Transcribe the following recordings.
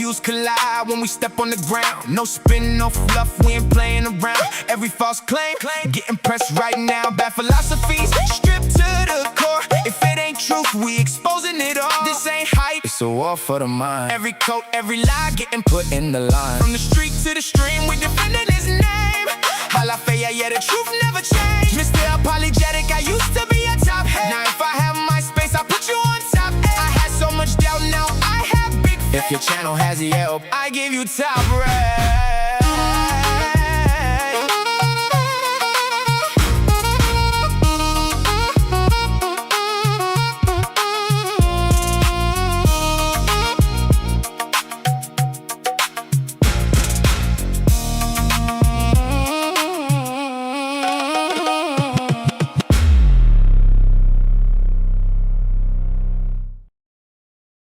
views collide when we step on the ground. No spin, no fluff, we ain't playing around. Every false claim, getting pressed right now. Bad philosophies, stripped to the core. If it ain't truth, we exposing it all. This ain't hype, it's a war for the mind. Every quote, every lie getting put in the line. From the street to the stream, we defending his name. Halafaya, yeah, the truth never changed. Mr. Apologetic, I used to be a top head. Now if I have my space, I put you on top. I had so much doubt, now I have big faith. If your channel has Yelp, I give you top red.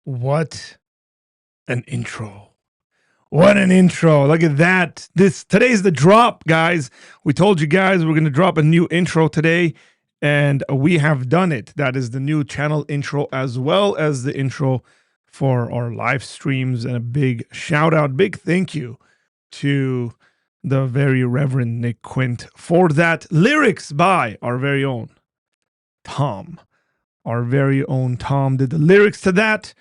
What an intro. What an intro. Look at that. Today's the drop, guys. We told you guys we're going to drop a new intro today, and we have done it. That is the new channel intro as well as the intro for our live streams. And a big shout out, big thank you to the very Reverend Nick Quint for that. Lyrics by our very own Tom. Our very own Tom did the lyrics to that.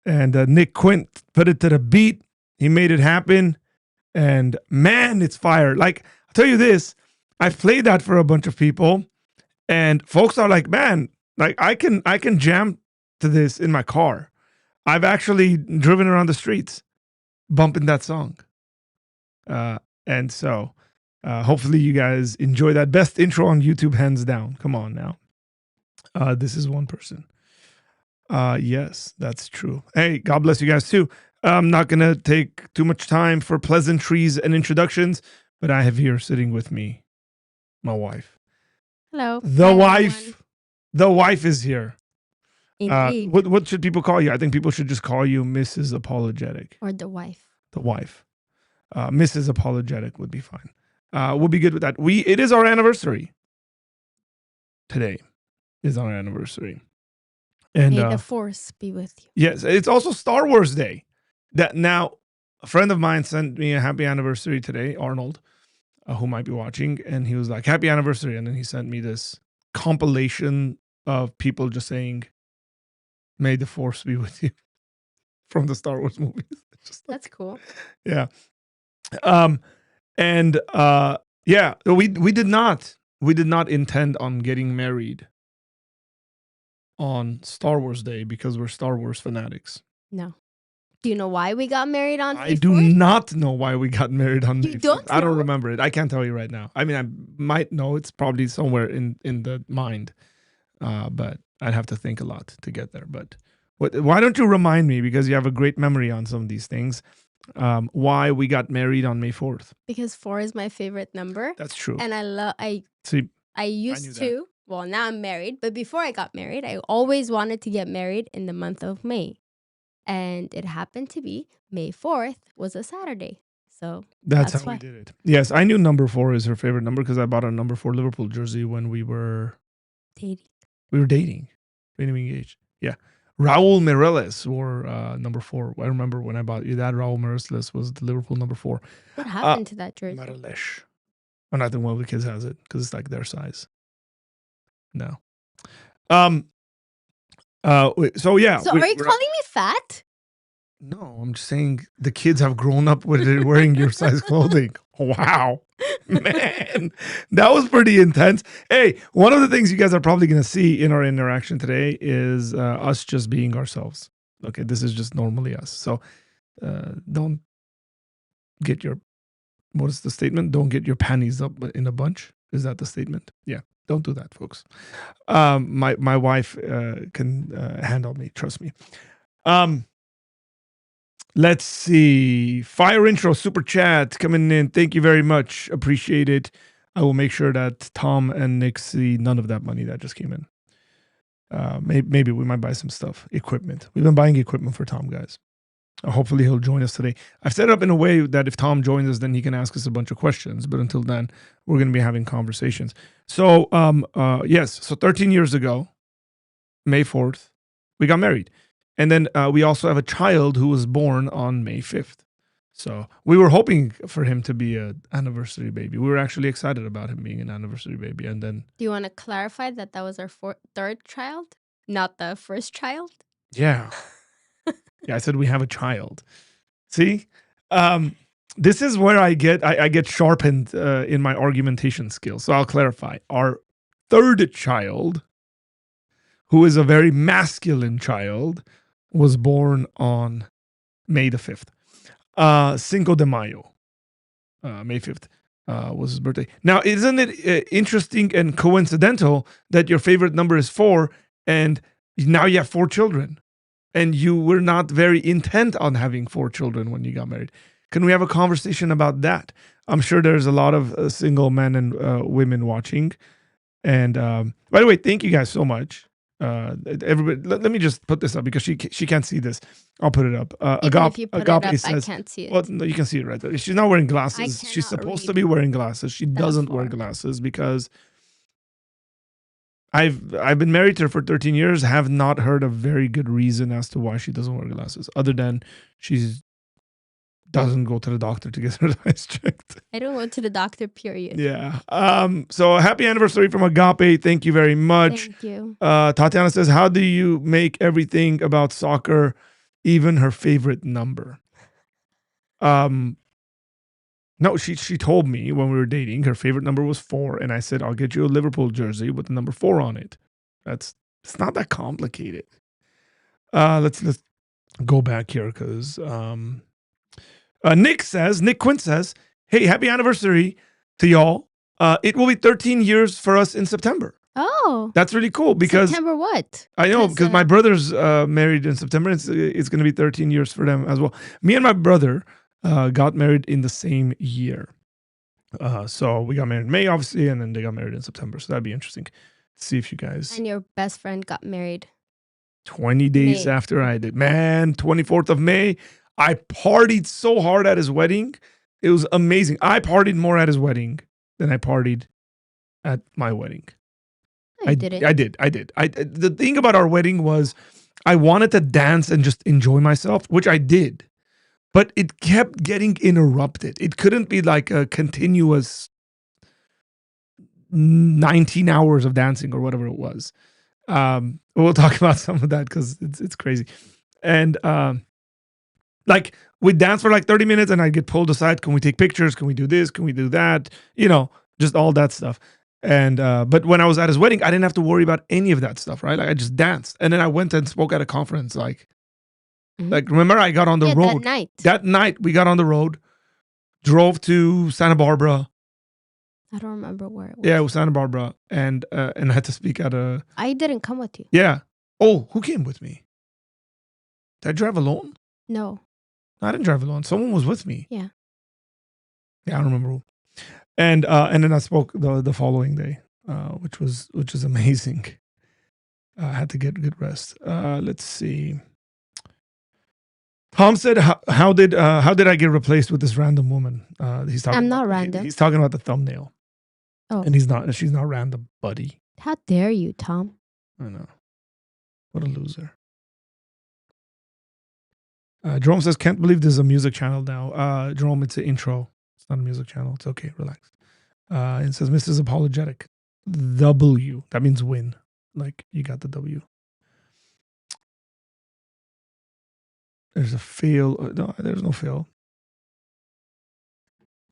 And Nick Quint put it to the beat. He made it happen. And man, it's fire. Like, I'll tell you this. I've played that for a bunch of people. And folks are like, man, like I can jam to this in my car. I've actually driven around the streets bumping that song. And so hopefully you guys enjoy that. Best intro on YouTube, hands down. Come on now. This is one person. Yes, that's true. Hey, God bless you guys too. I'm not going to take too much time for pleasantries and introductions, but I have here sitting with me my wife. Hello. The wife is here. Indeed. What should people call you? I think people should just call you Mrs. Apologetic. Or the wife. The wife. Mrs. Apologetic would be fine. We'll be good with that. It is our anniversary. Today is our anniversary. And May the force be with you. yes, it's also Star Wars Day. That now, a friend of mine sent me a happy anniversary today, Arnold, who might be watching, and he was like, "Happy anniversary!" And then he sent me this compilation of people just saying, "May the force be with you," from the Star Wars movies. It's just like, That's cool. yeah. Yeah, we did not intend on getting married on Star Wars Day because we're Star Wars fanatics. No. Do you know why we got married on May I do 4th? not know why we got married on May 4th. don't I don't know? remember it. I can't tell you right now. I mean, I might know. It's probably somewhere in the mind. But I'd have to think a lot to get there. But why don't you remind me, because you have a great memory on some of these things, why we got married on May 4th? Because 4 is my favorite number. That's true. And See, I used to. Well, now I'm married. But before I got married, I always wanted to get married in the month of May. And it happened to be May 4th was a Saturday. So that's how why. we did it. Yes, I knew number 4 is her favorite number because I bought a number 4 Liverpool jersey when we were dating. dating, engaged. Yeah. Raul Meireles wore number 4. I remember when I bought you that, Raul Meireles was the Liverpool number 4. What happened to that jersey? Meireles. And I think one of the kids has it because it's like their size. No. So yeah. So are you calling me fat? No, I'm just saying the kids have grown up with it wearing your size clothing. Wow. Man, that was pretty intense. Hey, one of the things you guys are probably going to see in our interaction today is us just being ourselves. Okay, this is just normally us. So don't get your, what is the statement? Don't get your panties up in a bunch. Is that the statement? Yeah. Don't do that, folks. My wife can handle me. Trust me. Let's see. Fire intro, super chat coming in. Thank you very much. Appreciate it. I will make sure that Tom and Nick see none of that money that just came in. Maybe we might buy some stuff, equipment. We've been buying equipment for Tom, guys. Hopefully he'll join us today. I've set it up in a way that if Tom joins us, then he can ask us a bunch of questions. But until then, we're going to be having conversations. So, yes. So 13 years ago, May 4th, we got married. And then we also have a child who was born on May 5th. So we were hoping for him to be an anniversary baby. We were actually excited about him being an anniversary baby. And then, Do you want to clarify that was our third child, not the first child? yeah, I said we have a child. See, this is where I get sharpened in my argumentation skills. So I'll clarify. Our third child, who is a very masculine child, was born on May the 5th. Cinco de Mayo, May 5th, was his birthday. Now, isn't it interesting and coincidental that your favorite number is 4 and now you have 4 children? And you were not very intent on having 4 children when you got married. Can we have a conversation about that? I'm sure there's a lot of single men and women watching. And by the way, thank you guys so much. Everybody, let me just put this up because she can't see this. I'll put it up. If you put Agape it up, says, I can't see it. well, no, you can see it right there. She's not wearing glasses. She's cannot supposed to read be wearing glasses. She doesn't wear far. glasses because I've been married to her for 13 years, have not heard a very good reason as to why she doesn't wear glasses, other than she doesn't go to the doctor to get her eyes checked. I don't go to the doctor, period. Yeah. So happy anniversary from Agape. Thank you very much. Thank you. Tatiana says, how do you make everything about soccer, even her favorite number? No, she told me when we were dating, her favorite number was 4. And I said, I'll get you a Liverpool jersey with the number 4 on it. It's not that complicated. Let's go back here because Nick Quint says, hey, happy anniversary to y'all. It will be 13 years for us in September. Oh, That's really cool because September what? I know because my brother's married in September. It's going to be 13 years for them as well. Me and my brother got married in the same year. So we got married in May, obviously, and then they got married in September. So that'd be interesting. See if you guys. And your best friend got married 20 days May. after I did. Man, 24th of May. I partied so hard at his wedding. It was amazing. I partied more at his wedding than I partied at my wedding. I didn't. I did. The thing about our wedding was I wanted to dance and just enjoy myself, which I did. But it kept getting interrupted. It couldn't be like a continuous 19 hours of dancing or whatever it was. We'll talk about some of that because it's crazy. And like we'd dance for like 30 minutes and I'd get pulled aside. Can we take pictures? Can we do this? Can we do that? You know, just all that stuff. And but when I was at his wedding, I didn't have to worry about any of that stuff, right? Like I just danced. And then I went and spoke at a conference. Like remember I got on the road. That night we got on the road, drove to Santa Barbara. I don't remember where it was. Yeah, it was Santa Barbara. And I had to speak at a... I didn't come with you. Yeah. Oh, who came with me? Did I drive alone? No. I didn't drive alone. Someone was with me. Yeah. Yeah, I don't remember who. And then I spoke the following day, which is amazing. I had to get good rest. Let's see. Tom said, "How did I get replaced with this random woman?" He's talking. I'm not random. He's talking about the thumbnail. Oh, and he's not. She's not random, buddy. How dare you, Tom? I know. What a loser. Jerome says, "Can't believe there's a music channel now." Jerome, it's an intro. It's not a music channel. It's okay. Relax. It says, "Mrs. Apologetic." W. That means win. Like you got the W. There's a fail. No, there's no fail.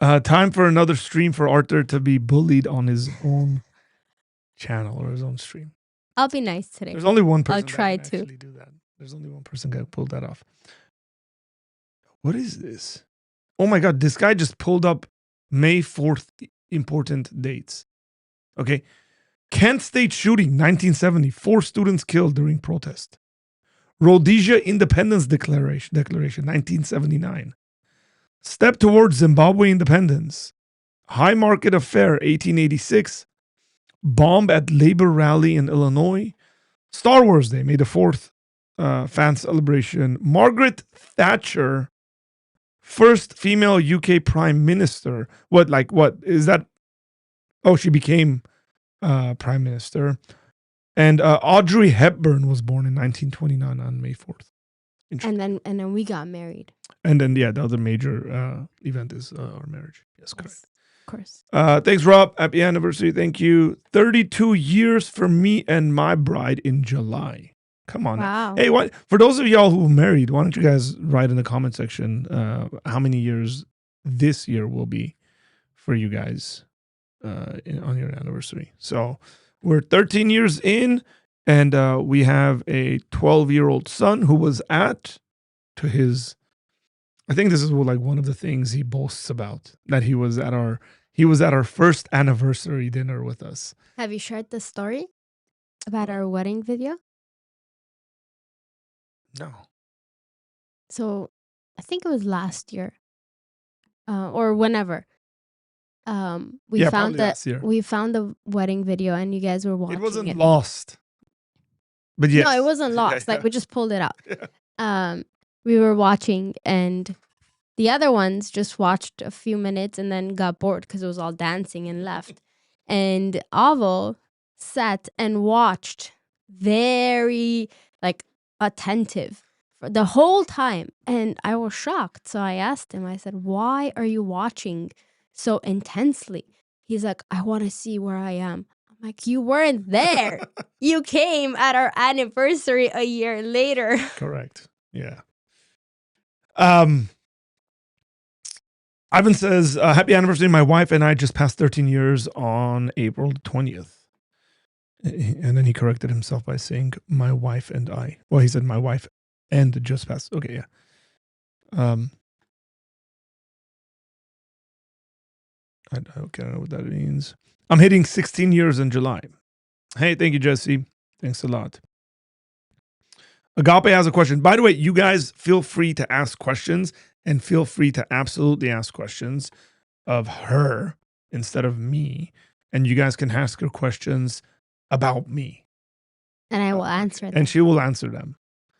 Time for another stream for Arthur to be bullied on his own channel or his own stream. I'll be nice today. There's only one person I'll try that to can actually do that. There's only one person that pulled that off. What is this? Oh my God, this guy just pulled up May 4th important dates. Okay. Kent State shooting, 1970. 4 students killed during protest. Rhodesia Independence Declaration, 1979. Step towards Zimbabwe independence. High Market Affair, 1886. Bomb at Labor Rally in Illinois. Star Wars Day, May the 4th. Fan celebration. Margaret Thatcher, first female UK Prime Minister. What is that? Oh, she became Prime Minister. And Audrey Hepburn was born in 1929 on May 4th. And then we got married. And then, yeah, the other major event is our marriage. Yes, correct. Yes, of course. Thanks, Rob. Happy anniversary. Thank you. 32 years for me and my bride in July. Come on. Wow. Hey, what for those of y'all who are married, why don't you guys write in the comment section how many years this year will be for you guys on your anniversary. So we're 13 years in, and we have a 12-year-old son who was to his, I think this is like one of the things he boasts about, that he was at our first anniversary dinner with us. Have you shared the story about our wedding video? No. So I think it was last year, or whenever. We Yeah, found probably last year. we found the wedding video, and you guys were watching It wasn't lost. But yes. No, it wasn't lost. Like, we just pulled it out. We were watching, and the other ones just watched a few minutes and then got bored because it was all dancing and left. And Avo sat and watched, very like attentive for the whole time, and I was shocked. So I asked him. I said, "Why are you watching so intensely?" He's like, "I want to see where I am." I'm like, "You weren't there. You came at our anniversary a year later." Correct. Yeah. Ivan says, happy anniversary. My wife and I just passed 13 years on April 20th. And then he corrected himself by saying, my wife and I. Well, he said my wife and just passed. Okay, yeah. I don't know what that means. I'm hitting 16 years in July. Hey, thank you, Jesse. Thanks a lot. Agape has a question. By the way, you guys feel free to ask questions, and feel free to absolutely ask questions of her instead of me. And you guys can ask her questions about me. And I will answer them. And she will answer them.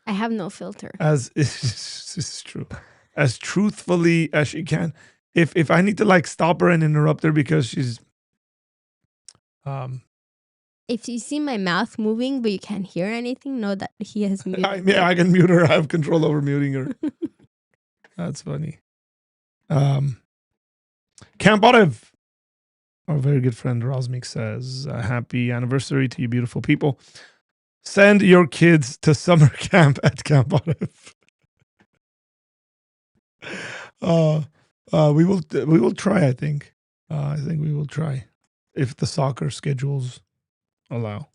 I have no filter. This is true. As truthfully as she can. If I need to like stop her and interrupt her because she's if you see my mouth moving but you can't hear anything, know that he has muted. yeah, I can mute her. I have control over muting her. That's funny. Camp Olive, our very good friend Rosmik says, happy anniversary to you beautiful people. Send your kids to summer camp at Camp Olive. We will try, I think. I think we will try if the soccer schedules allow.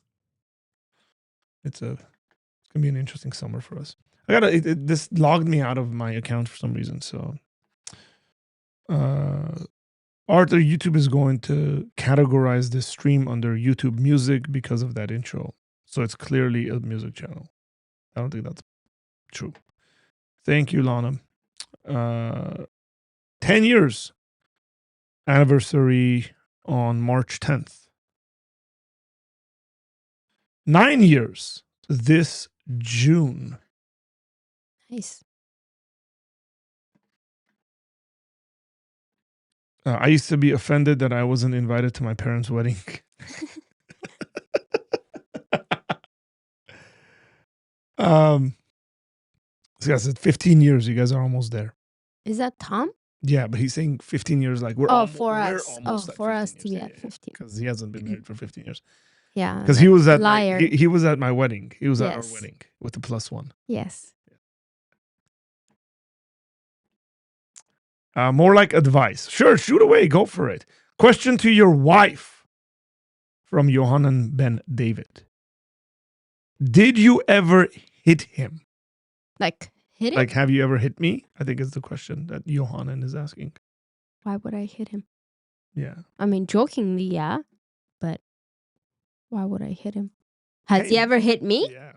It's gonna be an interesting summer for us. This logged me out of my account for some reason. So, Arthur, YouTube is going to categorize this stream under YouTube Music because of that intro. So it's clearly a music channel. I don't think that's true. Thank you, Lana. 10 years anniversary on March 10th. 9 years this June. Nice. I used to be offended that I wasn't invited to my parents' wedding. So I said 15 years. You guys are almost there. Is that Tom? Yeah, but he's saying 15 years. Like we're for us. For us to be at 15. Because he hasn't been married for 15 years. Yeah. Because he was at liar. he was at my wedding. He was at our wedding with the +1. Yes. More like advice. Sure, shoot away. Go for it. Question to your wife from Johanan Ben David. Did you ever hit him? Like hit him? Like, have you ever hit me? I think is the question that Johanan is asking. Why would I hit him? Yeah. I mean, jokingly, yeah. But why would I hit him? Has he ever hit me? Yeah.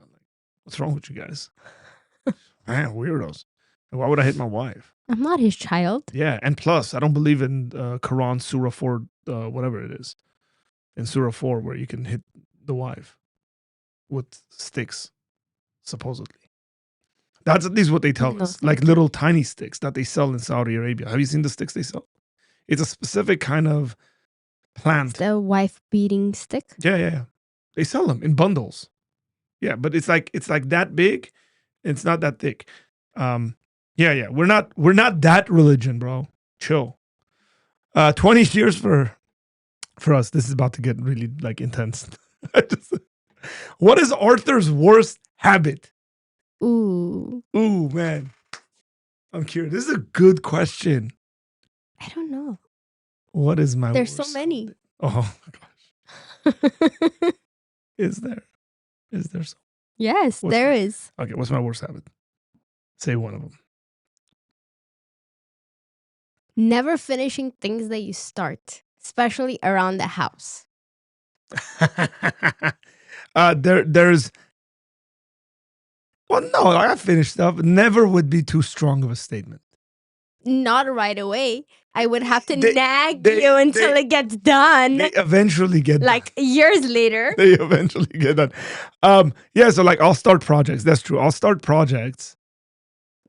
What's wrong with you guys? Man, weirdos. Why would I hit my wife? I'm not his child. Yeah, and plus, I don't believe in Quran Surah 4, whatever it is. In Surah 4, where you can hit the wife with sticks, supposedly. That's at least what they tell us. Like little tiny sticks that they sell in Saudi Arabia. Have you seen the sticks they sell? It's a specific kind of plant. It's the wife beating stick? Yeah. They sell them in bundles. Yeah, but it's like that big. It's not that thick. Yeah. We're not that religion, bro. Chill. 20 years for us. This is about to get really like intense. What is Arthur's worst habit? Ooh, Ooh, man. I'm curious. This is a good question. I don't know. What is my There's worst so many. habit? Oh my gosh. Is there so? Yes, What's there my- is. Okay, what's my worst habit? Say one of them. Never finishing things that you start, especially around the house. There's well, no, I finished stuff. Never would be too strong of a statement. Not right away. I would have to They- nag they- you until they- it gets done. They eventually get Like years later. done. They eventually get done. Yeah, so like I'll start projects. That's true. I'll start projects.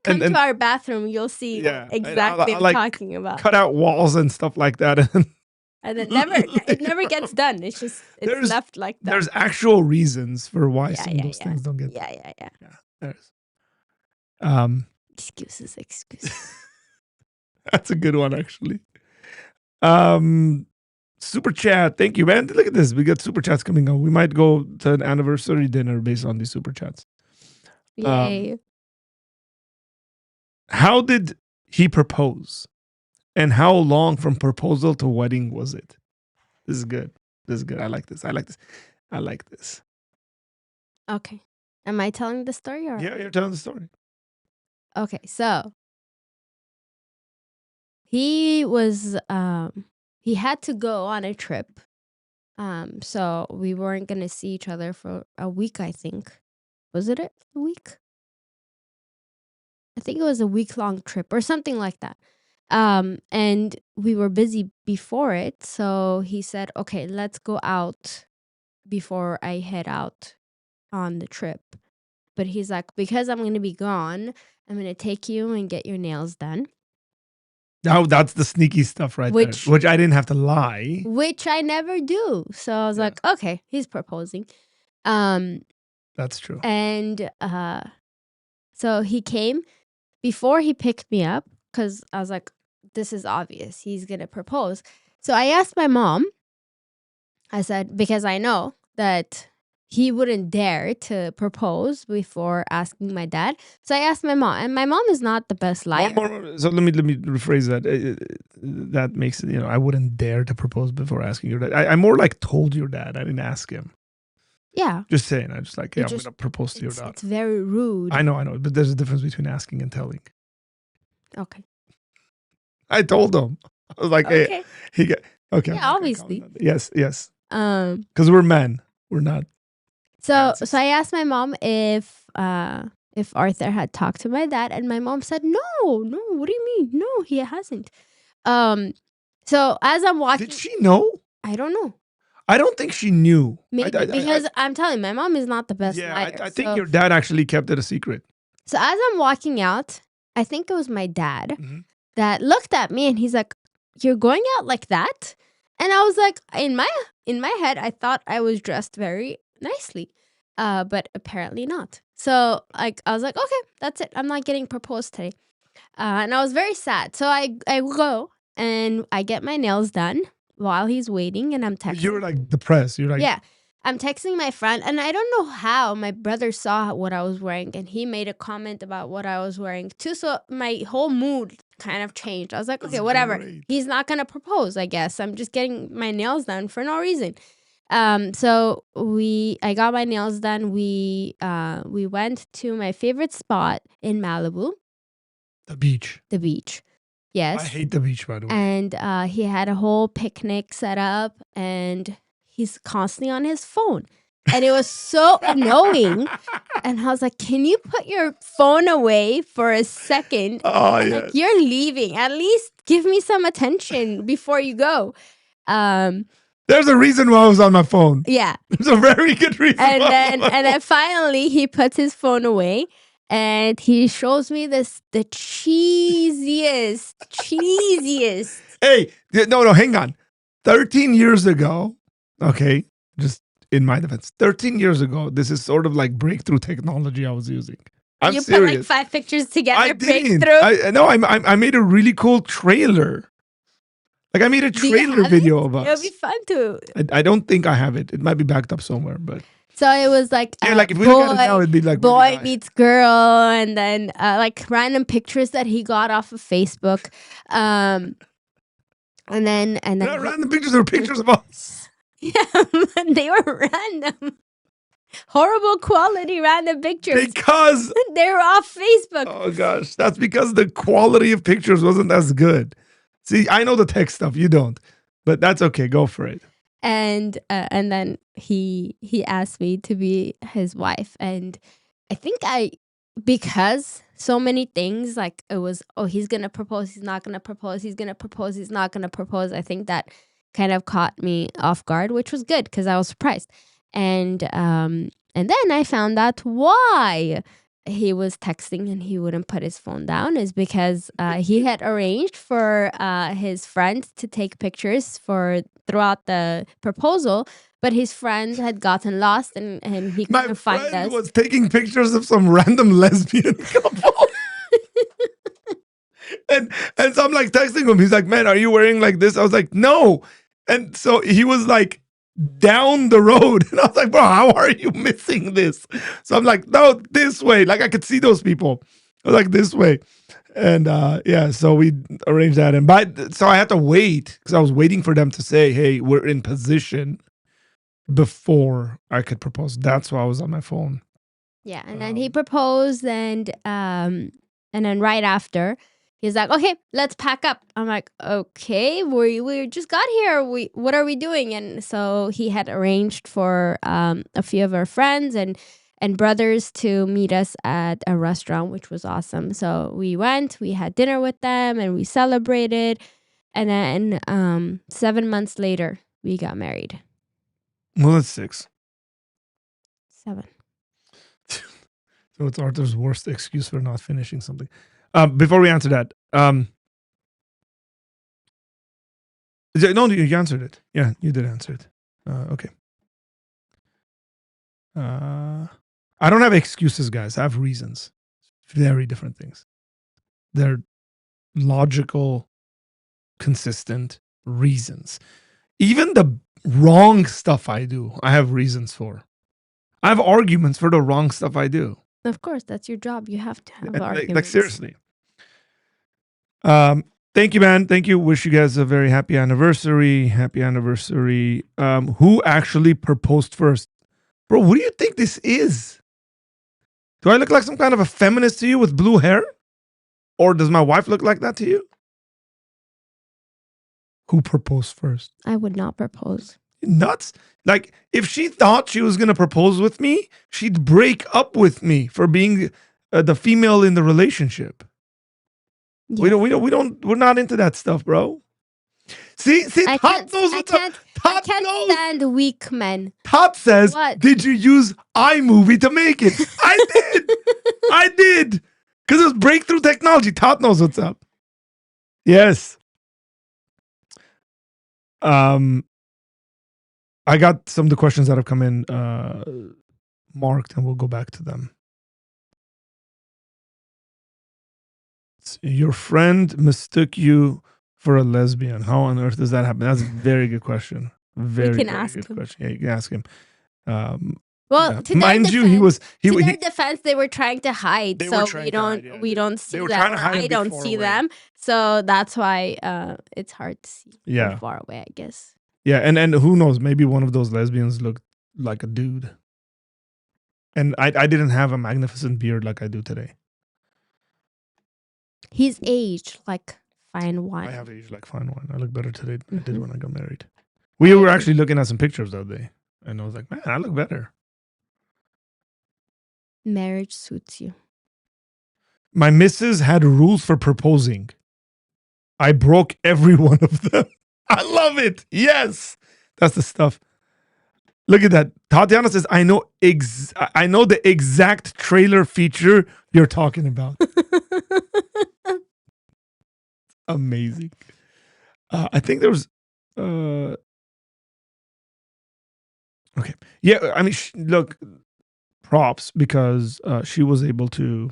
Come and to our bathroom, you'll see Yeah, what and exactly I'll, I'm like, talking about. cut out walls and stuff like that. And And it never gets done. It's There's- left like that. there's actual reasons for why Yeah, some of those things don't get done. Yeah. There's Excuses. that's a good one actually. Super chat. Thank you, man. Look at this. We got super chats coming on. We might go to an anniversary dinner based on these super chats. Yay. How did he propose? And how long from proposal to wedding was it? This is good. I like this. Okay. Am I telling the story or? Yeah, you're telling the story. Okay, so he was he had to go on a trip. So we weren't gonna see each other for a week, I think. Was it a week? I think it was a week-long trip or something like that. And we were busy before it, so he said, "Okay, let's go out before I head out on the trip." But he's like, "Because I'm going to be gone, I'm going to take you and get your nails done." Now that's the sneaky stuff right Which- there. Which I didn't have to lie. Which I never do. So I was Yeah. like, "Okay, he's proposing." Um That's true. and so he came before he picked me up cuz I was like, this is obvious. He's going to propose. So I asked my mom. I said, because I know that he wouldn't dare to propose before asking my dad. So I asked my mom, and my mom is not the best liar. So let me rephrase that. That makes it, I wouldn't dare to propose before asking your dad. I more like told your dad. I didn't ask him. Yeah. Just saying. I just like, You I'm just- going to propose to your It's daughter. very rude. I know. But there's a difference between asking and telling. Okay. I told him. I was like, hey, Okay. he got, okay. Yeah, obviously. Yes. Um. Because we're men. We're not. So Francis. I asked my mom if Arthur had talked to my dad, and my mom said no. What do you mean? No, he hasn't. So as I'm walking, Did she know? I don't know. I don't think she knew. Maybe because I'm telling you, my mom is not the best liar. I think so, your dad actually kept it a secret. so as I'm walking out, I think it was my dad Mhm. that looked at me and he's like, "You're going out like that?" And I was like, in my head, I thought I was dressed very nicely, but apparently not. So like I was like, okay, that's it. I'm not getting proposed today, and I was very sad. So I go and I get my nails done while he's waiting, and I'm texting. You were like depressed. You're like, Yeah. I'm texting my friend, and I don't know how my brother saw what I was wearing, and he made a comment about what I was wearing too. So my whole mood kind of changed. I was like, That's okay, whatever. great. He's not gonna propose, I guess. I'm just getting my nails done for no reason. So I got my nails done. We went to my favorite spot in Malibu, the beach. the beach. Yes. I hate the beach, by the way. And he had a whole picnic set up, and he's constantly on his phone. And it was so annoying. And I was like, can you put your phone away for a second? Oh, Like, yeah. you're leaving. At least give me some attention before you go. There's a reason why I was on my phone. Yeah. There's a very good reason. And why I then was on my phone. finally he puts his phone away, and he shows me the cheesiest. Hey, no, hang on. 13 years ago, okay, just in my defense, 13 years ago, this is sort of like breakthrough technology I was using. I'm you serious. put like 5 pictures together, I didn't. breakthrough. No, I made a really cool trailer. Like I made a Do you trailer have video it? of It'll be us. fun to. I don't think I have it. It might be backed up somewhere, but So it was like yeah, like if we look at it now, it'd be like boy really nice. meets girl, and then like random pictures that he got off of Facebook, and then Not random pictures or pictures of us. yeah, they were random, horrible quality random pictures. Because They were off Facebook. oh gosh, that's because the quality of pictures wasn't as good. See, I know the tech stuff, you don't, but that's okay. Go for it. And then he asked me to be his wife, and I think because so many things, like it was, oh, he's gonna propose, he's not gonna propose, he's gonna propose, he's not gonna propose. I think that kind of caught me off guard, which was good because I was surprised. And then I found out why he was texting and he wouldn't put his phone down is because he had arranged for his friends to take pictures throughout the proposal, but his friends had gotten lost and he My couldn't find friend us. was taking pictures of some random lesbian couple. and so I'm like texting him. He's like, man, are you wearing like this? I was like, no. And so he was like down the road. And I was like, bro, how are you missing this? So I'm like, no, this way. Like I could see those people. I was like, this way. And yeah, so we arranged that. And so I had to wait because I was waiting for them to say, hey, we're in position before I could propose. That's why I was on my phone. Yeah, and then he proposed, and then right after, he's like, "Okay, let's pack up." I'm like, "Okay, we just got here. What are we doing?" And so he had arranged for a few of our friends and brothers to meet us at a restaurant, which was awesome. So we went, we had dinner with them, and we celebrated. And then 7 months later, we got married. Well, that's 6. 7. So it's Arthur's worst excuse for not finishing something. Before we answer that, no, you answered it. Yeah, you did answer it. Okay. I don't have excuses, guys. I have reasons. Very different things. They're logical, consistent reasons. Even the wrong stuff I do, I have reasons for. I have arguments for the wrong stuff I do. Of course, that's your job. You have to have arguments. Like seriously. Thank you, man. Thank you. Wish you guys a very happy anniversary. Happy anniversary. Who actually proposed first? Bro, what do you think this is? Do I look like some kind of a feminist to you with blue hair? Or does my wife look like that to you? Who proposed first? I would not propose. Nuts. Like, if she thought she was going to propose with me, she'd break up with me for being the female in the relationship. Yes. We're not into that stuff, bro. See, Tot knows what's up. I can't stand weak men. Tot says, What? did you use iMovie to make it? I did. I did. Because it was breakthrough technology. Tot knows what's up. Yes. I got some of the questions that have come in marked, and we'll go back to them. Your friend mistook you for a lesbian. How on earth does that happen? That's a very good question. Very ask good him. question. Yeah, you can ask him. Well, Yeah. to Mind their you, defense, he to their defense, they were trying to hide, They so were trying we to don't hide, yeah. we don't see They were them. trying to Or hide I him don't far see away. them, so that's why it's hard to see. Yeah. From far away, I guess. Yeah, and who knows? Maybe one of those lesbians looked like a dude. And I didn't have a magnificent beard like I do today. He's aged like fine wine. I have aged like fine wine. I look better today than I did Mhm. when I got married. We were actually looking at some pictures the other day, and I was like, man, I look better. Marriage suits you. My missus had rules for proposing. I broke every one of them. I love it. Yes. That's the stuff. Look at that. Tatiana says, I know the exact trailer feature you're talking about. Amazing. I think there was okay. Yeah, I mean, look, props because she was able to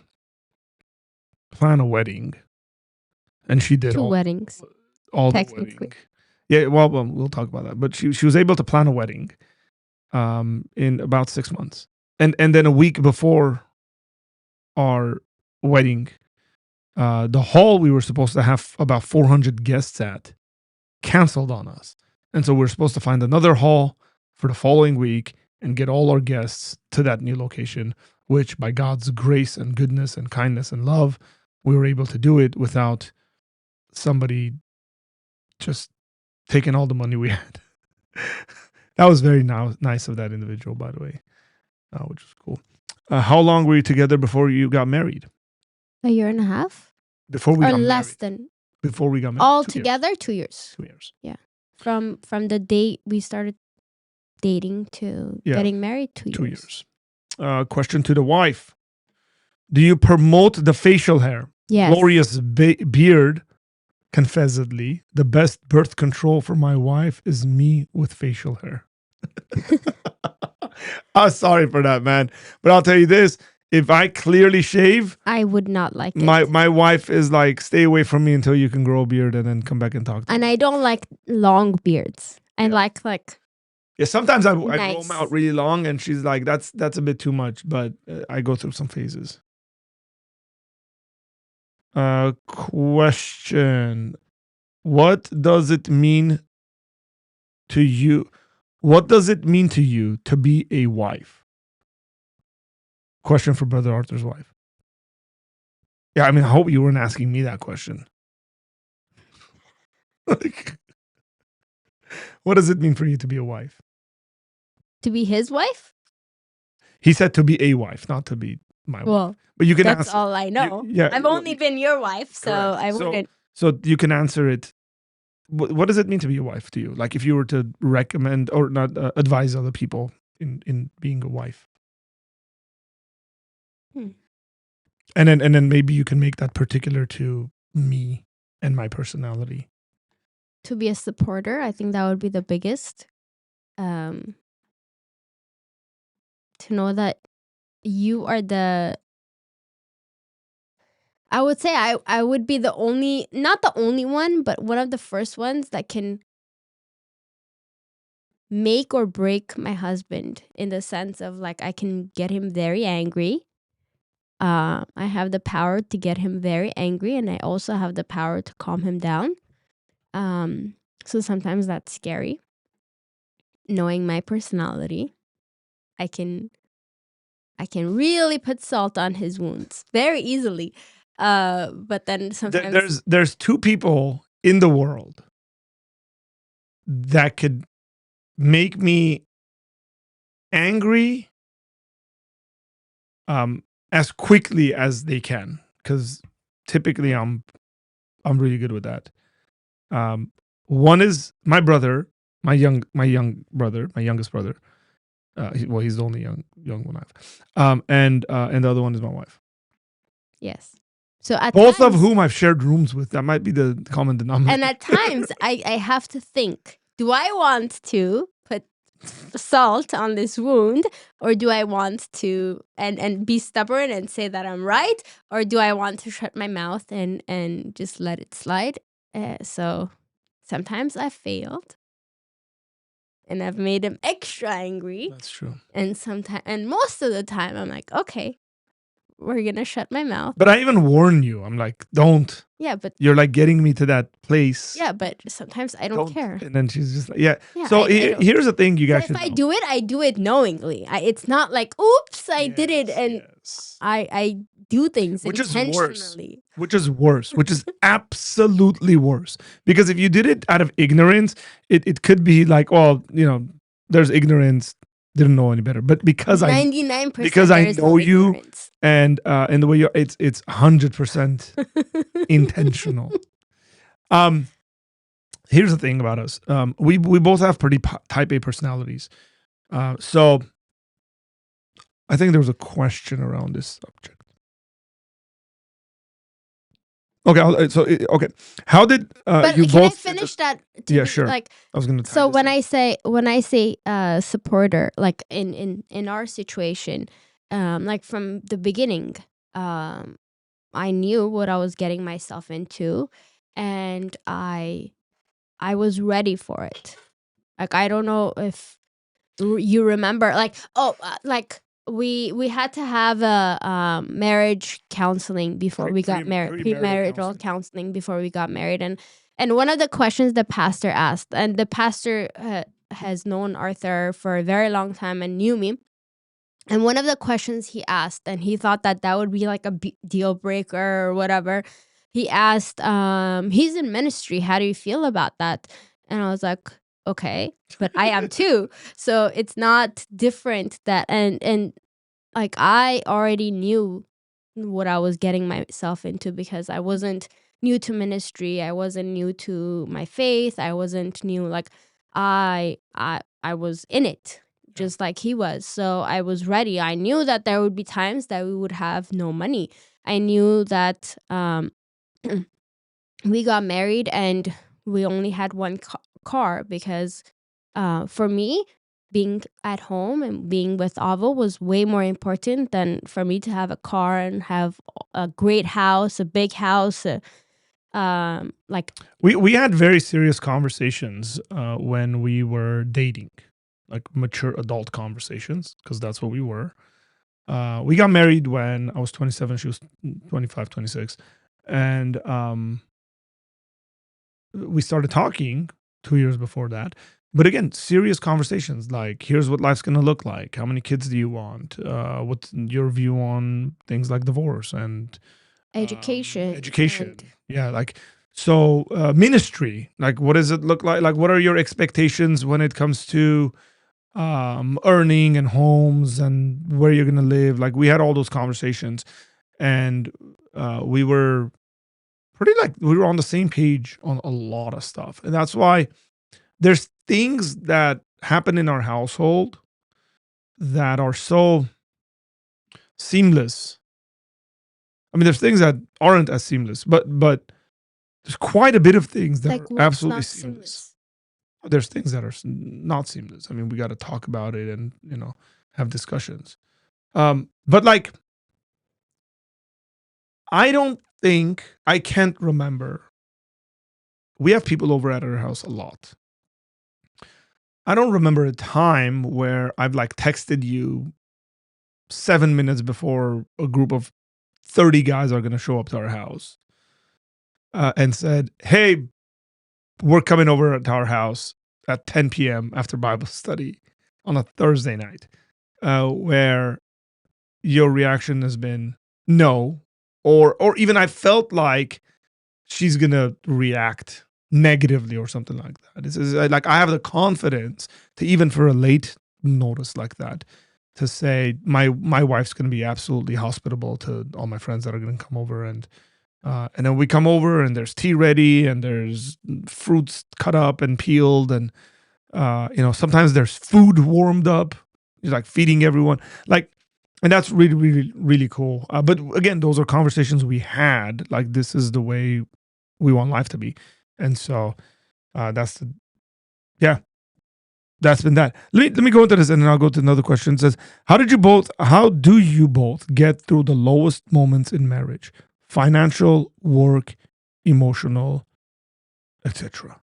plan a wedding, and she did 2 weddings. all the technically. wedding. Yeah, well, we'll talk about that. But she was able to plan a wedding in about 6 months. And then a week before our wedding, the hall we were supposed to have about 400 guests at canceled on us. And so we're supposed to find another hall for the following week and get all our guests to that new location, which by God's grace and goodness and kindness and love, we were able to do it without somebody just taking all the money we had. That was very nice of that individual, by the way, which is cool. How long were you together before you got married? A year and a half? Before we Or got less married. than. Before we got married. All 2 years. together, 2 years. 2 years. From the date we started dating to getting married, 2 years. 2 years. Question to the wife. Do you promote the facial hair? Yes. Glorious beard. Confessedly, the best birth control for my wife is me with facial hair. I'm sorry for that, man. But I'll tell you this. If I clearly shave, I would not like it. my wife is like, stay away from me until you can grow a beard and then come back and talk to me. And I don't like long beards. I like Yeah, sometimes I grow Nice. them out really long, and she's like, that's a bit too much, but I go through some phases. Question. What does it mean to you? What does it mean to you to be a wife? Question for Brother Arthur's wife. Yeah, I mean, I hope you weren't asking me that question. Like, what does it mean for you to be a wife? to be his wife. He said to be a wife, not to be my wife. Well, But you can that's ask. all I know. Yeah, I've only been your wife, so Correct. I wouldn't. So you can answer it. What does it mean to be a wife to you? Like if you were to recommend or not advise other people in being a wife. And then maybe you can make that particular to me and my personality. To be a supporter, I think that would be the biggest. To know that you are I would say I would be the only, not the only one, but one of the first ones that can make or break my husband, in the sense of like I can get him very angry. I have the power to get him very angry, and I also have the power to calm him down. So sometimes that's scary. Knowing my personality, I can really put salt on his wounds very easily. But then sometimes There's 2 people in the world that could make me angry as quickly as they can, because typically I'm really good with that. One is my brother, my youngest brother. He's the only young one I have. And the other one is my wife. yes. So at Both times, of whom I've shared rooms with. That might be the common denominator. and at times I have to think, do I want to put salt on this wound, or do I want to and be stubborn and say that I'm right, or do I want to shut my mouth and just let it slide? So sometimes I failed and I've made him extra angry. That's true. And most of the time I'm like, okay, we're gonna shut my mouth. But I even warn you. I'm like, don't. Yeah, but You're like getting me to that place. yeah, but sometimes I don't care. And then she's just like, yeah. Yeah, So I don't. here's the thing you But guys if should I know. do it, I do it knowingly. It's not like, oops, I did it, and Yes. I do things Which is worse. intentionally. Which is worse, which is absolutely worse. Because if you did it out of ignorance, it could be like, well, there's ignorance, didn't know any better. But because 99%, because I there's know no you, ignorance. and the way it's 100% intentional. Here's the thing about us. We both have pretty type A personalities. So I think there was a question around this subject. Okay, okay. How did But you can both I finish that? Yeah, sure. Like, I was going to. so when I say supporter, like in our situation, like from the beginning, I knew what I was getting myself into, and I was ready for it. Like, I don't know if you remember, like, like we had to have a marriage counseling before we got married, premarital counseling before we got married, and one of the questions the pastor asked, and the pastor has known Arthur for a very long time and knew me. And one of the questions he asked, and he thought that would be like a deal breaker or whatever. He asked, he's in ministry. How do you feel about that? And I was like, okay, but I am too. So it's not different that, and like, I already knew what I was getting myself into, because I wasn't new to ministry. I wasn't new to my faith. I wasn't new. Like, I was in it just like he was. So I was ready. I knew that there would be times that we would have no money. I knew that we got married and we only had one car, because for me, being at home and being with Avo was way more important than for me to have a car and have a great house, a big house. Like, we had very serious conversations when we were dating, like mature adult conversations, because that's what we were. We got married when I was 27, she was 25, 26. And we started talking 2 years before that. But again, serious conversations, like, here's what life's going to look like. How many kids do you want? What's your view on things like divorce and education. And, yeah, like, so ministry, like, what does it look like? Like, what are your expectations when it comes to earning and homes and where you're going to live? Like, we had all those conversations, and we were we were on the same page on a lot of stuff. And that's why there's things that happen in our household that are so seamless. I mean, there's things that aren't as seamless, but there's quite a bit of things that Like, are what's absolutely not seamless. There's things that are not seamless. I mean, we got to talk about it and, have discussions. But like, I can't remember. We have people over at our house a lot. I don't remember a time where I've like texted you 7 minutes before a group of 30 guys are going to show up to our house and said, hey, we're coming over at our house at 10 p.m. after Bible study on a Thursday night, where your reaction has been no, or even I felt like she's going to react negatively or something like that. It's like, I have the confidence to, even for a late notice like that, to say my wife's going to be absolutely hospitable to all my friends that are going to come over, and then we come over and there's tea ready and there's fruits cut up and peeled, and sometimes there's food warmed up. You're like feeding everyone, like, and that's really, really, really cool. But again, those are conversations we had. Like, this is the way we want life to be, and so that's been that. Let me go into this, and then I'll go to another question. It says, how do you both get through the lowest moments in marriage? Financial, work, emotional, etc.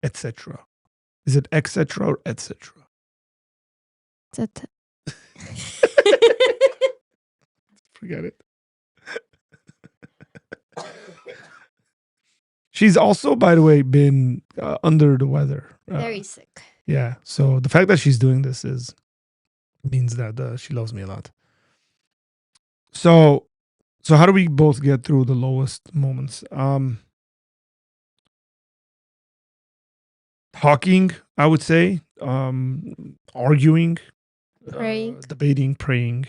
etc. Is it etc. or etc.? Forget it. She's also, by the way, been under the weather. Very sick. Yeah. So the fact that she's doing this means that she loves me a lot. So how do we both get through the lowest moments? Talking, I would say, arguing, Praying. debating, praying,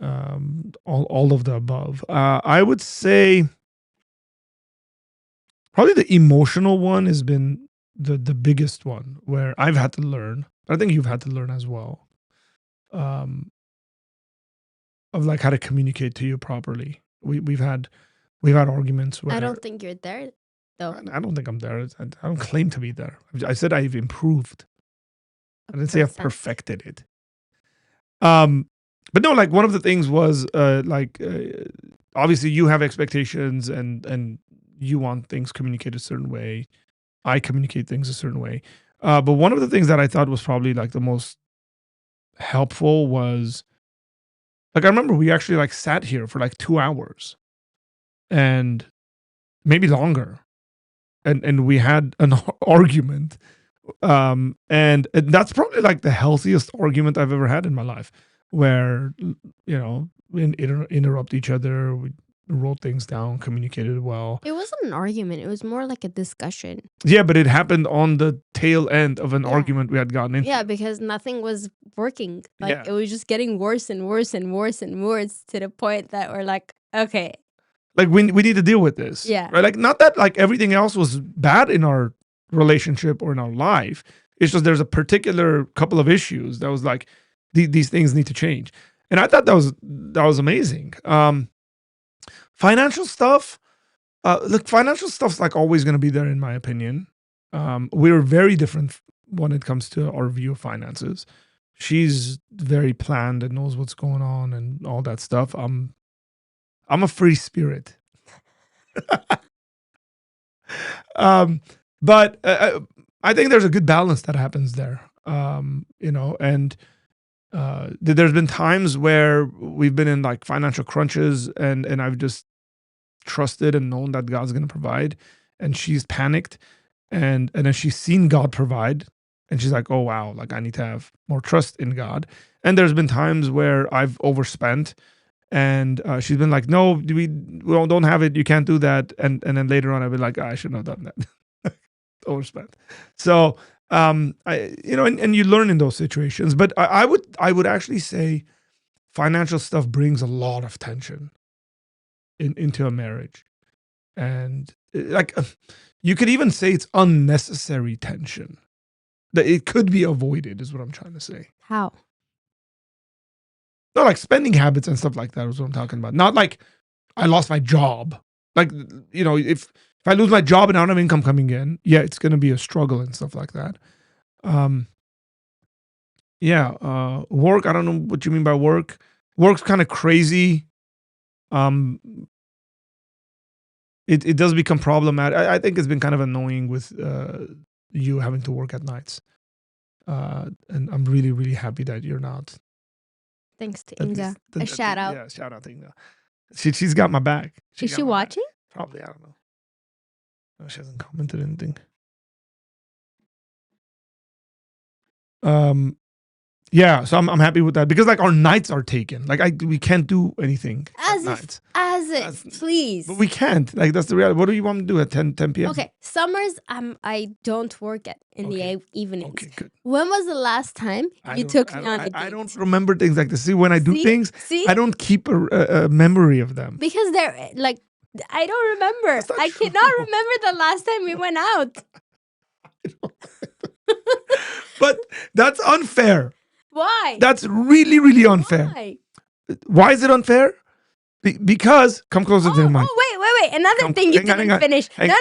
all of the above. I would say probably the emotional one has been the biggest one, where I've had to learn. I think you've had to learn as well, of like how to communicate to you properly. We've had arguments where I don't think you're there, though. I don't think I'm there. I don't claim to be there. I said I've improved. I didn't say I've perfected it. But no, like one of the things was obviously you have expectations and you want things communicated a certain way. I communicate things a certain way. But one of the things that I thought was probably like the most helpful was like I remember we actually like sat here for like 2 hours and maybe longer. And we had an argument. And that's probably like the healthiest argument I've ever had in my life, where we interrupt each other, we wrote things down, communicated well. It wasn't an argument. It was more like a discussion. Yeah, but it happened on the tail end of an Yeah. argument we had gotten into. Yeah, because nothing was working. Like Yeah. it was just getting worse and worse and worse and worse to the point that we're like, okay. Like we need to deal with this. Yeah. Right. Like not that like everything else was bad in our relationship or in our life. It's just there's a particular couple of issues that was like these things need to change. And I thought that was amazing. Financial stuff. Look, financial stuff's like always going to be there in my opinion. We're very different when it comes to our view of finances. She's very planned and knows what's going on and all that stuff. I'm a free spirit. But I think there's a good balance that happens there. And there's been times where we've been in like financial crunches and I've just trusted and known that God's going to provide, and she's panicked and then she's seen God provide and she's like, oh wow, like I need to have more trust in God. And there's been times where I've overspent and she's been like, no, we don't have it, you can't do that. And then later on I've been like, I shouldn't have done that. Overspent. So and you learn in those situations. But I would actually say financial stuff brings a lot of tension into a marriage. And like you could even say it's unnecessary tension. That it could be avoided is what I'm trying to say. How? Not like spending habits and stuff like that is what I'm talking about. Not like I lost my job. Like, if I lose my job and I don't have income coming in, yeah, it's going to be a struggle and stuff like that. Work, I don't know what you mean by work. Work's kind of crazy. It does become problematic. I think it's been kind of annoying with you having to work at nights. And I'm really, really happy that you're not. Thanks to Inga. A shout out. Yeah, shout out to Inga. She's got my back. Is she watching? Probably, I don't know. No, she hasn't commented anything. Yeah, so I'm happy with that because like our nights are taken. Like we can't do anything Please. But we can't. Like that's the reality. What do you want to do at 10 p.m.? Okay, summers I don't work in the evenings. Okay, good. When was the last time you took me on a date? I don't remember things like this. See, when I do things, See? I don't keep a memory of them. Because they're like, I don't remember. I cannot remember the last time we went out. But that's unfair. Why? That's really, really unfair. Why is it unfair? Because come closer to the mic. Oh, wait. Another thing you didn't finish. No.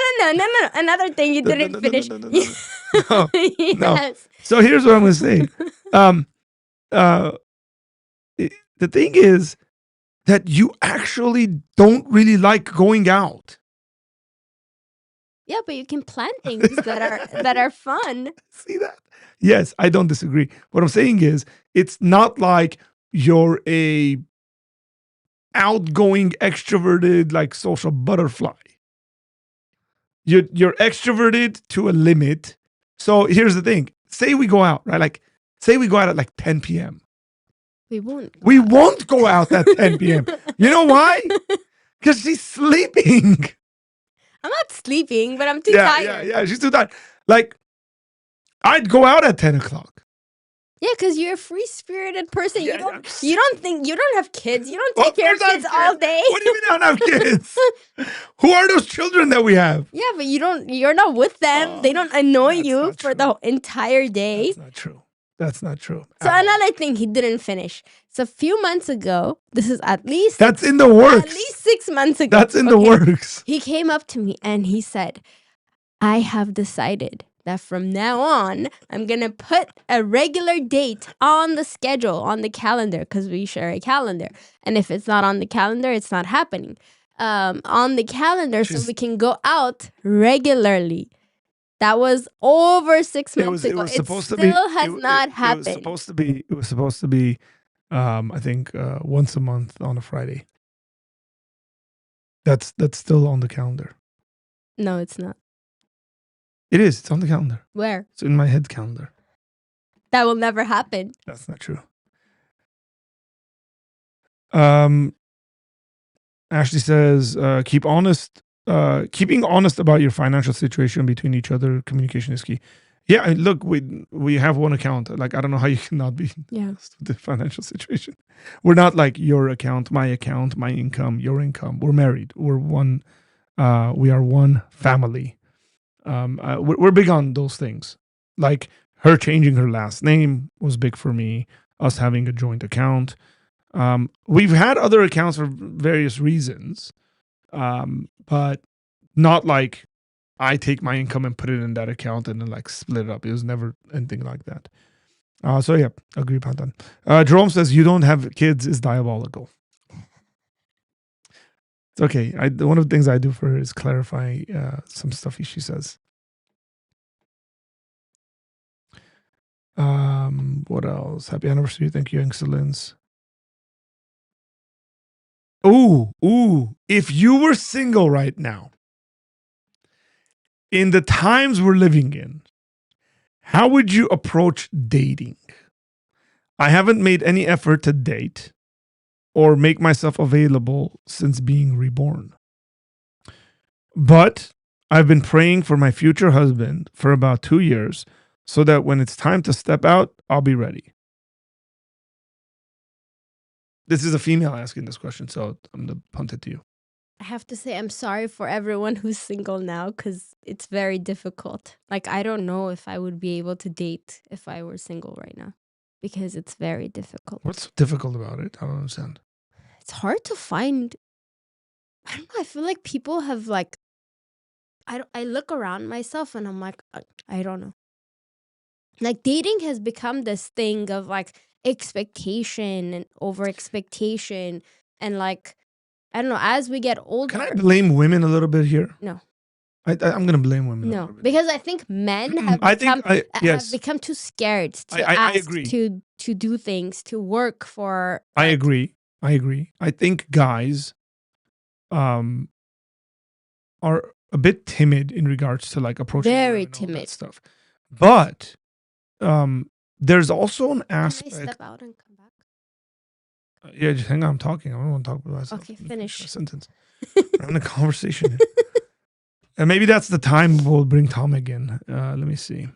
Another thing you didn't finish. No. Yes. So here's what I'm going to say. The thing is that you actually don't really like going out. Yeah, but you can plan things that are fun. See that? Yes, I don't disagree. What I'm saying is, it's not like you're a outgoing, extroverted, like social butterfly. You're extroverted to a limit. So here's the thing. Say we go out, right? Like, say we go out at like 10 p.m. We won't. We won't go out at 10 p.m. You know why? Because she's sleeping. I'm not sleeping, but I'm too tired. Yeah, she's too tired. Like, I'd go out at 10 o'clock. Yeah, because you're a free-spirited person. Yeah, you don't have kids. You don't take care of kids all day. What do you mean I don't have kids? Who are those children that we have? Yeah, but you're not with them. They don't annoy you for the entire day. That's not true. That's not true. So another thing he didn't finish. So a few months ago, this is at least that's in the works. At least 6 months ago. That's in the works. He came up to me and he said, I have decided that from now on, I'm going to put a regular date on the schedule, on the calendar, because we share a calendar. And if it's not on the calendar, it's not happening. On the calendar, so we can go out regularly. That was over 6 months ago. It still has not happened. It was supposed to be, I think, once a month on a Friday. That's still on the calendar. No, it's not. It is. It's on the calendar. Where? It's in my head calendar. That will never happen. That's not true. Ashley says, keeping honest about your financial situation between each other. Communication is key. Yeah, look, we have one account. Like, I don't know how you cannot be honest with the financial situation. We're not like your account, my income, your income. We're married. We're one. We are one family. We're big on those things. Like her changing her last name was big for me. Us having a joint account. We've had other accounts for various reasons, but not like I take my income and put it in that account and then like split it up. It was never anything like that. So yeah, agree about that. Jerome says you don't have kids is diabolical. It's okay. One of the things I do for her is clarify some stuff she says. What else? Happy anniversary. Thank you, excellence. Ooh. If you were single right now, in the times we're living in, how would you approach dating? I haven't made any effort to date or make myself available since being reborn. But I've been praying for my future husband for about 2 years so that when it's time to step out, I'll be ready. This is a female asking this question, so I'm going to punt it to you. I have to say I'm sorry for everyone who's single now because it's very difficult. Like, I don't know if I would be able to date if I were single right now because it's very difficult. What's difficult about it? I don't understand. It's hard to find. I don't know. I feel like people have like, I look around myself and I'm like, I don't know. Like dating has become this thing of like expectation and over expectation and like, I don't know, as we get older. Can I blame women a little bit here? No. I'm going to blame women. No, because I think men have become too scared to ask to do things, to work for. I agree. I think guys are a bit timid in regards to like approaching very timid that stuff. But there's also an aspect. Can I step out and come back? Yeah, just hang on. I'm talking. I don't want to talk about myself. Okay, finish a sentence. We're having a conversation. And maybe that's the time we'll bring Tom again. Let me see.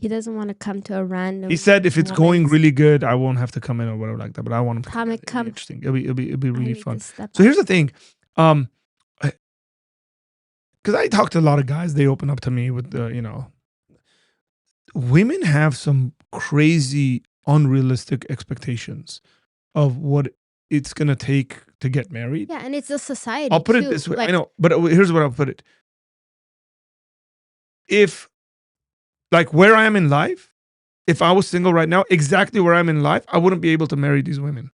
He doesn't want to come to a random. He said if it's going really good, I won't have to come in or whatever like that. But I want him to come. It'll be interesting. It'll be really fun. So out. Here's the thing. Because I talk to a lot of guys, they open up to me with women have some crazy, unrealistic expectations of what it's gonna take to get married. Yeah, and it's a society. I'll put it this way. I know, but here's what I'll put it. If, like, where I am in life, if I was single right now, exactly where I'm in life, I wouldn't be able to marry these women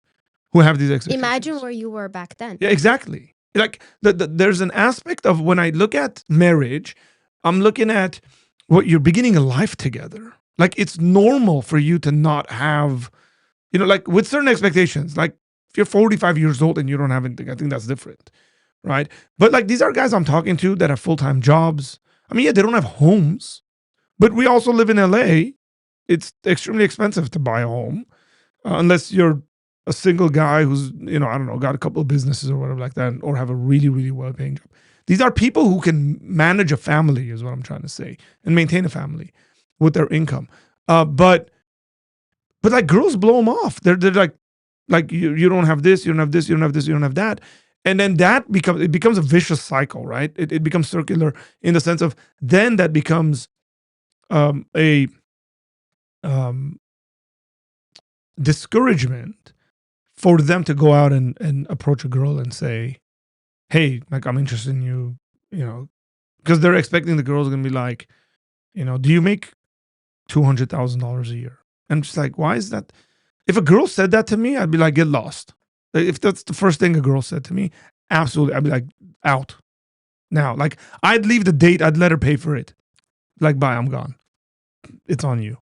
who have these expectations. Imagine where you were back then. Yeah, exactly. Like there's an aspect of when I look at marriage, I'm looking at what you're beginning a life together. Like it's normal for you to not have, like with certain expectations. Like if you're 45 years old and you don't have anything, I think that's different, right? But like these are guys I'm talking to that have full-time jobs. I mean, yeah, they don't have homes, but we also live in LA. It's extremely expensive to buy a home unless you're a single guy who's, I don't know, got a couple of businesses or whatever like that, or have a really, really well-paying job. These are people who can manage a family, is what I'm trying to say, and maintain a family with their income. But like girls blow them off. They're like you don't have this, you don't have this, you don't have this, you don't have that, and then that becomes a vicious cycle, right? It becomes circular in the sense of then that becomes a discouragement for them to go out and approach a girl and say, hey, like, I'm interested in you, because they're expecting the girl's gonna be like, do you make $200,000 a year? And I'm just like, why is that? If a girl said that to me, I'd be like, get lost. Like, if that's the first thing a girl said to me, absolutely, I'd be like, out now. Like, I'd leave the date, I'd let her pay for it. Like, bye, I'm gone. It's on you.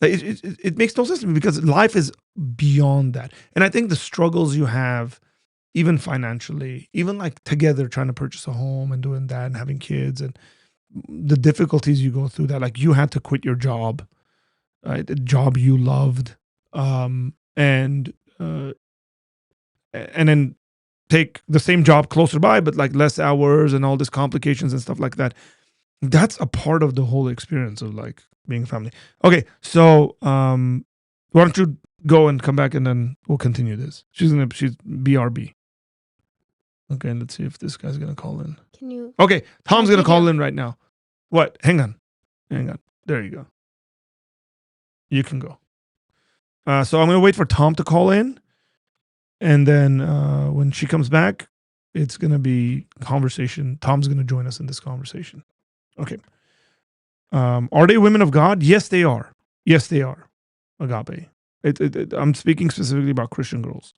Like, it makes no sense to me because life is beyond that. And I think the struggles you have, even financially, even like together trying to purchase a home and doing that and having kids and the difficulties you go through, that like you had to quit your job, right? The job you loved, and then take the same job closer by, but like less hours and all these complications and stuff like that. That's a part of the whole experience of like being a family. Okay, so why don't you go and come back and then we'll continue this. She's BRB. Okay, let's see if this guy's gonna call in. Can you? Okay, Tom's gonna call in right now. What? Hang on. There you go. You can go. So I'm gonna wait for Tom to call in, and then when she comes back, it's gonna be conversation. Tom's gonna join us in this conversation. Okay. Are they women of God? Yes, they are. Yes, they are. Agape. I'm speaking specifically about Christian girls.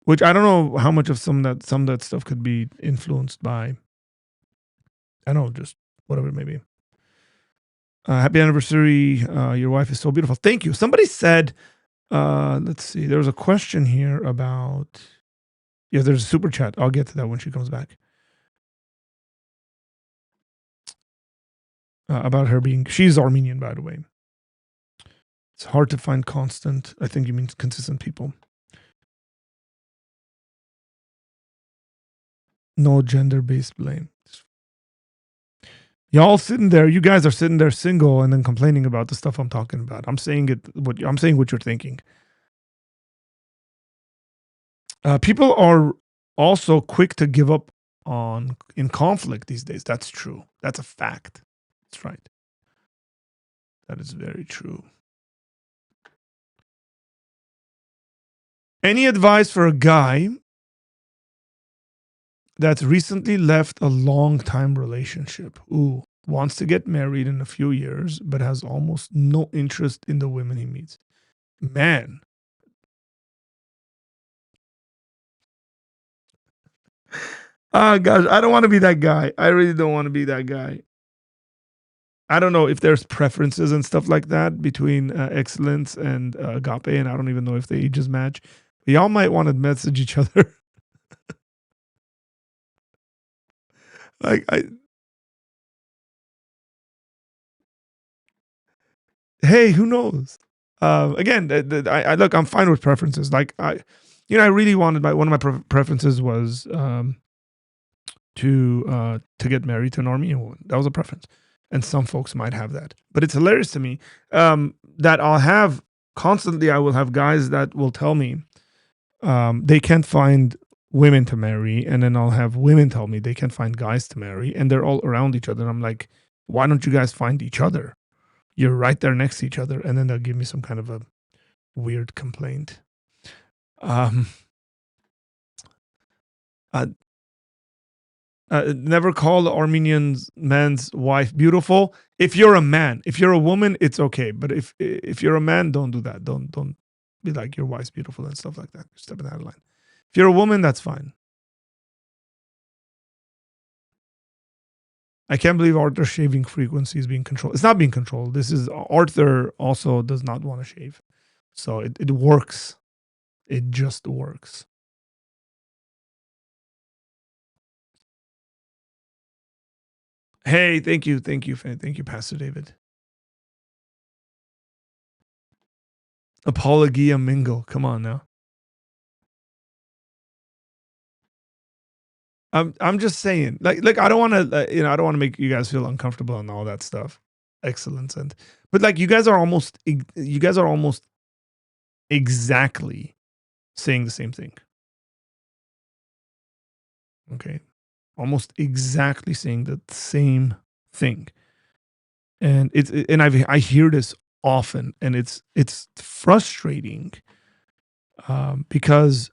Which I don't know how much of some of that stuff could be influenced by, I don't know, just whatever it may be. Happy anniversary. Your wife is so beautiful. Thank you. Somebody said, let's see, there was a question here about, yeah, there's a super chat. I'll get to that when she comes back. About her being, she's Armenian, by the way. It's hard to find constant, I think you mean consistent people. No gender-based blame. Y'all sitting there, you guys are sitting there single and then complaining about the stuff I'm talking about. I'm saying what you're thinking. People are also quick to give up in conflict these days. That's true. That's a fact. That's right. That is very true. Any advice for a guy that's recently left a long-time relationship? Ooh, wants to get married in a few years, but has almost no interest in the women he meets. Man. Oh, gosh, I don't want to be that guy. I really don't want to be that guy. I don't know if there's preferences and stuff like that between excellence and agape, and I don't even know if they just match. But y'all might want to message each other. Like hey, who knows? Again, I look, I'm fine with preferences. Like I really wanted one of my preferences was to get married to an Armenian woman. That was a preference, and some folks might have that. But it's hilarious to me that I'll have constantly. I will have guys that will tell me they can't find women to marry, and then I'll have women tell me they can't find guys to marry, and they're all around each other. And I'm like, why don't you guys find each other? You're right there next to each other. And then they'll give me some kind of a weird complaint. Never call the Armenian man's wife beautiful. If you're a man, if you're a woman, it's okay. But if you're a man, don't do that. Don't be like your wife's beautiful and stuff like that. You're stepping out of line. If you're a woman, that's fine. I can't believe Arthur's shaving frequency is being controlled. It's not being controlled. This is Arthur also does not want to shave. So it works. It just works. Hey, thank you, Pastor David. Apologia mingle. Come on now. I'm just saying, like I don't want to, I don't want to make you guys feel uncomfortable and all that stuff. Excellence, but like you guys are almost exactly saying the same thing. Okay, almost exactly saying the same thing, and I hear this often, and it's frustrating because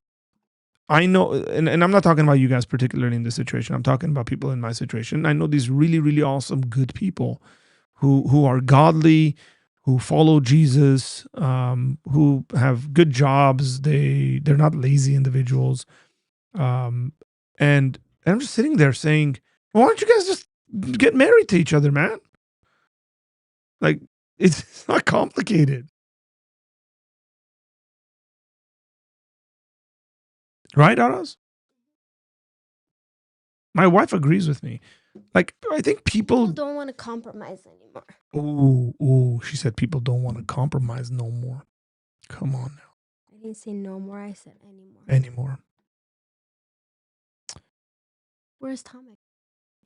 I know, and I'm not talking about you guys particularly in this situation. I'm talking about people in my situation. I know these really, really awesome, good people who are godly, who follow Jesus, who have good jobs. They're not lazy individuals. And I'm just sitting there saying, why don't you guys just get married to each other, man? Like, it's not complicated. Right, Aras? My wife agrees with me. Like, I think People people don't want to compromise anymore. ooh, she said people don't want to compromise no more. Come on now. I didn't say no more. I said anymore. Anymore. Where's Tomek?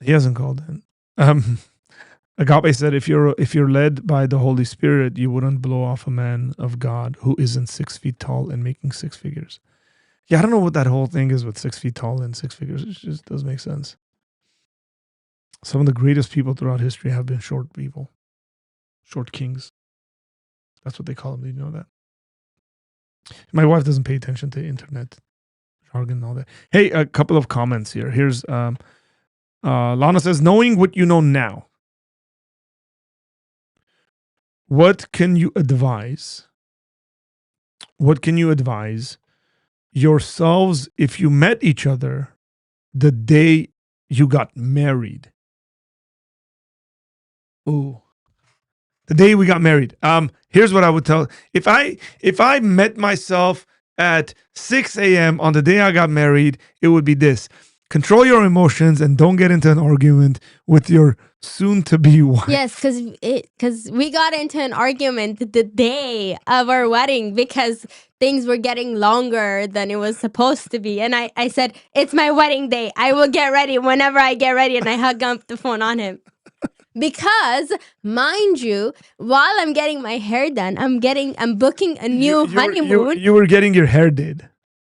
He hasn't called in. Agape said, if you're led by the Holy Spirit, you wouldn't blow off a man of God who isn't 6 feet tall and making six figures. Yeah, I don't know what that whole thing is with 6 feet tall and six figures. It just doesn't make sense. Some of the greatest people throughout history have been short people, short kings. That's what they call them. Do you know that? My wife doesn't pay attention to internet jargon and all that. Hey, a couple of comments here. Here's Lana says, knowing what you know now, what can you advise? What can you advise yourselves if you met each other the day you got married? Ooh. The day we got married. Here's what I would tell. If I met myself at 6 a.m. on the day I got married, it would be this. Control your emotions and don't get into an argument with your soon-to-be wife. Yes, because we got into an argument the day of our wedding because things were getting longer than it was supposed to be. And I said, it's my wedding day. I will get ready whenever I get ready. And I hung up the phone on him. Because, mind you, while I'm getting my hair done, I'm booking a new honeymoon. You were getting your hair did.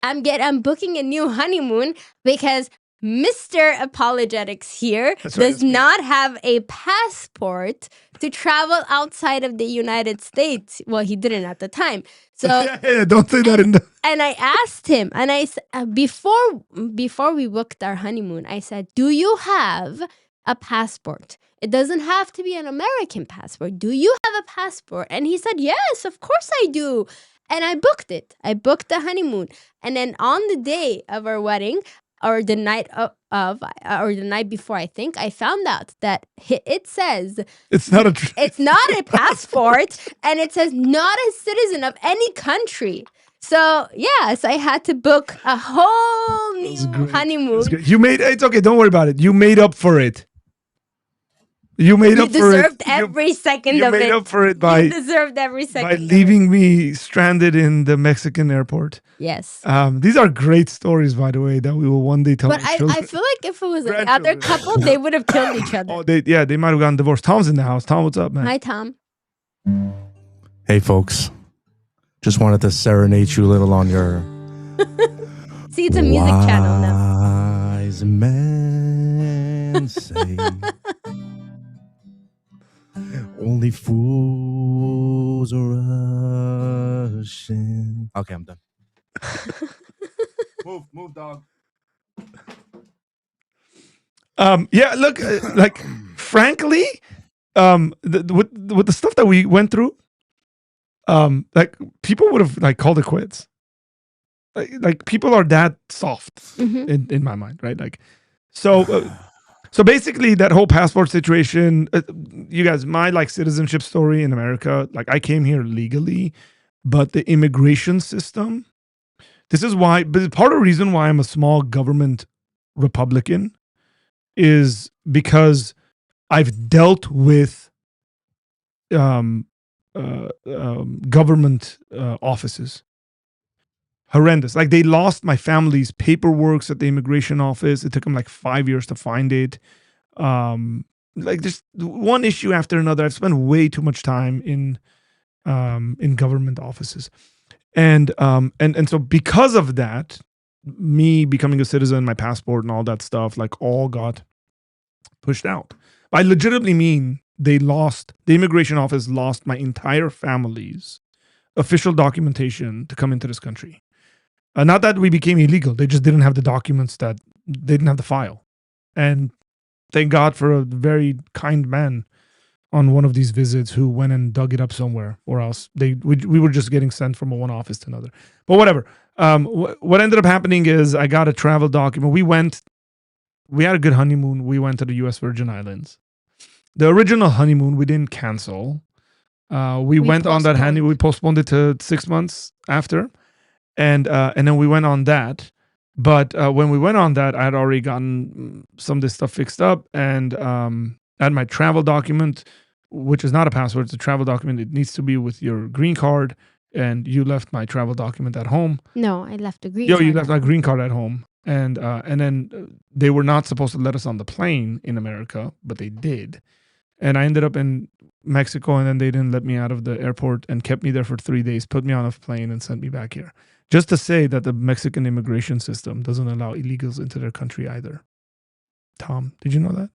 I'm booking a new honeymoon because Mr. Apologetics here does not have a passport to travel outside of the United States. Well, he didn't at the time. So yeah, don't say that in the. And I asked him, and I before we booked our honeymoon, I said, "Do you have a passport? It doesn't have to be an American passport. Do you have a passport?" And he said, "Yes, of course I do." And I booked it. I booked the honeymoon. And then on the day of our wedding, or the night or the night before, I think, I found out that it says it's not a passport, and it says not a citizen of any country. So yes, I had to book a whole new honeymoon. It's okay. Don't worry about it. You made up for it. You deserved every second of it. You made up for it by deserved every second by leaving me stranded in the Mexican airport. Yes. These are great stories, by the way, that we will one day tell. But I feel like if it was another couple, they would have killed each other. Oh, they might have gotten divorced. Tom's in the house. Tom, what's up, man? Hi, Tom. Hey, folks. Just wanted to serenade you a little on your. See, it's a music channel now. Wise men say. Only fools are rushing. Okay, I'm done. Move, dog. Yeah, look, like, frankly, with the stuff that we went through, like, people would have like called it quits. Like people are that soft in my mind, right? Like, so basically, that whole passport situation, you guys, my like citizenship story in America, like I came here legally, but the immigration system, this is why, but part of the reason why I'm a small government Republican is because I've dealt with government offices. Horrendous. Like, they lost my family's paperwork at the immigration office. It took them like 5 years to find it. Like, just one issue after another. I've spent way too much time in government offices, and so because of that, me becoming a citizen, my passport and all that stuff, like, all got pushed out. I legitimately mean the immigration office lost my entire family's official documentation to come into this country. Not that we became illegal. They just didn't have the documents that they didn't have the file. And thank God for a very kind man on one of these visits who went and dug it up somewhere, or else we were just getting sent from one office to another. But whatever. What ended up happening is I got a travel document. We had a good honeymoon. We went to the U.S. Virgin Islands. The original honeymoon we didn't cancel. We went on that honeymoon. We postponed it to 6 months after, and then we went on that. But when we went on that, I had already gotten some of this stuff fixed up, and I had my travel document, which is not a passport, it's a travel document. It needs to be with your green card, and you left my travel document at home. No, I left the green Yo, card. you left my green card at home. And then they were not supposed to let us on the plane in America, but they did. And I ended up in Mexico, and then they didn't let me out of the airport and kept me there for 3 days, put me on a plane, and sent me back here. Just to say that the Mexican immigration system doesn't allow illegals into their country either. Tom, did you know that?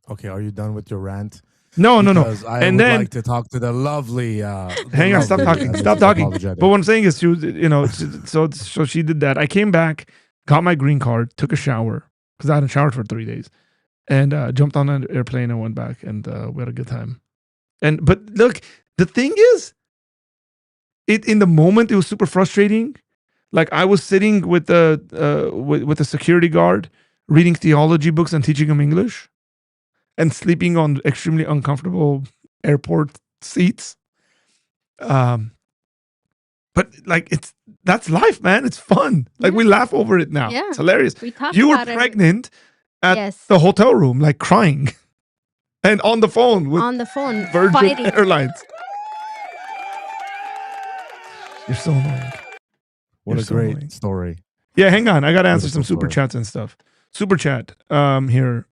Okay, are you done with your rant? No. Because I And would then like to talk to the lovely. hang on, stop lovely talking. Stop talking. Apologetic. But what I'm saying is, she was, so she did that. I came back, got my green card, took a shower because I hadn't showered for 3 days, and jumped on an airplane and went back, and we had a good time. But look, the thing is, in the moment it was super frustrating. Like I was sitting with the security guard, reading theology books and teaching him English, and sleeping on extremely uncomfortable airport seats. But like that's life, man. It's fun. Like we laugh over it now. Yeah. It's hilarious. We talked You were about it. pregnant at Yes. the hotel room, like crying, and on the phone with On the phone, Virgin fighting. Airlines. You're so annoying. What You're a so great annoying. story. Yeah, hang on. I gotta answer some Beautiful super story. chats and stuff. Super chat. Here.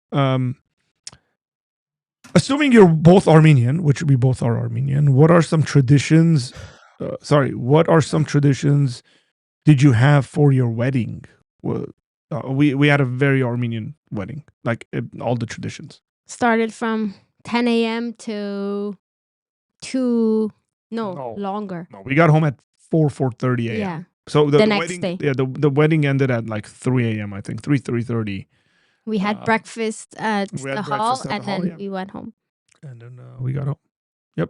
Assuming you're both Armenian, which we both are Armenian, what are some traditions? What are some traditions did you have for your wedding? Well, we had a very Armenian wedding, like all the traditions. Started from 10 a.m. to 2. No. Longer. No, we got home at 4:30 a.m. Yeah. So The the next wedding, day. yeah, the wedding ended at like 3 a.m. I think 3:30. We had breakfast at we had the hall, breakfast at and the hall, then yeah. we went home. And then we got home. Yep,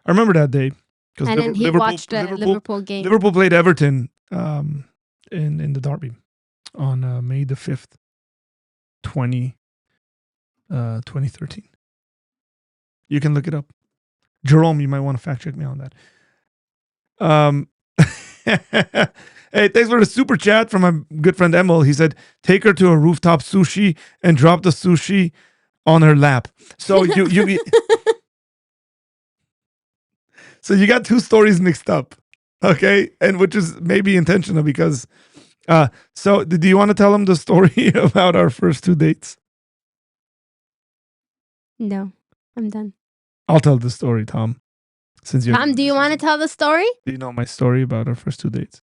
I remember that day because And then he watched the Liverpool game. Liverpool played Everton in the derby on May the 5th, 2013. You can look it up. Jerome, you might want to fact check me on that. Hey, thanks for the super chat from my good friend Emil. He said, take her to a rooftop sushi and drop the sushi on her lap. So you so you got two stories mixed up. Okay? And which is maybe intentional because so do you want to tell him the story about our first 2 dates? No, I'm done. I'll tell the story, Tom. Since you Tom, do you want to tell the story? Do you know my story about our first 2 dates?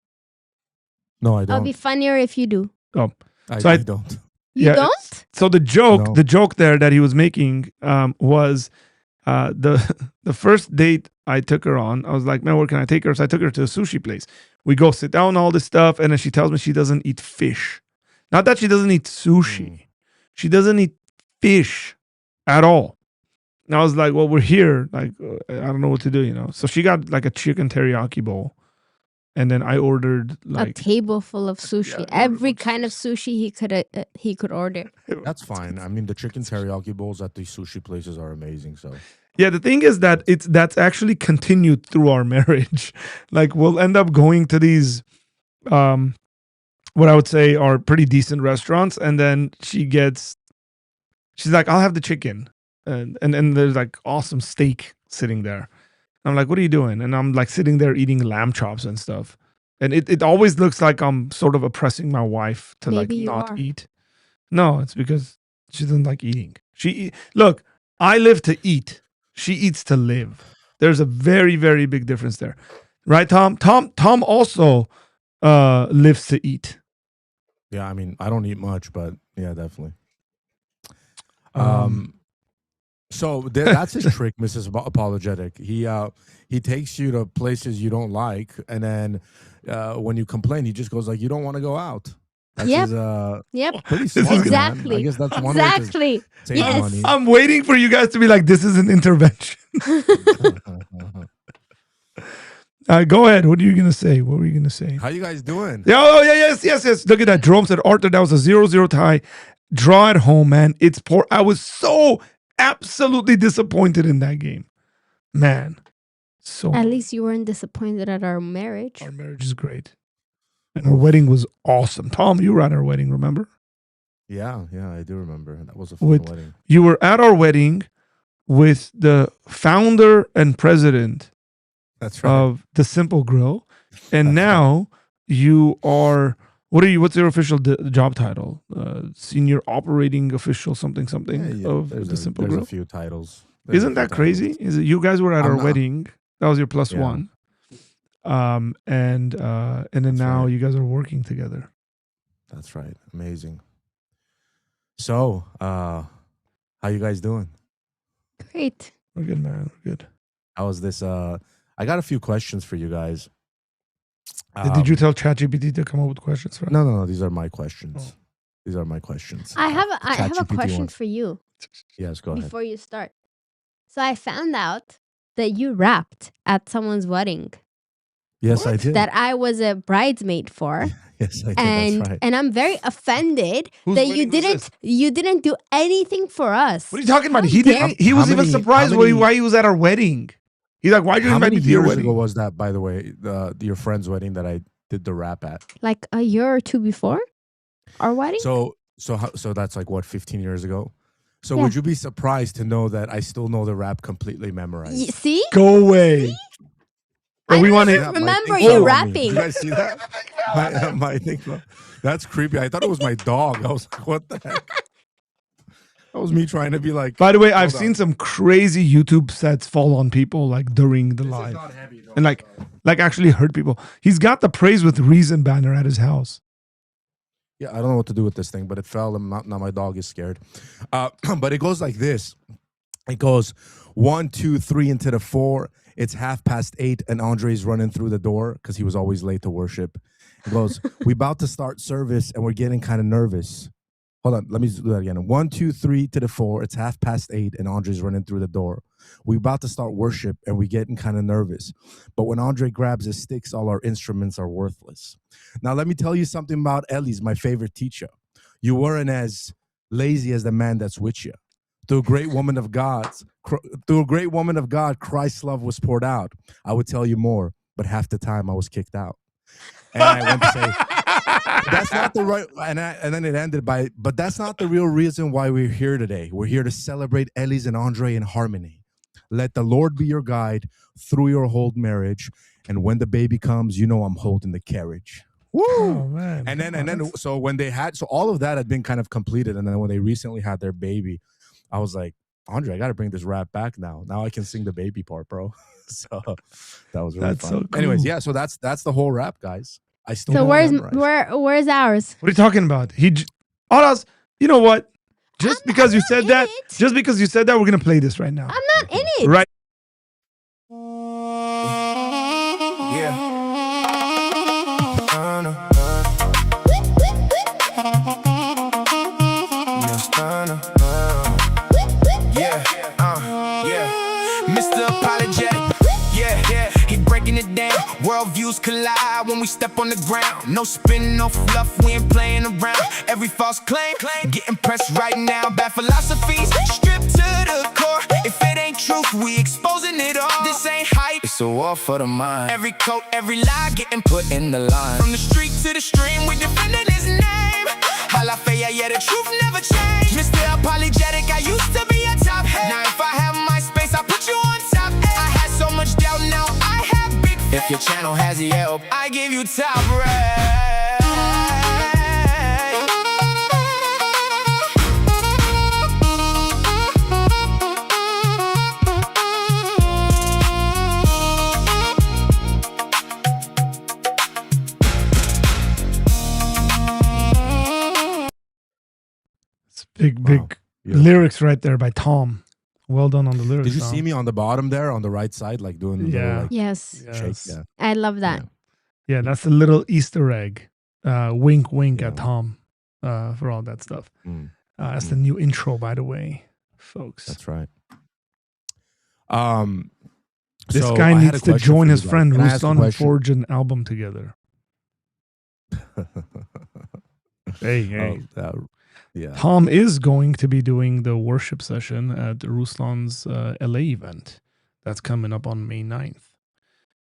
No, I It'll don't. be funnier if you do. Oh, I so I- don't. You don't? So the No. joke there that he was making was the first date I took her on. I was like, man, where can I take her? So I took her to a sushi place. We go sit down, all this stuff, and then she tells me she doesn't eat fish. Not that she doesn't eat sushi. She doesn't eat fish at all. And I was like, well, we're here. Like, I don't know what to do, So she got like a chicken teriyaki bowl. And then I ordered A like table full of sushi. Yeah, Every kind of sushi he could order. That's fine. I mean, the chicken teriyaki bowls at these sushi places are amazing. So Yeah, the thing is that that's actually continued through our marriage. Like we'll end up going to these what I would say are pretty decent restaurants, and then she's like, I'll have the chicken. And there's like awesome steak sitting there. I'm like, what are you doing? And I'm like sitting there eating lamb chops and stuff. And it always looks like I'm sort of oppressing my wife to Maybe you not are. eat. No, it's because she doesn't like eating. Look, I live to eat. She eats to live. There's a very, very big difference there. Right, Tom? Tom also lives to eat. yeah, I mean, I don't eat much, but yeah, definitely. So that's his trick, Mrs. Apologetic. He takes you to places you don't like, and then when you complain, he just goes like, "You don't want to go out." That's Yep. his, Yep. pretty This is smart, man. Exactly. I guess that's one Exactly. way to save Yes. money. I'm waiting for you guys to be like, this is an intervention. Go ahead. What are you going to say? What were you going to say? How you guys doing? Yeah, oh, yeah, yes. Look at that. Jerome said, Arthur, that was a 0-0 tie. Draw at home, man. It's poor. I was so absolutely disappointed in that game. Man. So At least you weren't disappointed at our marriage. our marriage is great. And our wedding was awesome. Tom, you were at our wedding, remember? Yeah, I do remember. That was a fun With- wedding. You were at our wedding with the founder and president That's right. of the Simple Grill. And That's now you are, what's your official job title? Senior operating official something Yeah, of there's the Simple there's Grill. a few titles. There's a Isn't few that crazy? titles. Is it you guys were at I'm our not- wedding? That was your plus Yeah. one. And then That's now right. you guys are working together. That's right. Amazing. So, how you guys doing? Great. We're good, man. We're good. How was this? I got a few questions for you guys. Did you tell ChatGPT to come up with questions for us? No. These are my questions. Oh. These are my questions. I have a ChatGPT question one. for you Yes, go ahead. before you start. So I found out that you rapped at someone's wedding Yes, I did. that I was a bridesmaid for. Yes, I did. and That's right. and I'm very offended Whose that wedding was this? you didn't do anything for us. What are you talking about? How He dare didn't. He was How even many- surprised how many- why he was at our wedding. He's like, "Why'd you How invite many me to your years wedding?" ago was that, by the way, your friend's wedding that I did the rap at? Like a year or two before our wedding? So that's like what, 15 years ago? So Yeah. would you be surprised to know that I still know the rap completely memorized? See? Go away. But I we don't want even to. remember my you thing fell on me. rapping. Did you guys see that? my thing fell- That's creepy. I thought it was my dog. I was like, what the heck? That was me trying to be like. By the way, I've Hold seen on. some crazy YouTube sets fall on people like during the live, and like actually hurt people. He's got the Praise with Reason banner at his house. Yeah, I don't know what to do with this thing, but it fell, and now my dog is scared. But it goes like this. It goes 1, 2, 3 into the 4. It's 8:30, and Andre's running through the door because he was always late to worship. It goes, we about to start service, and we're getting kind of nervous. Hold on, let me do that again. 1, 2, 3 to the 4. It's 8:30, and Andre's running through the door. We about to start worship, and we're getting kind of nervous. But when Andre grabs his sticks, all our instruments are worthless. Now, let me tell you something about Ellie's, my favorite teacher. You weren't as lazy as the man that's with you. Through a great woman of God, Christ's love was poured out. I would tell you more, but half the time I was kicked out. And I went to say, that's not the right, and then it ended by, but that's not the real reason why we're here today. We're here to celebrate Ellie's and Andre in harmony. Let the Lord be your guide through your whole marriage. And when the baby comes, you know I'm holding the carriage. Woo! Oh man! And then so when they had, so all of that had been kind of completed. And then when they recently had their baby, I was like, Andre, I got to bring this rap back now. Now I can sing the baby part, bro. So that was really That's fun. so cool. Anyways, yeah, so that's the whole rap, guys. I still So don't where's memorize. where's ours? What are you talking about? Oras, you know what? Just I'm because you not said in that, it. we're gonna play this right now. I'm not in it. Right? Yeah. Mr. Apologetic. Yeah. He breaking it down. Worldviews collide when we step on the ground. No spin, no fluff, we ain't playing around. Every false claim, getting pressed right now. Bad philosophies, stripped to the core. If it ain't truth, we exposing it all. This ain't hype, it's a war for the mind. Every quote, every lie getting put in the line. From the street to the stream, we defending his name. Halafaya, yeah, the truth never changed. Mr. Apologetic, I used to be a top head. Now if I have my space, I put you on top. I had so much doubt, now I have big faith. If your channel has Yelp, I give you top rate. It's big Wow. Yeah. lyrics right there by Tom. Well done on the lyrics. Did you Tom. see me on the bottom there, on the right side, like doing the Yeah. little, like, Yes, shake? Yes. Yeah. I love that. Yeah. Yeah, that's a little Easter egg. Wink, wink Yeah. at Tom for all that stuff. Mm, That's the new intro, by the way, folks. that's right. This So guy I had needs a to question join for his you guys. friend Can I ask a Ruslan and question? forge an album together. Hey. Yeah. Tom is going to be doing the worship session at Ruslan's LA event. That's coming up on May 9th.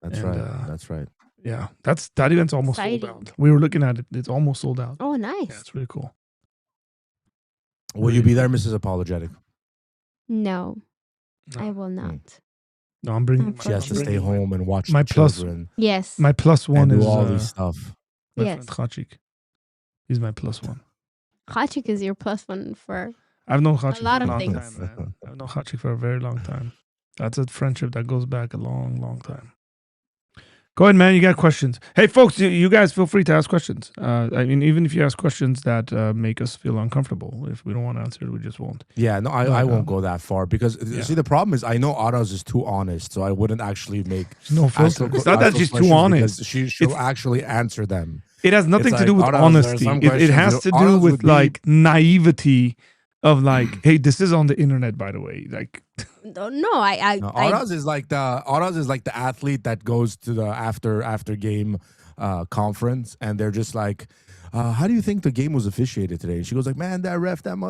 That's And, right. That's right. Yeah, that event's almost sold Exciting. out. We were looking at it. It's almost sold out. Oh, Yeah, nice. it's really cool. Will you be there, Mrs. Apologetic? No, No. I will not. No, I'm bringing. She has to stay home and watch my the plus- children Yes. My plus one and is do all these stuff. my Yes. friend Khachik. He's my plus one. Khachik is your plus one for. I've known Khachik lot for a of long things. time, man. I've known Khachik for a very long time. That's a friendship that goes back a long, long time. Go ahead, man. You got questions? Hey, folks, you guys feel free to ask questions. I mean, even if you ask questions that make us feel uncomfortable, if we don't want to answer it, we just won't. Yeah, no, I won't go that far because Yeah. see the problem is I know Araz is too honest, so I wouldn't actually make. No filter. It's not that she's too honest. She'll actually answer them. It has nothing It's to do like, with Araz, there are honesty. some It questions has that to do Araz with would be- like naivety of like, hey, this is on the internet, by the way. Like, No, I Araz is like the athlete that goes to the after game conference and they're just like, how do you think the game was officiated today? And she goes like, man, that ref. And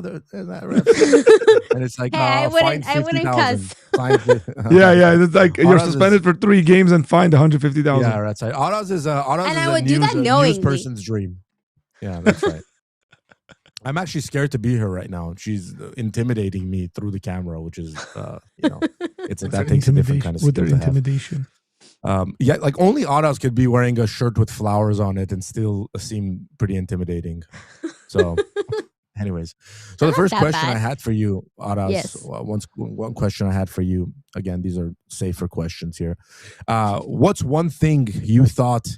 it's like, Hey, I fine wouldn't 50,000. cuss. yeah, it's like you're Araz is- suspended for 3 games and fined 150,000. Yeah, that's right. Araz is a I would do news, that a news knowingly. person's dream. Yeah, that's right. I'm actually scared to be her right now. She's intimidating me through the camera, which is, that takes a different kind of with their skill to have. intimidation. Yeah, like only Araz could be wearing a shirt with flowers on it and still seem pretty intimidating. So, anyways, so the Not first that question bad. I had for you, Araz, Yes. one question I had for you. Again, these are safer questions here. What's one thing you thought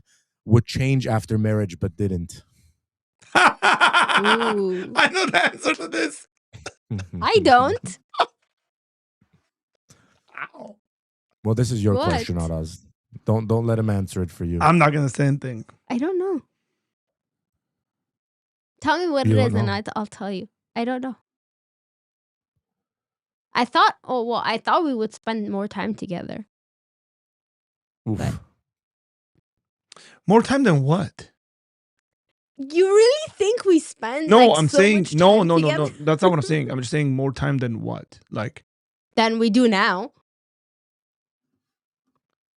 would change after marriage but didn't? Ooh. I know the answer to this. I don't. Ow. Well, this is your What? question, Araz. Don't let him answer it for you. I'm not gonna say anything. I don't know. Tell me what You it don't is, and know. I'll tell you. I don't know. I thought we would spend more time together. Oof. but- More time than what? You really think we spend? No, like, I'm so saying much no. time That's together not what I'm saying. I'm just saying more time than what? Like than we do now?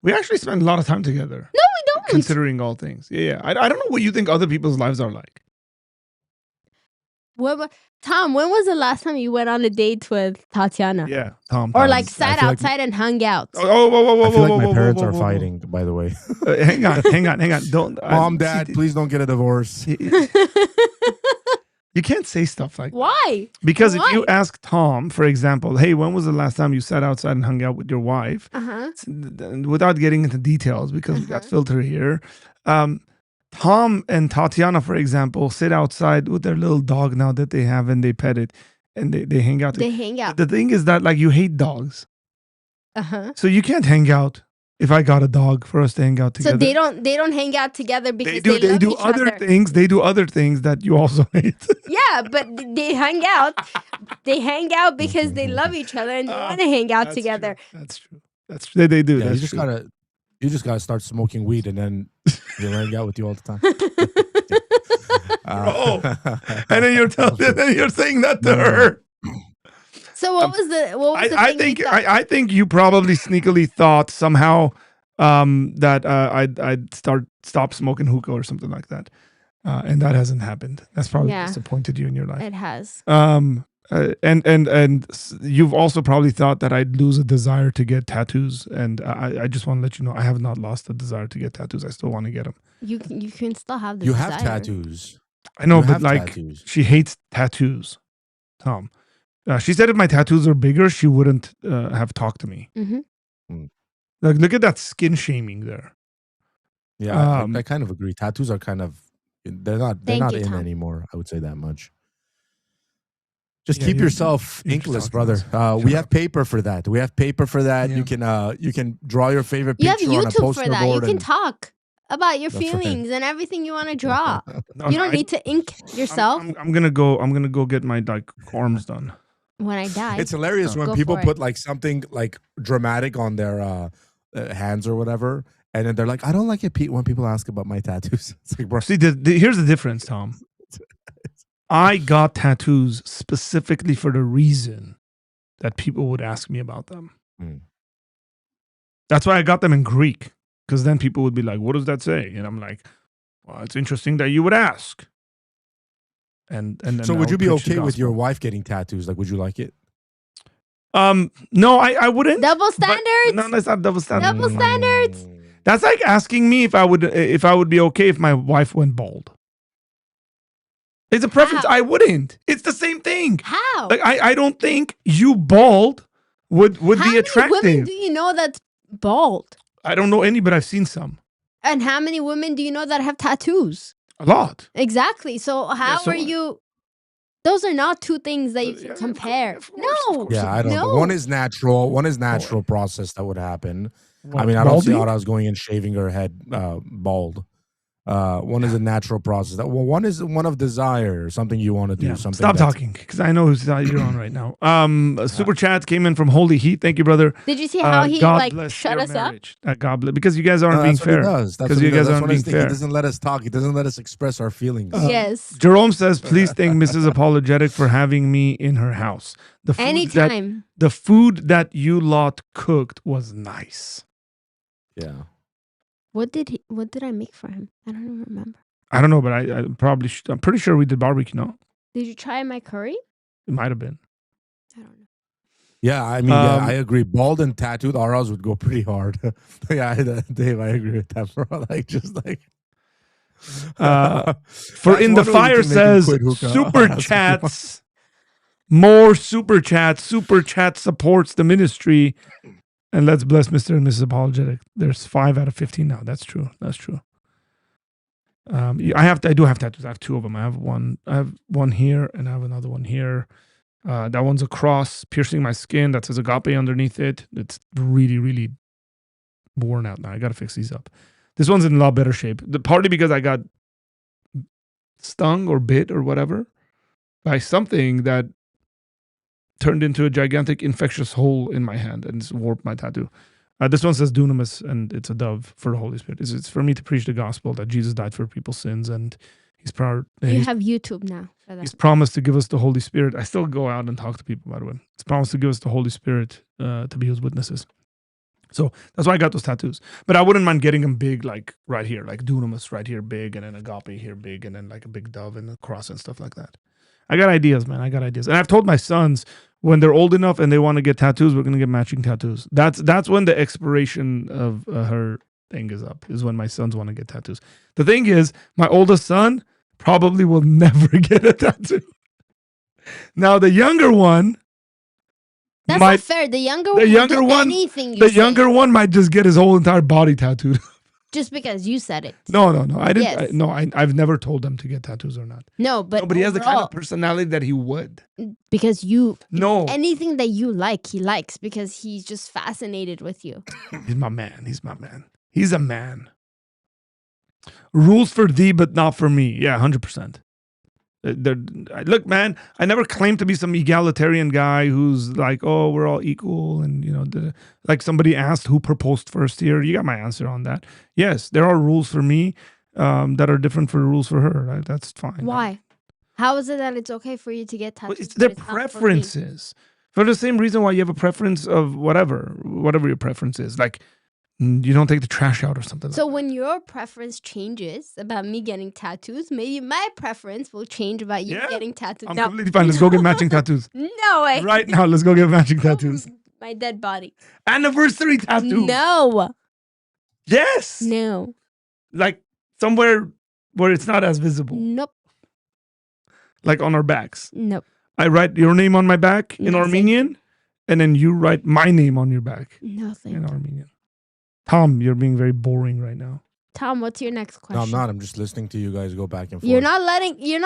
we actually spend a lot of time together, No, we don't. considering all things. Yeah. I don't know what you think other people's lives are like. Tom, when was the last time you went on a date with Tatiana? Yeah, Tom. Or Tom. like I sat feel like- outside and hung out? Oh, whoa, I feel like my whoa, parents whoa, are whoa, whoa. fighting, by the way. Hang on. Don't, Mom, Dad, please don't get a divorce. You can't say stuff like that. Why? Because if you Why? ask Tom, for example, hey, when was the last time you sat outside and hung out with your wife? Uh-huh. Without getting into details, because we got filter here. Tom and Tatiana, for example, sit outside with their little dog now that they have and they pet it and they hang out. They hang out. The thing is that like you hate dogs. Uh-huh. So you can't hang out if I got a dog for us to hang out together. So they don't hang out together because they love do each other other. things. They do other things that you also hate. Yeah, but they hang out. They hang out because they love each other and they want to hang out That's together. True. That's true. That's true. They do. Yeah, That's you just true. gotta start smoking weed and then they'll hang out with you all the time. And then you're saying that to No, no, no. her. So what was the I thing think you thought? I think you probably sneakily thought somehow that I'd stop smoking hookah or something like that, and that hasn't happened. That's probably Yeah. disappointed you in your life. It has. And you've also probably thought that I'd lose a desire to get tattoos, and I just want to let you know I have not lost the desire to get tattoos. I still want to get them. You can still have the You desire. have tattoos. I know, You but have like tattoos. she hates tattoos, Tom. She said if my tattoos are bigger, she wouldn't have talked to me. Mm-hmm. Like, look at that skin shaming there. Yeah, Um, I kind of agree. Tattoos are kind of they're not Thank you, in Tom. anymore. I would say that much. Just Yeah, keep you- yourself you keep inkless, talking brother. else. We Shut have paper for that. We have paper for that. Yeah. You can draw your favorite You have picture on a YouTube poster for that. You board can and talk. about your That's right. feelings and everything you want to draw. No, You no, don't need to ink yourself I'm gonna go get my like arms done. when I die. It's hilarious when Go people for it. put like something like dramatic on their hands or whatever, and then they're like, "I don't like it when people ask about my tattoos." It's like, bro, See, here's the difference, Tom. I got tattoos specifically for the reason that people would ask me about them. Mm. That's why I got them in Greek, because then people would be like, "What does that say?" And I'm like, "Well, it's interesting that you would ask." And then so I would you be preach the okay with your gospel. wife getting tattoos? Like, would you like it? No, I wouldn't. Double but- standards. No, that's not double standards. Double standards. That's like asking me if I would be okay if my wife went bald. It's a preference. How? I wouldn't. It's the same thing. How? Like I don't think you bald would How be many attractive. women do you know that's bald? I don't know any, but I've seen some. And how many women do you know that have tattoos? A lot. Exactly. So how so are what? you? Those are not two things that you can Yeah, of compare. course, of No. course. Yeah, I don't know. No. One is natural. One is natural process that would happen. I What, mean, I don't see balding? Ara's going and shaving her head bald. One is a natural process. Well, one is one of desire, something you want to do. Yeah. Something. Stop that's- talking, because I know whose side you're on right now. Super chat came in from Holy Heat. Thank you, brother. Did you see how he God like bless shut your us up? marriage. God bless, because you guys aren't being That's what he fair. does. That's Because what you he does. guys That's aren't what being he's thinking. fair. He doesn't let us talk. He doesn't let us express our feelings. Yes. Jerome says, please thank Mrs. Apologetic for having me in her house. The Anytime. the food that you lot cooked was nice. Yeah. What did I make for him? I don't even remember. I don't know, but I probably I'm pretty sure we did barbecue. No, Did you try my curry? it might have been. I don't know. Yeah, I mean, I agree. Bald and tattooed Aras would go pretty hard. Yeah, Dave, I agree with that, bro. Like, just like. For That's in the one way we fire can make him says quit hookah. super That's chats, more super chats. Super chat supports the ministry, and let's bless Mr. and Mrs. Apologetic. There's 5 out of 15 now. That's true. That's true. I do have tattoos. I have 2 of them. I have one here, and I have another one here. That one's a cross piercing my skin that says agape underneath it. It's really, really worn out now. I got to fix these up. This one's in a lot better shape. Partly because I got stung or bit or whatever by something that turned into a gigantic infectious hole in my hand and it's warped my tattoo. This one says dunamis, and it's a dove for the Holy Spirit. It's for me to preach the gospel that Jesus died for people's sins, and he's proud. You have YouTube now for He's that. promised to give us the Holy Spirit. I still go out and talk to people, by the way. He's promised to give us the Holy Spirit to be his witnesses. So that's why I got those tattoos. But I wouldn't mind getting them big, like right here, like dunamis right here big, and then agape here big, and then like a big dove and a cross and stuff like that. I got ideas, man. I got ideas. And I've told my sons when they're old enough and they want to get tattoos, we're going to get matching tattoos. That's when the expiration of her thing is up, is when my sons want to get tattoos. The thing is, my oldest son probably will never get a tattoo. Now, the younger one, That's might- not fair. The younger the one will younger do one- anything you the say, younger one might just get his whole entire body tattooed. just because you said it. No. I didn't. Yes. I've never told them to get tattoos or not. No, but No, but he has the kind overall, of personality that he would. because you No. anything that you like, he likes because he's just fascinated with you. He's my man. He's my man. He's a man. Rules for thee, but not for me. Yeah, 100%. Look, man, I never claimed to be some egalitarian guy who's like, oh, we're all equal. And, like somebody asked who proposed first here. You got my answer on that. Yes, there are rules for me that are different for the rules for her. Right? That's fine. Why? How is it that it's okay for you to get Well, tattoos? it's their but not for me? preferences. For the same reason why you have a preference of whatever your preference is. Like, you don't take the trash out or something. So when your preference changes about me getting tattoos, maybe my preference will change about you Yeah, getting tattoos. I'm No. completely fine. Let's go get matching tattoos. No way. Right now, let's go get matching tattoos. My dead body. Anniversary tattoo. No. Yes. No. Like somewhere where it's not as visible. Nope. Like on our backs. Nope. I write your name on my back in No, thank Armenian, and then you write my name on your back No, thank in you. Armenian. Tom, you're being very boring right now. Tom, what's your next question? No, I'm not. I'm just listening to you guys go back and forth. You're not letting him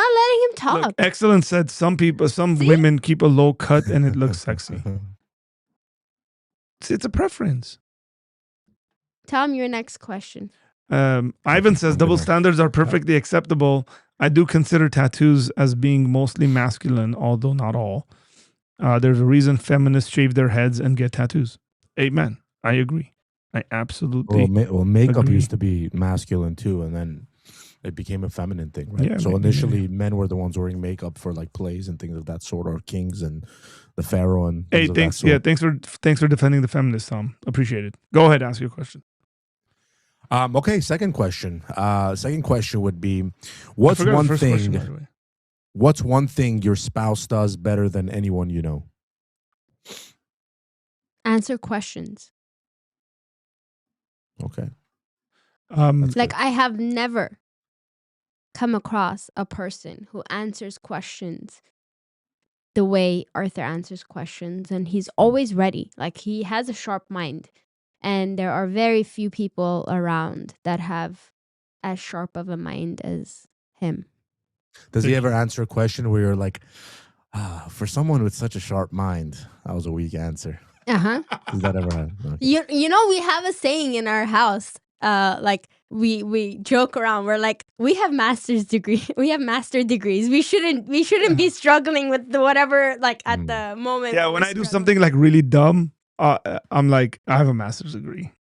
talk. Look, Excellent said some See? women keep a low cut and it looks sexy. It's a preference. Tom, your next question. Ivan says I'm double gonna- standards are perfectly acceptable. I do consider tattoos as being mostly masculine, although not all. There's a reason feminists shave their heads and get tattoos. Amen. I agree. I absolutely. Well, makeup agree. used to be masculine too, and then it became a feminine thing, right? Yeah, so maybe. initially, men were the ones wearing makeup for like plays and things of that sort, or kings and the pharaoh and things Hey, of that thanks. sort. Yeah, thanks for defending the feminists, Tom. Appreciate it. Go ahead, ask your question. Okay, second question. Second question would be, I what's forgot the one first question, by thing? the way. What's one thing your spouse does better than anyone you know? Answer questions. Okay, Um, Like, I have never come across a person who answers questions the way Arthur answers questions, and he's always ready. Like, he has a sharp mind, and there are very few people around that have as sharp of a mind as him. does he ever answer a question where you're like, for someone with such a sharp mind, that was a weak answer? Uh-huh. Does that ever happen? Okay. You know, we have a saying in our house. Like, we joke around. We're like, we have master's degree. We have master degrees. We shouldn't be struggling with the whatever, like, at the moment. yeah, we're when I do struggling. something like really dumb, I'm like, I have a master's degree.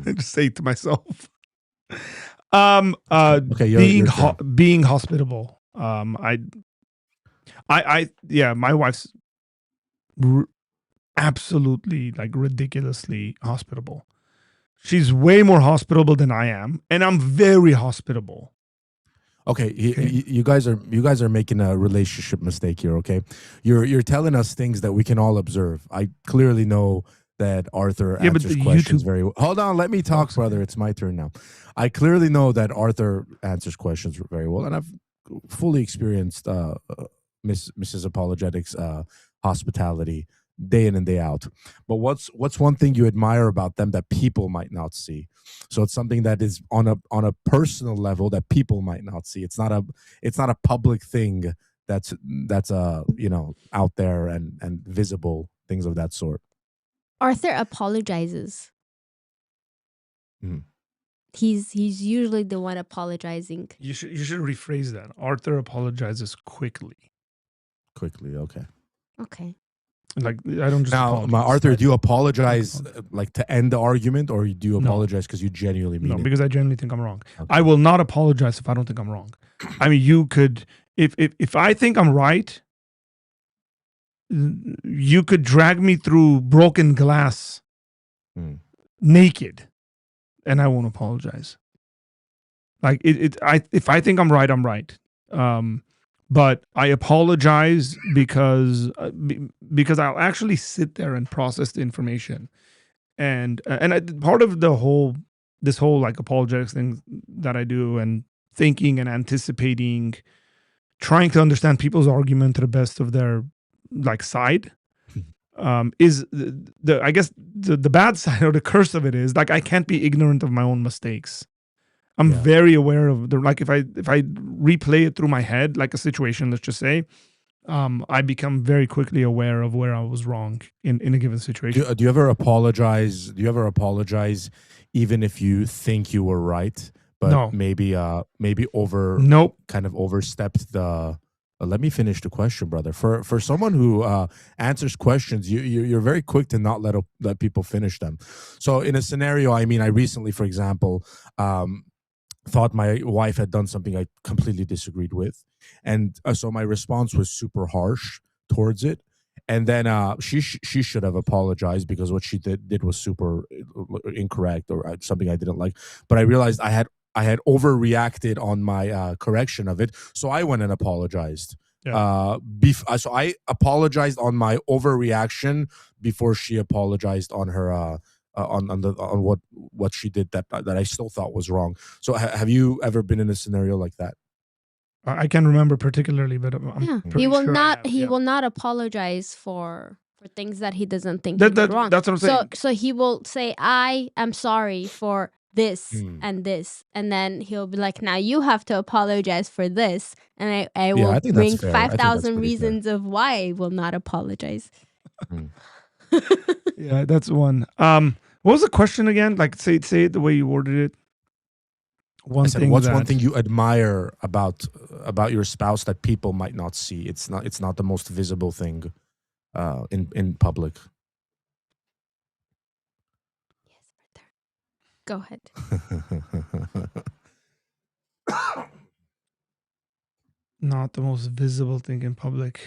I just say it to myself. Okay, being your turn. being hospitable. Yeah, my wife's absolutely like ridiculously hospitable. She's way more hospitable than I am, and I'm very hospitable. Okay, you guys are making a relationship mistake here. Okay, you're telling us things that we can all observe. I clearly know that Arthur Yeah, but answers the questions YouTube- very well. Hold on, let me talk, sorry. brother. It's my turn now. I clearly know that Arthur answers questions very well, and I've fully experienced Mrs. Apologetics hospitality day in and day out. But what's one thing you admire about them that people might not see? So it's something that is on a personal level that people might not see. It's not a public thing that's out there and visible, things of that sort. Arthur apologizes. Mhm. He's usually the one apologizing. You should rephrase that. Arthur apologizes quickly. Quickly, okay. Okay. Like, I don't just Now, apologize. Arthur, do you apologize like to end the argument, or do you No. apologize because you genuinely mean No, it? because I genuinely think I'm wrong. Okay. I will not apologize if I don't think I'm wrong. I mean, you could, if I think I'm right, you could drag me through broken glass naked, and I won't apologize. Like if I think I'm right, I'm right. But I apologize because I'll actually sit there and process the information, and part of this whole like apologetics thing that I do, and thinking and anticipating, trying to understand people's argument to the best of their like side, is the I guess the bad side or the curse of it is like I can't be ignorant of my own mistakes. I'm very aware of the, like if I replay it through my head, like a situation, let's just say, I become very quickly aware of where I was wrong in a given situation. Do you ever apologize? Do you ever apologize even if you think you were right, but No. maybe Nope. kind of overstepped the? Let me finish the question, brother. For someone who answers questions, you're very quick to not let people finish them. So in a scenario, I mean, I recently, for example, thought my wife had done something I completely disagreed with, and so my response was super harsh towards it. And then she should have apologized because what she did was super incorrect or something I didn't like. But I realized I had overreacted on my correction of it, so I went and apologized. Yeah. So I apologized on my overreaction before she apologized on her on what she did that I still thought was wrong. So have you ever been in a scenario like that? I can't remember particularly, but I'm pretty He will sure I not. have, He yeah. will not apologize for things that he doesn't think That- he did that- wrong. that's what I'm saying. So he will say, "I am sorry for this and this," and then he'll be like, "Now you have to apologize for this," and I will I think bring that's fair. I think that's 5,000 pretty fair. reasons of why I will not apologize. Yeah, that's one. What was the question again? Like say it the way you worded it. one I said, thing what's that one thing you admire about your spouse that people might not see? It's not the most visible thing in public. Go ahead. not the most visible thing in public.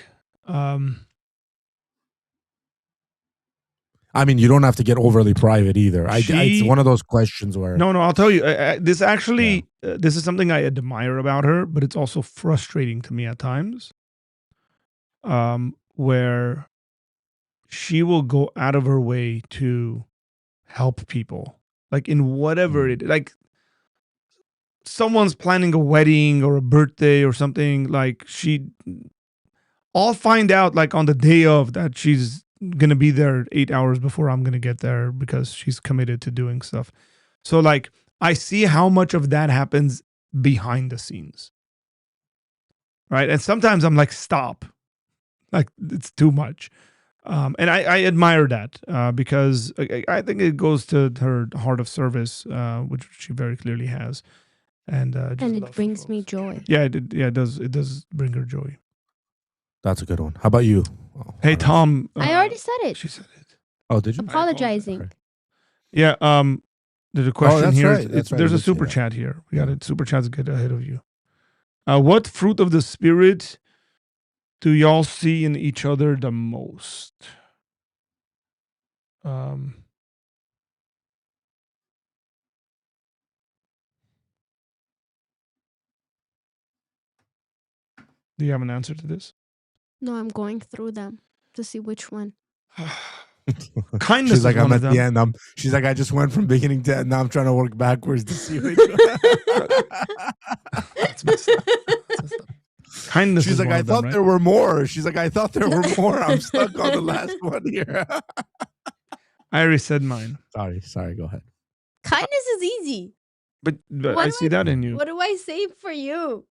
I mean, you don't have to get overly private either. It's one of those questions where No, I'll tell you. This actually, this is something I admire about her, but it's also frustrating to me at times. Where she will go out of her way to help people, like in whatever it, like someone's planning a wedding or a birthday or something. Like I'll find out like on the day of that she's gonna be there 8 hours before I'm gonna get there because she's committed to doing stuff. So like I see how much of that happens behind the scenes. Right. And sometimes I'm like, stop. Like it's too much. And I admire that because I think it goes to her heart of service, which she very clearly has. And it brings me joy. Yeah, it does. It does bring her joy. That's a good one. How about you? Hey, Tom. I already said it. She said it. Oh, did you? Apologizing. Yeah. There's a question that's here. right. That's right. There's You a did say super that. chat here. We got it. Super chats get ahead of you. What fruit of the spirit do y'all see in each other the most? Do you have an answer to this? No, I'm going through them to see which one. Kindness She's like, is one I'm of at them. the end. She's like, I just went from beginning to end. Now I'm trying to work backwards to see which one. That's messed up. That's messed up. Kindness She's is like, one I of them, thought right? there were more. She's like, I thought there were more. I'm stuck on the last one here. I already said mine. Sorry. Go ahead. Kindness is easy. But What I do see that in you. What do I say for you?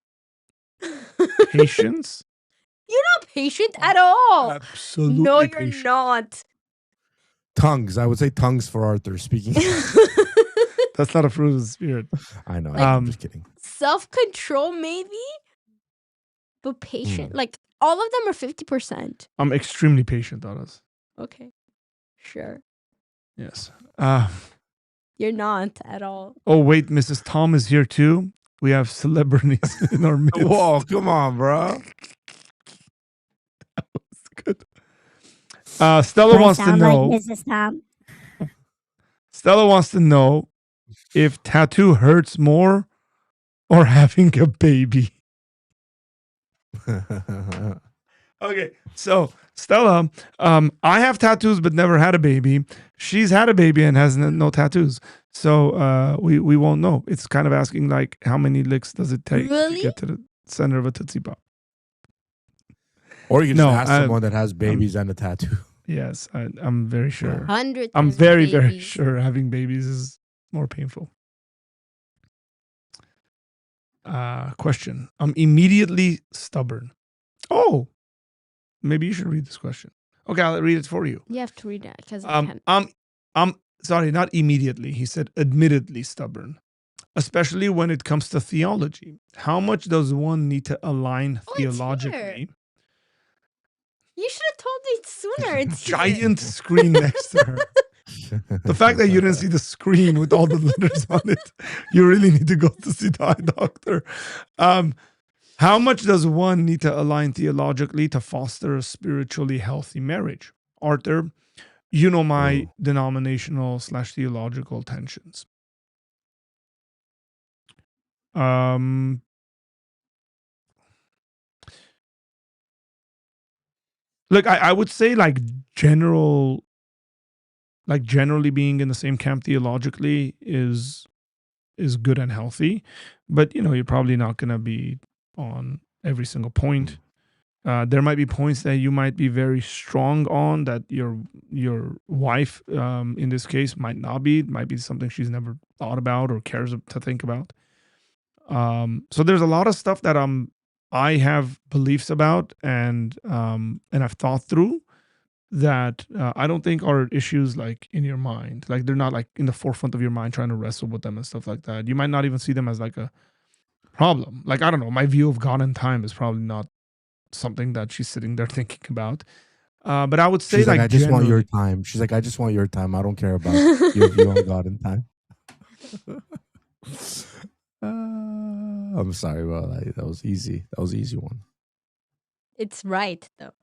Patience? You're not patient at all. Absolutely No, you're patient. not. Tongues. I would say tongues for Arthur speaking. That's not a fruit of the spirit. I know. Like- I'm just kidding. Self-control, maybe, but patient. Like all of them are 50%. I'm extremely patient, Aras. Okay, sure. Yes. You're not at all. Oh, wait, Mrs. Tom is here too. We have celebrities in our midst. Whoa, come on, bro. That's good. Stella wants to know. Mrs. Tom. Stella wants to know if tattoo hurts more or having a baby. Okay, so Stella, I have tattoos but never had a baby. She's had a baby and has no tattoos. So we won't know. It's kind of asking like how many licks does it take Really? to get to the center of a Tootsie Pop? Or you can No, just ask someone that has babies and a tattoo. Yes, I'm very sure. 100. I'm very, very sure having babies is more painful. Question. I'm immediately stubborn. Oh, maybe you should read this question. Okay, I'll read it for you. You have to read that because I can't. I'm sorry, not immediately. He said admittedly stubborn, especially when it comes to theology. How much does one need to align Oh, it's here. theologically? You should have told me sooner. It's here. Giant screen next to her. The fact that you didn't see the screen with all the letters on it, you really need to go to see the eye doctor. How much does one need to align theologically to foster a spiritually healthy marriage? Arthur, you know my denominational / theological tensions. Look, I would say generally being in the same camp theologically is good and healthy, but you're probably not going to be on every single point. There might be points that you might be very strong on that your wife, in this case, might not be. It might be something she's never thought about or cares to think about. So there's a lot of stuff that I have beliefs about and I've thought through, that I don't think are issues like in your mind. Like they're not like in the forefront of your mind trying to wrestle with them and stuff like that. You might not even see them as like a problem. Like, I don't know, my view of God and time is probably not something that she's sitting there thinking about. But I would say She's like, like I just want your generally, time. She's like, I just want your time. I don't care about your view on God and time. I'm sorry, bro. That was easy. That was an easy one. It's right though.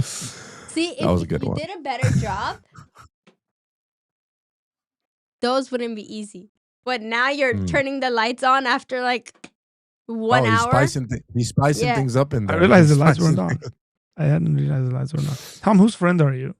See, That was a if good you one. did a better job, those wouldn't be easy. But now you're Mm. turning the lights on after like 1 He's hour. he's spicing Yeah. things up in I there. realized He's the lights weren't spicing on. I hadn't realized the lights were not. Tom, whose friend are you?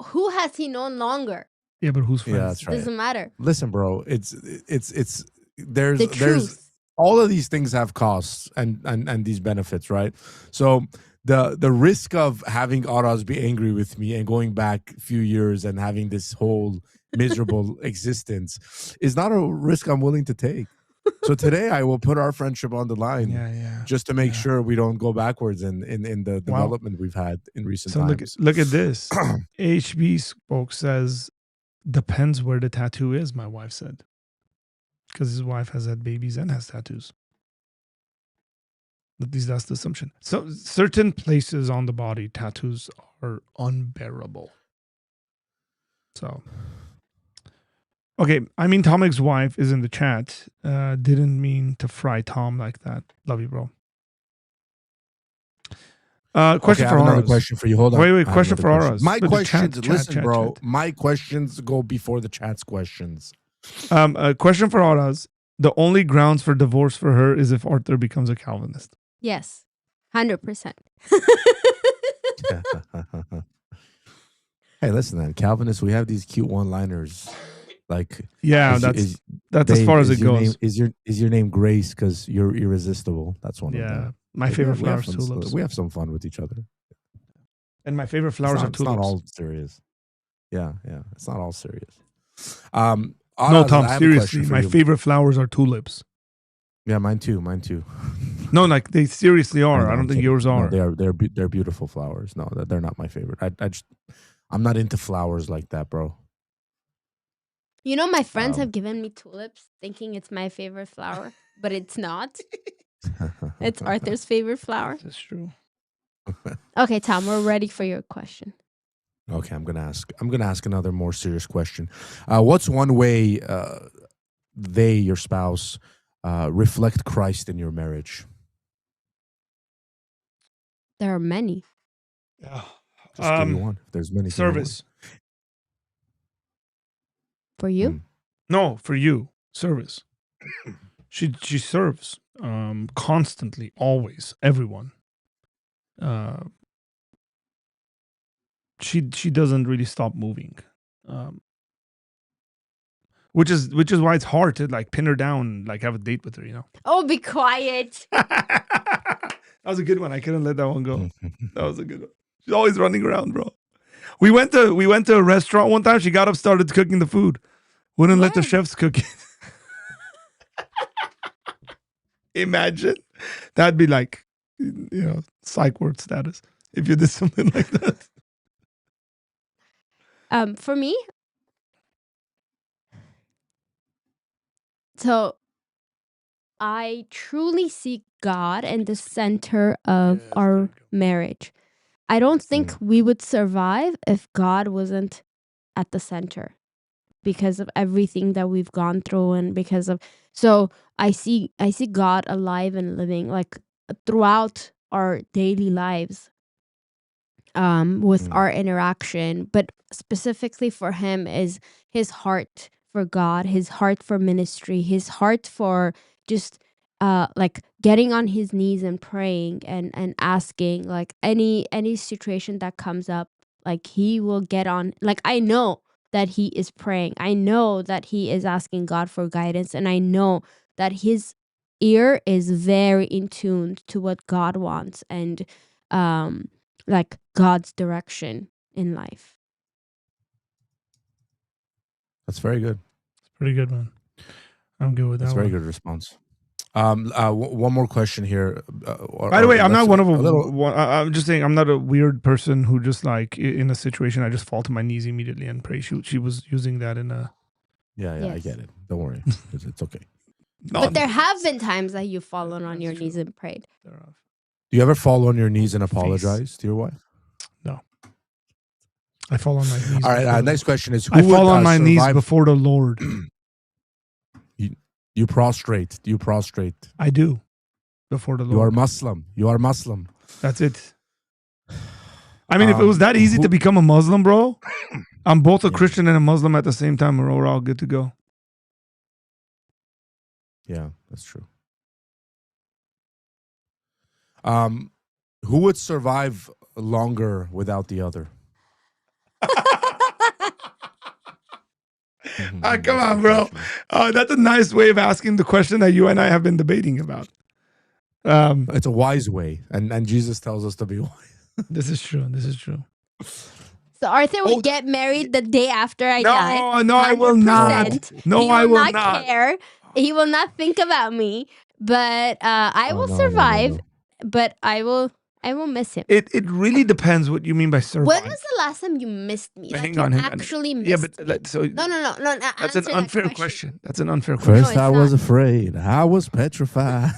Who has he known longer? Yeah, but whose friend? Yeah, that's right. Doesn't matter. Listen, bro. It's The there's truth. all of these things have costs and these benefits, right? So the risk of having Aras be angry with me and going back a few years and having this whole miserable existence is not a risk I'm willing to take. So today I will put our friendship on the line Yeah. just to make Yeah. sure we don't go backwards in the Wow. development we've had in recent So times. look at this. HB spoke says, depends where the tattoo is, my wife said. Because his wife has had babies and has tattoos. At least that's the assumption. So certain places on the body, tattoos are unbearable. So, okay. I mean, Tomic's wife is in the chat. Didn't mean to fry Tom like that. Love you, bro. Question Okay, I for have another Aras. question for you. Hold on. Wait. I have Question another for Aras. My But the questions, chat, listen, bro. chat. My questions go before the chat's questions. A question for Aras. The only grounds for divorce for her is if Arthur becomes a Calvinist. Yes. 100%. Hey, listen, then, Calvinists, we have these cute one-liners. Like, Yeah, that's as far as it goes. Is your name Grace because you're irresistible? That's one of Yeah, them. my Like, favorite we have flower is tulips. We have some fun with each other. And my favorite flowers are It's not tulips. all serious. Yeah, it's not all serious. No, Aras, Tom, I have a seriously, question for my you. favorite flowers are tulips. Yeah, mine too. No, like they seriously are. know, I I'm don't think kidding. yours are. No, they're beautiful flowers. No, they're not my favorite. I'm not into flowers like that, bro. You know, my friends have given me tulips thinking it's my favorite flower, but it's not. It's Arthur's favorite flower. That's true. Okay, Tom, we're ready for your question. Okay, I'm gonna ask another more serious question. What's one way your spouse, reflect Christ in your marriage? There are many. Yeah. Just give me one. If there's many. give me one. Service. For you? Mm. No, for you. Service. She serves constantly, always, everyone. She doesn't really stop moving. Which is why it's hard to like pin her down, like have a date with her, you know. Oh, be quiet. That was a good one. I couldn't let that one go. That was a good one. She's always running around, bro. We went to a restaurant one time. She got up, started cooking the food. Wouldn't let the When? chefs cook it. Imagine. That'd be like, psych ward status if you did something like that. For me, so I truly see God in the center of Yes, our there you go. marriage. I don't think we would survive if God wasn't at the center because of everything that we've gone through and because of so I see God alive and living like throughout our daily lives with our interaction, but specifically for him is his heart for God, his heart for ministry, his heart for just like getting on his knees and praying and asking like any situation that comes up, like he will get on. Like I know that he is praying, I know that he is asking God for guidance, and I know that his ear is very in tune to what God wants and like God's direction in life. That's very good. It's pretty good, man. I'm good with that. That's a very one. good response. One more question here. By the way, I'm not one of a a. little. I'm just saying, I'm not a weird person who just like in a situation I just fall to my knees immediately and pray. She was using that in a. Yeah, I Yes. get it. Don't worry, it's okay. But there have been times that you've fallen on your knees and prayed. Thereof. Do you ever fall on your knees and apologize to your wife? I fall on my knees. All right. before the Next Lord. question is: Who I would fall on my knees survive? before the Lord. You prostrate. You prostrate. I do before the Lord. You are Muslim. You are Muslim. That's it. I mean, if it was that easy to become a Muslim, bro, I'm both a Yeah. Christian and a Muslim at the same time. We're all good to go. Yeah, that's true. Who would survive longer without the other? Come on, bro. That's a nice way of asking the question that you and I have been debating about. It's a wise way, and Jesus tells us to be wise. This is true. This is true. So Arthur would get married the day after I die. No, I will not. 100%. No, He I will not not. care. He will not think about me. But I Oh, will no, survive. no. But I will miss him. It really depends what you mean by survive. When was the last time you missed me? Hang Like, on, you hang on. actually missed Yeah, me. but so No. that's Answer an that unfair question. That's an unfair First, question. it's I was not. afraid. I was petrified.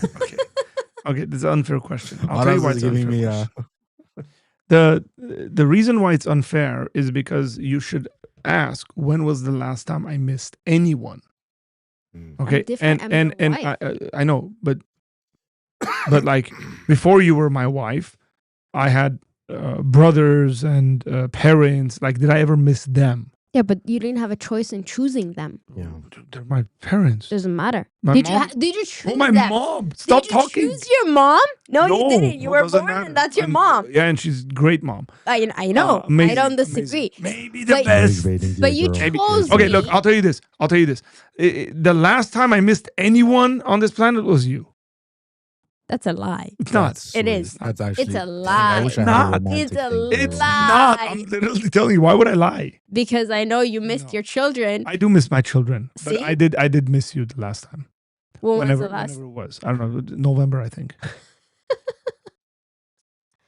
Okay, this is an unfair question. I'll What tell you else why is it's an giving unfair me? question. The reason why it's unfair is because you should ask, when was the last time I missed anyone? Okay, different. I'm your and wife. I know, but like before you were my wife, I had brothers and parents. Like, did I ever miss them? Yeah, but you didn't have a choice in choosing them. Yeah. They're my parents. Doesn't matter. My Did mom. you choose Oh, my them? mom! Stop Did you talking. choose your mom? No, you didn't. You no, were doesn't born matter. and that's your I'm- mom. Yeah, and she's great mom. I know. I Amazing, don't amazing. disagree. Maybe the But- best. But you chose Okay, me. look, I'll tell you this. The last time I missed anyone on this planet was you. That's a lie. It's not. It is. That's actually. It's a I lie. wish I had Not. a romantic It's a thing to It's do. not. Lie. I'm literally telling you. Why would I lie? Because I know you missed No. your children. I do miss my children, but See? I did miss you the last time. When Whenever was the last? it was. I don't know. November, I think.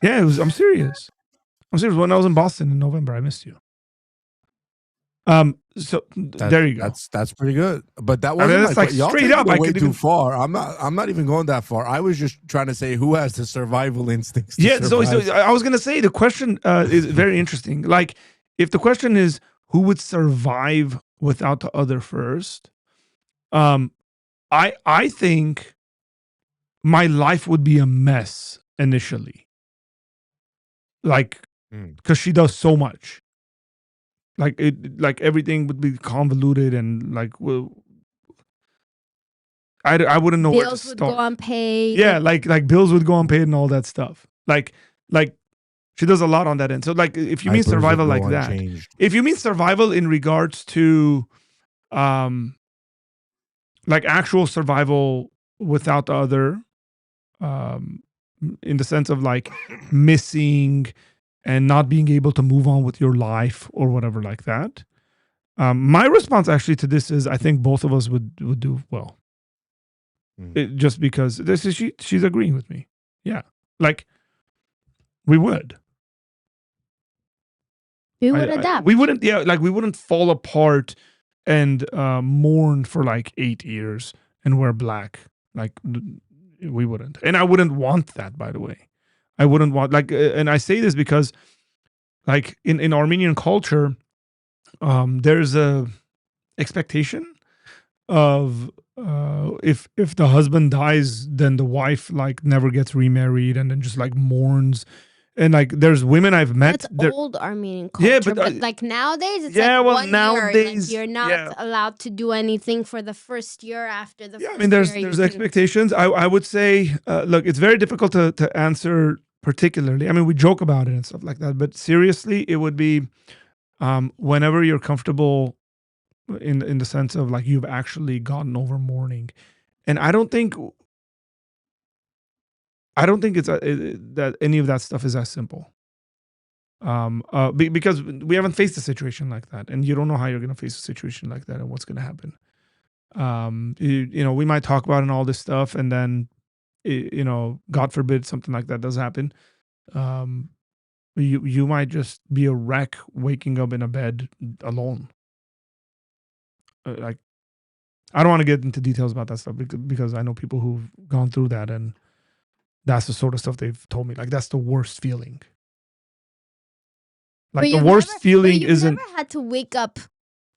Yeah, I'm serious. When I was in Boston in November, I missed you. So there you go. That's pretty good. But that I mean, wasn't that's like y'all straight taking up, it I way could too even- far. I'm not even going that far. I was just trying to say who has the survival instincts. To Yeah, so survive. I was gonna say the question is very interesting. Like, if the question is who would survive without the other first, I think my life would be a mess initially. Like, because she does so much. Like everything would be convoluted and like, well, I wouldn't know where to Bills would start. go unpaid. Yeah, like bills would go unpaid and all that stuff. Like she does a lot on that end. So like, if you mean Diapers would survival go like that, unchanged. if you mean survival in regards to, like actual survival without the other, in the sense of like missing and not being able to move on with your life or whatever like that. My response actually to this is I think both of us would do well. Just because this is she's agreeing with me. Yeah. Like we would. We would adapt. We wouldn't, yeah, like we wouldn't fall apart and mourn for like 8 years and wear black. Like we wouldn't. And I wouldn't want that, by the way. I wouldn't want like and I say this because like in Armenian culture, there's a expectation of if the husband dies, then the wife like never gets remarried and then just like mourns. And like there's women I've met. That's old Armenian culture. Yeah, but but, like nowadays, it's yeah, like well, 1 year. nowadays, Like you're not yeah. allowed to do anything for the first year after the. Yeah, I first mean, there's year you there's can- expectations. I would say, look, it's very difficult to answer particularly. I mean, we joke about it and stuff like that, but seriously, it would be whenever you're comfortable in the sense of like you've actually gotten over mourning, and I don't think it's that any of that stuff is as simple. Because we haven't faced a situation like that, and you don't know how you're going to face a situation like that and what's going to happen. We might talk about and all this stuff, and then God forbid something like that does happen. You might just be a wreck waking up in a bed alone. Like, I don't want to get into details about that stuff because I know people who've gone through that, and that's the sort of stuff they've told me. Like, that's the worst feeling. Like, the worst feeling isn't. You've never had to wake up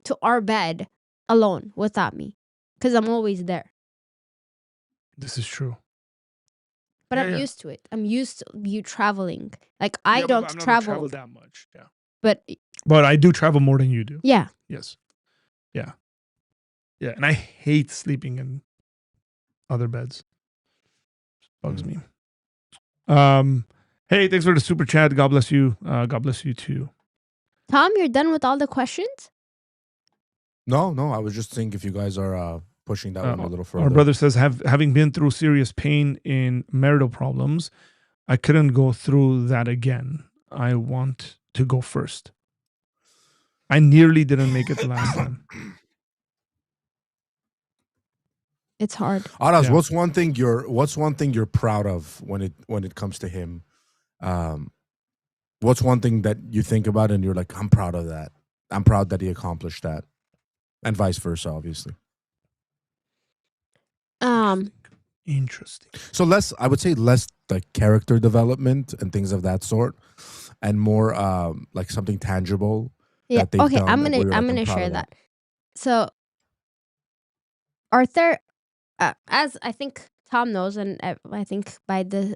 to our bed alone without me, because I'm always there. This is true. But I'm used to it. I'm used to you traveling. Like, I don't travel that much. Yeah. But I do travel more than you do. Yeah. Yes. Yeah. Yeah. And I hate sleeping in other beds. Bugs me. Hey, thanks for the super chat. God bless you. God bless you too. Tom, you're done with all the questions? No. I was just thinking if you guys are pushing that one a little further. Our brother says, having been through serious pain in marital problems, I couldn't go through that again. I want to go first. I nearly didn't make it the last time. It's hard. Aras, what's one thing you're proud of when it comes to him? What's one thing that you think about and you're like, I'm proud of that. I'm proud that he accomplished that, and vice versa, obviously. Interesting. So I would say less like character development and things of that sort, and more like something tangible. Yeah. That they've Okay. done I'm that gonna share that. So Arthur, as I think Tom knows, and I think by this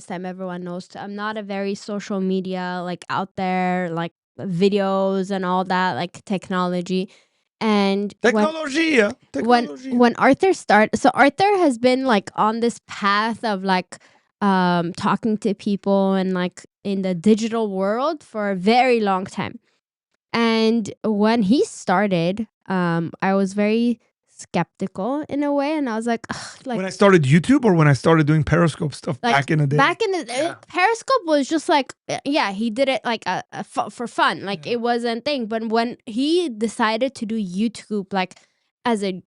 time everyone knows, I'm not a very social media like out there like videos and all that like technology. And when Arthur started, so Arthur has been like on this path of like talking to people and like in the digital world for a very long time. And when he started, I was very skeptical in a way, and I was like when I started YouTube or when I started doing Periscope stuff like, back in the day. Periscope was just like he did it like for fun, like it wasn't thing. But when he decided to do YouTube like as a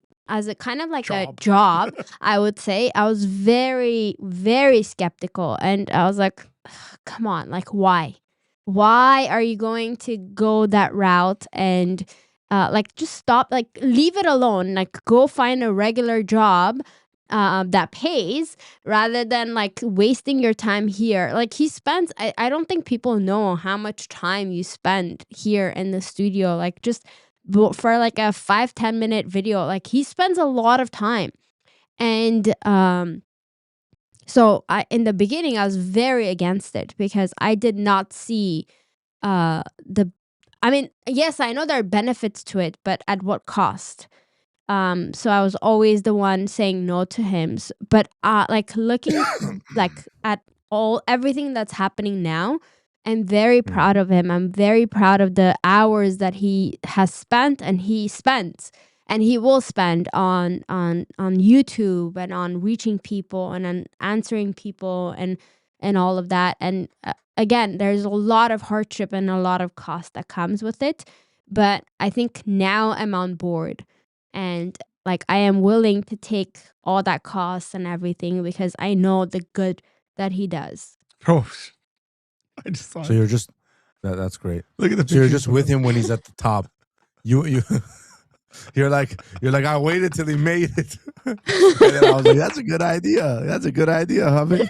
kind of like a job, I would say I was very, very skeptical, and I was like, come on, like why are you going to go that route? And like just stop, like leave it alone, like go find a regular job that pays, rather than like wasting your time here. Like he spends, I don't think people know how much time you spend here in the studio, like just for like a 5-10 minute video. Like he spends a lot of time. And so in the beginning I was very against it, because I did not see yes, I know there are benefits to it, but at what cost? So I was always the one saying no to him. But like looking like at everything that's happening now, I'm very proud of him. I'm very proud of the hours that he has spent, and he spends, and he will spend on YouTube and on reaching people and on answering people and all of that. And again, there's a lot of hardship and a lot of cost that comes with it. But I think now I'm on board, and like I am willing to take all that cost and everything, because I know the good that he does. Oh, I just thought. So you're just that's great. Look at the. So you're just with him when he's at the top. You're like I waited till he made it, and then I was like, that's a good idea. That's a good idea, hubby.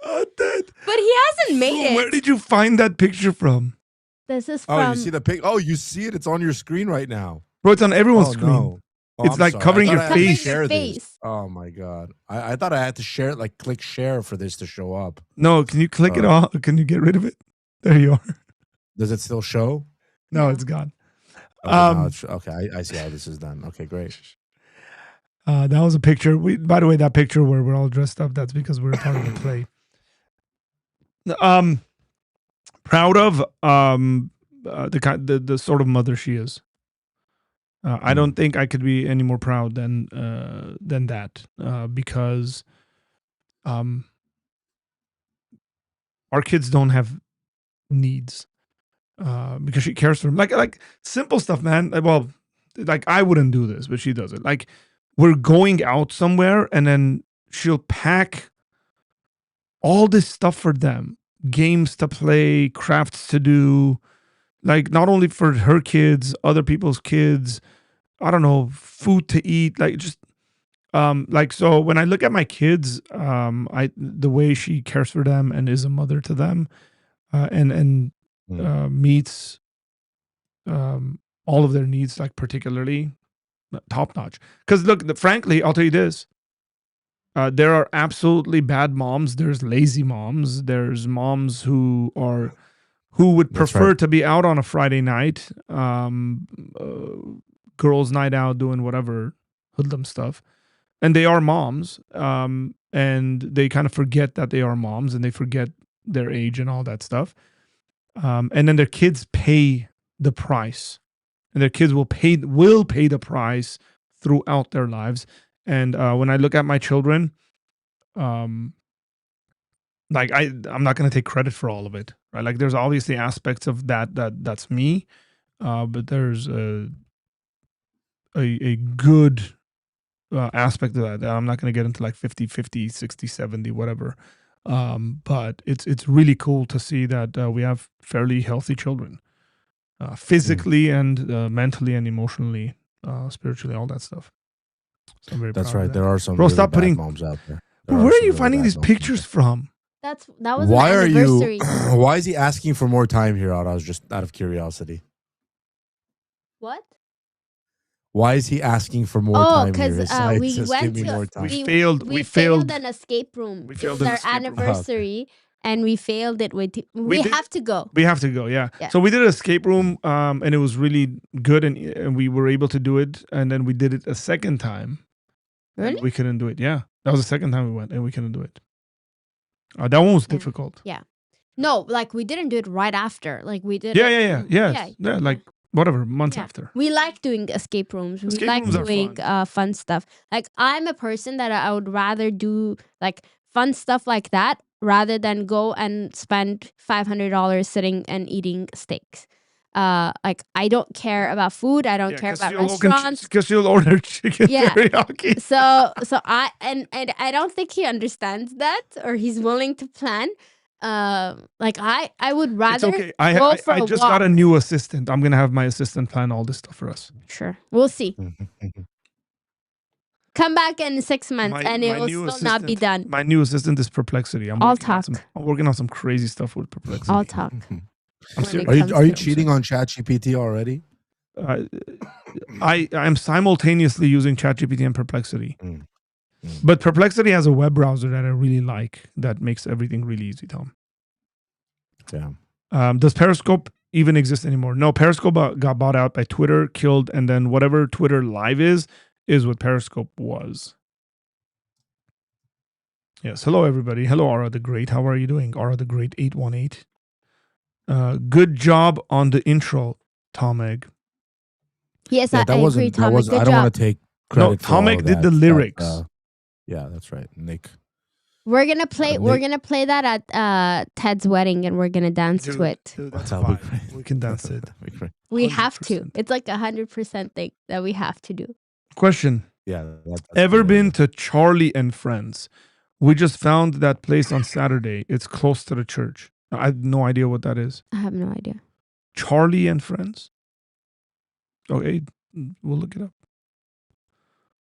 But he hasn't made it. Where did you find that picture from? This is from. Oh, you see the pic? Oh, you see it? It's on your screen right now. Bro, it's on everyone's screen. No. Oh, it's I'm like sorry. covering your Covering face. your face. Oh my god! I thought I had to share it, like click share for this to show up. No, can you click it off? Can you get rid of it? There you are. Does it still show? No, it's gone. Okay, I see how this is done. Okay, great. That was a picture. By the way, that picture where we're all dressed up, that's because we're part of the play. Proud of the sort of mother she is. I don't think I could be any more proud than that, because our kids don't have needs, because she cares for them. Like simple stuff, man. Well, like I wouldn't do this, but she does it. Like we're going out somewhere, and then she'll pack all this stuff for them, games to play, crafts to do, like not only for her kids, other people's kids, I don't know, food to eat, like just like so when I look at my kids, the way she cares for them and is a mother to them, and meets all of their needs, like particularly top notch. Because look, frankly, I'll tell you this. There are absolutely bad moms. There's lazy moms. There's moms who would prefer to be out on a Friday night, girls' night out, doing whatever hoodlum stuff, and they are moms. And they kind of forget that they are moms, and they forget their age and all that stuff. And then their kids pay the price, and their kids will pay the price throughout their lives. And when I look at my children, like I'm not going to take credit for all of it, right? Like there's obviously aspects of that's me, but there's a good aspect of that I'm not going to get into, like 50-50, 60-70, whatever. But it's really cool to see that we have fairly healthy children, physically and mentally and emotionally, spiritually, all that stuff. So I'm very That's proud of right. that. There are some Bro, really stop bad putting- moms out there. Bro, where are you finding these pictures from? That was Why an are anniversary. you? Why is he asking for more time here? I was just out of curiosity. What? Why is he asking for more Oh, time here? because His side we says, went "Give me to more time." We we failed. an escape room. We It failed was an our escape room. anniversary, and we failed it with. We did- have to go. We have to go, yeah. Yeah. So we did an escape room, and it was really good, and we were able to do it. And then we did it a second time. and Really? we couldn't do it. Yeah, that was the second time we went, and we couldn't do it. That one was difficult. No, like we didn't do it right after. Like we did. Yeah. Yeah. Like whatever, months Yeah. after. We like doing escape rooms. We Escape like rooms are doing fun stuff. Like I'm a person that I would rather do like fun stuff like that rather than go and spend $500 sitting and eating steaks. Like I don't care about food. I don't care about restaurants. Because you'll order chicken Yeah. teriyaki. So I and I don't think he understands that or he's willing to plan. Like I would It's rather okay. go I for a just walk. got a new assistant. I'm gonna have my assistant plan all this stuff for us. Sure, we'll see. Come back in 6 months and it My will new still not be assistant- done. My new assistant is Perplexity. I'm I'll working on talk. I'm working on some crazy stuff with Perplexity. I'll talk. I'm when serious. it comes Are you to- cheating on ChatGPT already? I'm simultaneously using ChatGPT and Perplexity. Mm. But Perplexity has a web browser that I really like that makes everything really easy, Tom. Yeah. Does Periscope even exist anymore? No, Periscope got bought out by Twitter, killed, and then whatever Twitter Live is what Periscope was. Yes. Hello, everybody. Hello, Aura the Great. How are you doing? Aura the Great 818. Good job on the intro, Tom Egg. Yes, Yeah, I agree, Tom. Good I don't job. want to take No, credit. for all Tomek of did that, the but, lyrics. yeah, that's right. Nick. We're gonna play. Nick- We're gonna play that at Ted's wedding, and we're gonna dance to it. Dude, that's That'll be fine. great. We can dance it. That'd be great. We have to. 100%. It's like 100% thing that we have to do. Question. Yeah. That's Ever good. been to Charlie and Friends? We just found that place on Saturday. It's close to the church. I have no idea what that is. I have no idea. Charlie and Friends? Okay, we'll look it up.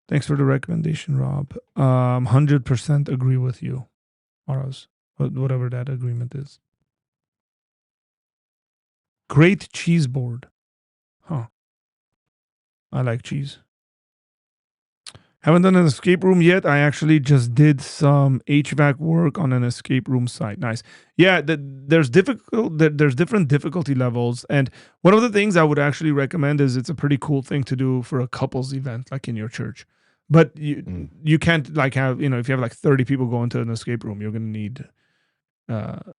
Thanks for the recommendation, Rob. 100% agree with you, Aras. Whatever that agreement is. Great cheese board. Huh. I like cheese. Haven't done an escape room yet. I actually just did some HVAC work on an escape room site. Nice. Yeah, there's different difficulty levels. And one of the things I would actually recommend is it's a pretty cool thing to do for a couples event, like in your church. But you can't like have, if you have like 30 people going to an escape room, you're going to need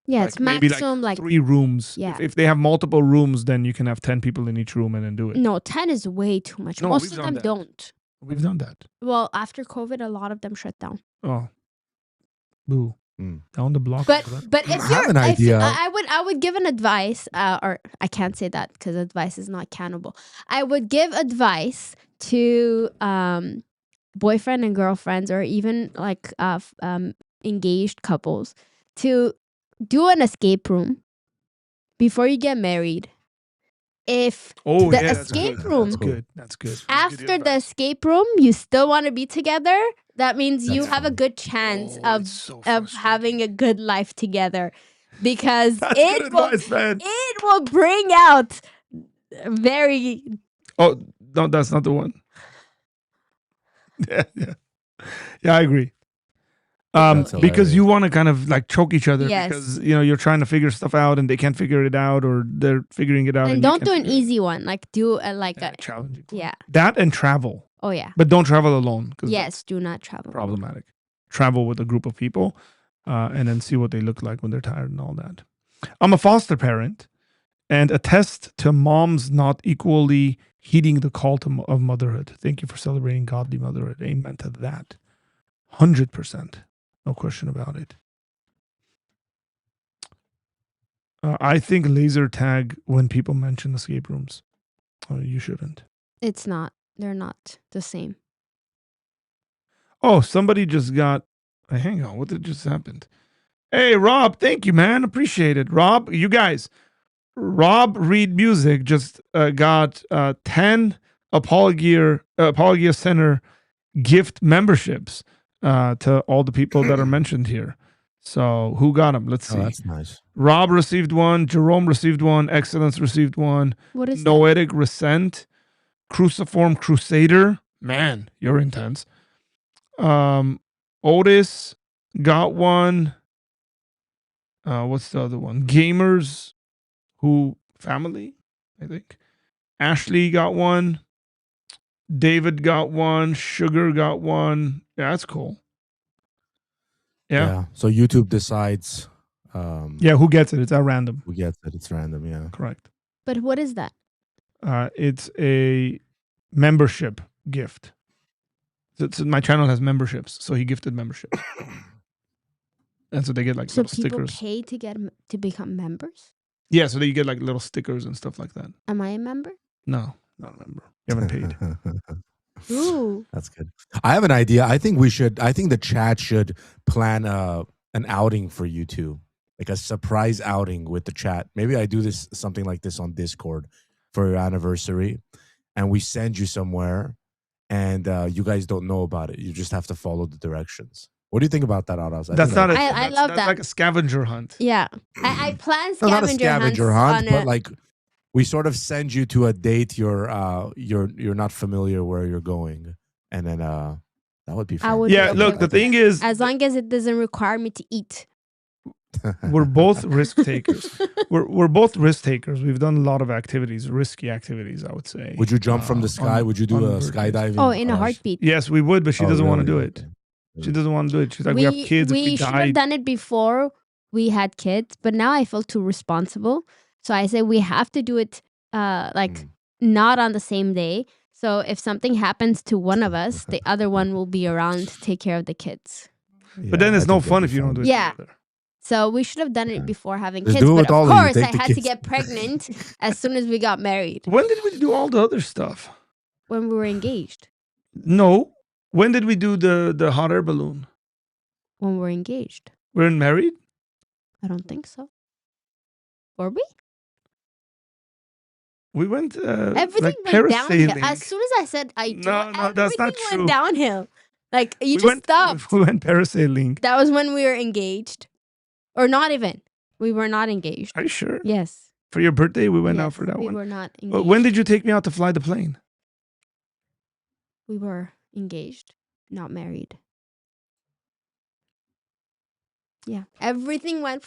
It's maybe maximum like 3 rooms. Yeah. If they have multiple rooms, then you can have 10 people in each room and then do it. no, 10 is way too much. No, Most we've of done them that. don't. We've done that. Well, after COVID, a lot of them shut down. Oh. Boo. Down the block. But brother. but if I have you're, an if, idea. I would give an advice, or I can't say that because advice is not cannibal. I would give advice to boyfriend and girlfriends, or even like engaged couples, to do an escape room before you get married. If Oh, the yeah, that's escape good. room, That's good. That's good. That's good after the advice. escape room, you still want to be together, that means you That's have a funny. good chance Oh, of it's so of having a good life together, because That's good advice, man. it will bring out very Oh, no, that's not the one. Yeah, yeah. Yeah, I agree. That's Because hilarious. you want to kind of like choke each other Yes. because you're trying to figure stuff out and they can't figure it out, or they're figuring it out. and you don't can't do an figure it easy one, like do a like out. a Challenging. one. yeah. That and travel, Oh yeah. but don't travel alone. 'Cause Yes, do not travel. problematic. Travel with a group of people, and then see what they look like when they're tired and all that. I'm a foster parent, and attest to moms not equally heeding the call of motherhood. Thank you for celebrating godly motherhood. Amen to that. 100%, no question about it. I think laser tag when people mention escape rooms. You shouldn't. It's not. They're not the same. Oh, somebody just got. Hang on, what did just happened? Hey, Rob, thank you, man. Appreciate it. Rob, you guys. Rob Reed Music just got 10 Apologia Center gift memberships to all the people that are mentioned here. So who got them? Let's see. Oh, that's nice. Rob received one. Jerome received one. Excellence received one. What is that? Noetic Resent. Cruciform Crusader. Man, you're intense. Otis got one. What's the other one? Gamers Who Family, I think. Ashley got one. David got one. Sugar got one. Yeah, that's cool. Yeah. So YouTube decides. Yeah, who gets it? It's at random. Who gets it? It's random. Yeah. Correct. But what is that? It's a membership gift. So my channel has memberships, so he gifted memberships. And so they get like So little people stickers. pay to get to become members? Yeah, so that you get like little stickers and stuff like that. Am I a member? No, not a member. You haven't paid. Ooh. That's good. I have an idea. I think the chat should plan an outing for you two, like a surprise outing with the chat. Maybe I do something like this on Discord for your anniversary, and we send you somewhere, and you guys don't know about it. You just have to follow the directions. What do you think about that, Aras? That's not. I love that's that. like a scavenger hunt. Yeah. I plan No, not a scavenger scavenger hunts hunt, on but a, like we sort of send you to a date you're not familiar where you're going, and then that would be fun. I would Yeah, be look, okay the with thing it. is, as long as it doesn't require me to eat. we're both risk takers. We're both risk takers. We've done a lot of activities, risky activities, I would say. Would you jump from the sky? Would you do a birthdays. skydiving? Oh, in a Aras? heartbeat. Yes, we would, but she Oh, doesn't want to do really? it. Okay. She doesn't want to do it. She's like, we have kids. If We we should have died. done it before we had kids, but now I feel too responsible. So I say we have to do it not on the same day. So if something happens to one of us, the other one will be around to take care of the kids. But then Yeah, it's I no think that'd fun be if you don't do it Yeah. together. So we should have done it before having Just kids. do it But with all of of you. course, I Take the had to kids. get pregnant as soon as we got married, When did we do all the other stuff? when we were engaged. No. When did we do the hot air balloon? When we were engaged. We're married? I don't think so. Were we? We went Everything like went downhill. parasailing. As soon as I said I do, No, that's not everything true. went downhill. Like you we just went, stopped. We went parasailing. That was when we were engaged. Or not even. We were not engaged. Are you sure? Yes. For your birthday, we went out Yes, for that we one. were not engaged. But when did you take me out to fly the plane? We were engaged, not married. Yeah. Everything went.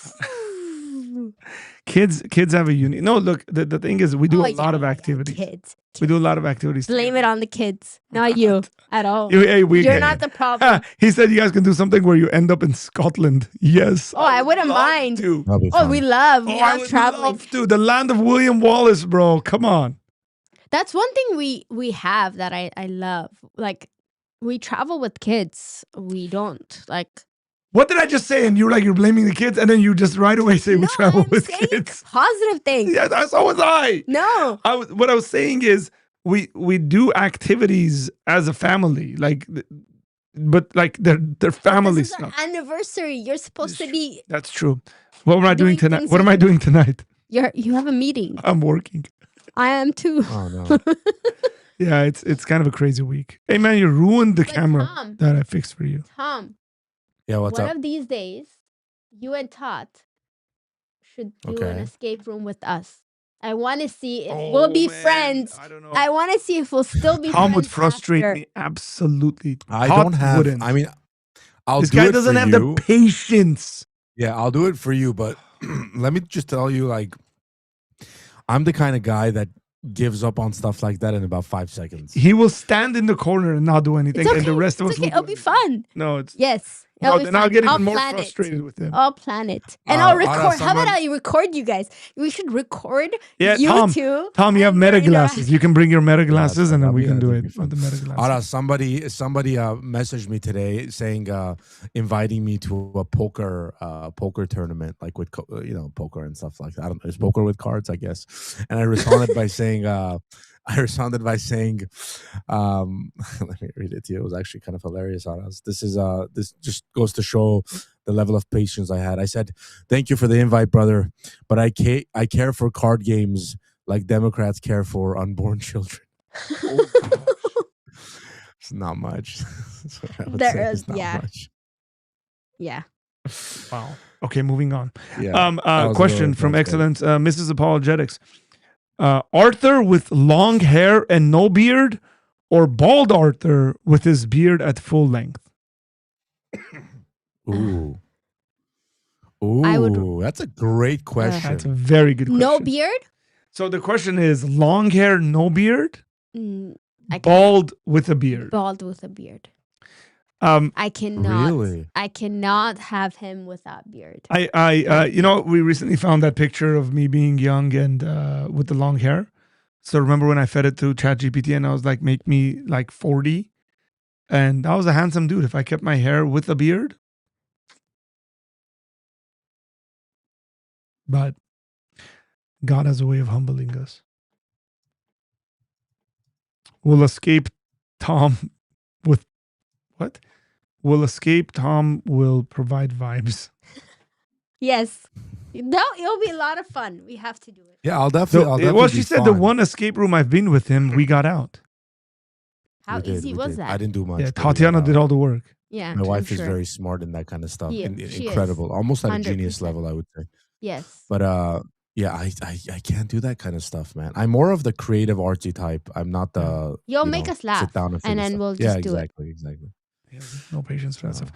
Kids have a unique. No, look, the thing is, we do Oh, a lot of yeah, activities. Kids. We do a lot of activities. Blame it on the kids, not you at all. Hey, You're not the problem. He said you guys can do something where you end up in Scotland. Yes. Oh, I wouldn't love mind. to. That'd be Oh, fun. we love. Oh, We I love would traveling. love to. The land of William Wallace, bro. Come on. That's one thing we have that I love. Like we travel with kids. We don't like What did I just say? And you're like, you're blaming the kids, and then you just right away say we travel I'm with saying kids. positive things. Yeah, so was I. No. What I was saying is we do activities as a family, like, but like they're family This is our stuff. anniversary. You're supposed to be. That's true. What am I doing Doing tonight? things What am with I doing tonight? You have a meeting. I'm working. I am too. Oh no. Yeah, it's kind of a crazy week. Hey man, you ruined the But camera Tom- that I fixed for you. Tom, Yeah, what's one up? of these days, you and Todd should do an Okay. escape room with us. I want to see if we'll be friends. I don't know. I want to see if we'll still be Tom friends. would frustrate after. me absolutely. I Todd don't have. wouldn't. I mean, I'll This do guy it doesn't for have you. the patience. Yeah, I'll do it for you, but let me just tell you, like, I'm the kind of guy that gives up on stuff like that in about 5 seconds. He will stand in the corner and not do anything, It's okay. and the rest of it's us okay. will It'll do be anything. fun. No, it's Yes. no. It'll be Then I'll fun. get even more plan frustrated with him. I'll plan it. And I'll record. Ara, How about someone- I record you guys? We should record Yeah, you Tom. two. Tom, you have and your meta glasses. You can bring your meta glasses, and then that'd we be- can do that'd it be fun. with the meta glasses. Ara, somebody messaged me today saying inviting me to a poker tournament, like with poker and stuff like that. I don't know, it's poker with cards, I guess. And I responded by saying let me read it to you. It was actually kind of hilarious, Aras. This just goes to show the level of patience I had. I said, "Thank you for the invite, brother, but I care for card games like Democrats care for unborn children." It's not much. That's what I would There say. is- It's not yeah. much. Yeah. Wow. Okay, moving on. Yeah. that was a Question little- from that was great. Excellence, Mrs. Apologetics. Arthur with long hair and no beard, or bald Arthur with his beard at full length? Ooh. I would- Ooh, that's a great question. That's a very good question. No beard? So the question is long hair, no beard, Mm, I can- bald with a beard. Bald with a beard. Um, I cannot. Really? I cannot have him without beard. we recently found that picture of me being young and with the long hair. So remember when I fed it to ChatGPT and I was like, make me like 40, and I was a handsome dude if I kept my hair with a beard. But God has a way of humbling us. We'll escape Tom with what? We'll escape Tom will provide vibes. Yes. No, it'll be a lot of fun. We have to do it. Yeah, I'll definitely. She said the one escape room I've been with him, we got out. How easy was that? I didn't do much. Yeah, but we Tatiana got did out. all the work. Yeah. My I'm wife is sure. very smart in that kind of stuff. Yeah, and she is. incredible, almost at a genius 100%. level, I would say. Yes. But yeah, I can't do that kind of stuff, man. I'm more of the creative artsy type. I'm not the. You'll make us laugh, Sit down and, and figure then stuff. we'll Yeah, just do it. exactly. Yeah, no patience for that stuff.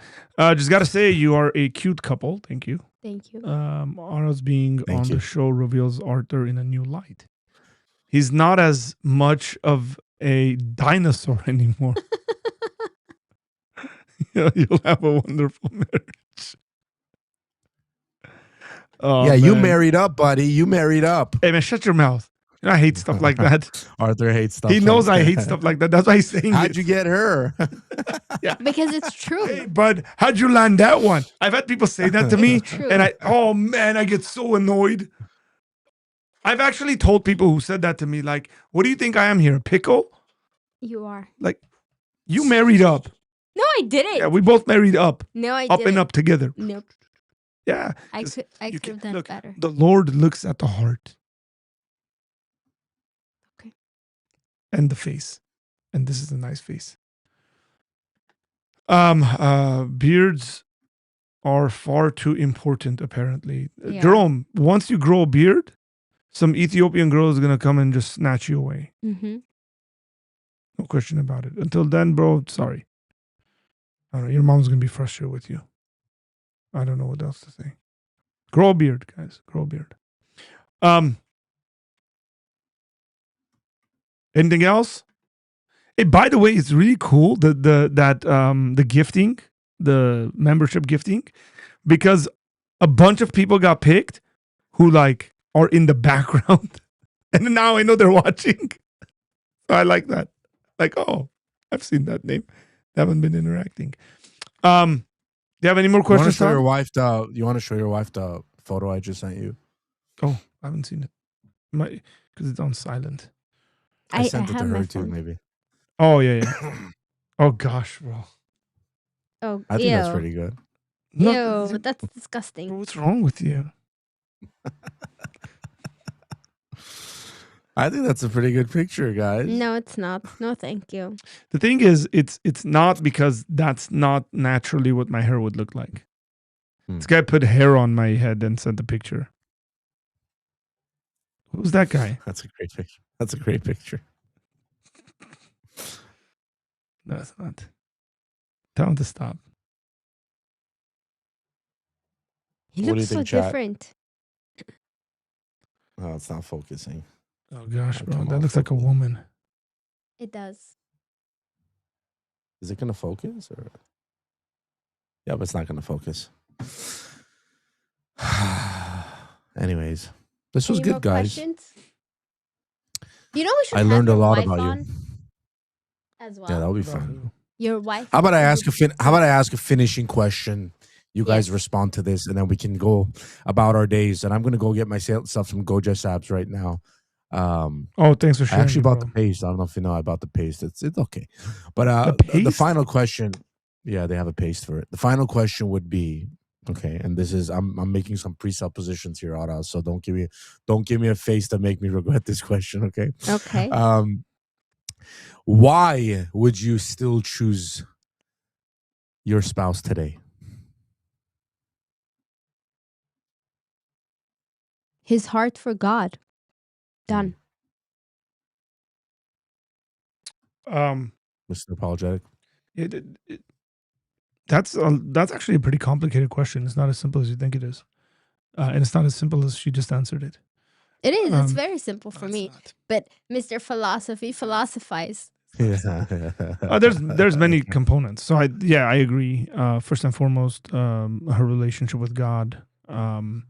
Just gotta say, you are a cute couple. Thank you. Thank you. Aras being Thank on you. the show reveals Arthur in a new light. He's not as much of a dinosaur anymore. You'll have a wonderful marriage. Oh, Yeah, you man. married up, buddy. You married up. Hey man, shut your mouth. You know, I hate stuff like that. Arthur hates stuff. He knows like I hate that. stuff like that. That's why he's saying How'd it. you get her? Because it's true. Hey, bud, how'd you land that one? I've had people say that to me, It's true. and I get so annoyed. I've actually told people who said that to me, like, what do you think I am here, a pickle? You are. Like, you married up. No, I didn't. Yeah, we both married up. No, I Up didn't. and up together. Nope. Yeah. I 'cause could you have can- done look, better. The Lord looks at the heart. Okay. And the face. And this is a nice face. Beards are far too important, apparently. Yeah. Jerome, once you grow a beard, some Ethiopian girl is gonna come and just snatch you away. Mm-hmm. No question about it. Until then, bro, sorry. I don't know. Your mom's gonna be frustrated with you. I don't know what else to say. Grow a beard, guys. Grow a beard. Anything else? Hey, by the way, it's really cool the gifting, the membership gifting, because a bunch of people got picked who like are in the background, and now I know they're watching. So I like that. Like, oh, I've seen that name. They haven't been interacting. you have any more You want to questions, show your Tom? wife the? You want to show your wife the photo I just sent you? Oh, I haven't seen it. Because it's on silent. I sent it to have my her too. phone. Maybe. Oh, yeah. Oh, gosh, bro. Oh, I think that's ew. pretty good. No, Ew, that's disgusting. what's wrong with you? I think that's a pretty good picture, guys. No, it's not. No, thank you. The thing is, it's not because that's not naturally what my hair would look like. This guy put hair on my head and sent the picture. Who's that guy? That's a great picture. That's a great picture. No, it's not. Tell him to stop. He What do you looks so think, chat? different. Oh, it's not focusing. Oh gosh, Oh, bro, come that on, looks like a focus. woman. It does. Is it gonna focus or? Yeah, but it's not gonna focus. Anyways, this was Any good, more guys. questions? You know we should I have learned a your lot wife about on you. as well. Yeah, that'll be About fun. who? Your wife. How about I and ask you- How about I ask a finishing question? You guys Yes. respond to this, and then we can go about our days. And I'm gonna go get myself some Goja abs right now. Oh, thanks for I sharing. actually it, bought bro. the paste. I don't know if you know I bought the paste. It's okay. But The the paste? final question, yeah, they have a paste for it. The final question would be, okay, and this is I'm making some presuppositions here, Ara, so don't give me a face to make me regret this question, okay? Okay. Why would you still choose your spouse today? His heart for God. Done. Mr. Apologetic. That's actually a pretty complicated question. It's not as simple as you think it is, and it's not as simple as she just answered it. It is. It's Um, very simple for No, me. it's not. But Mr. Philosophy philosophize. Yeah. There's many components. So I agree. First and foremost, her relationship with God, and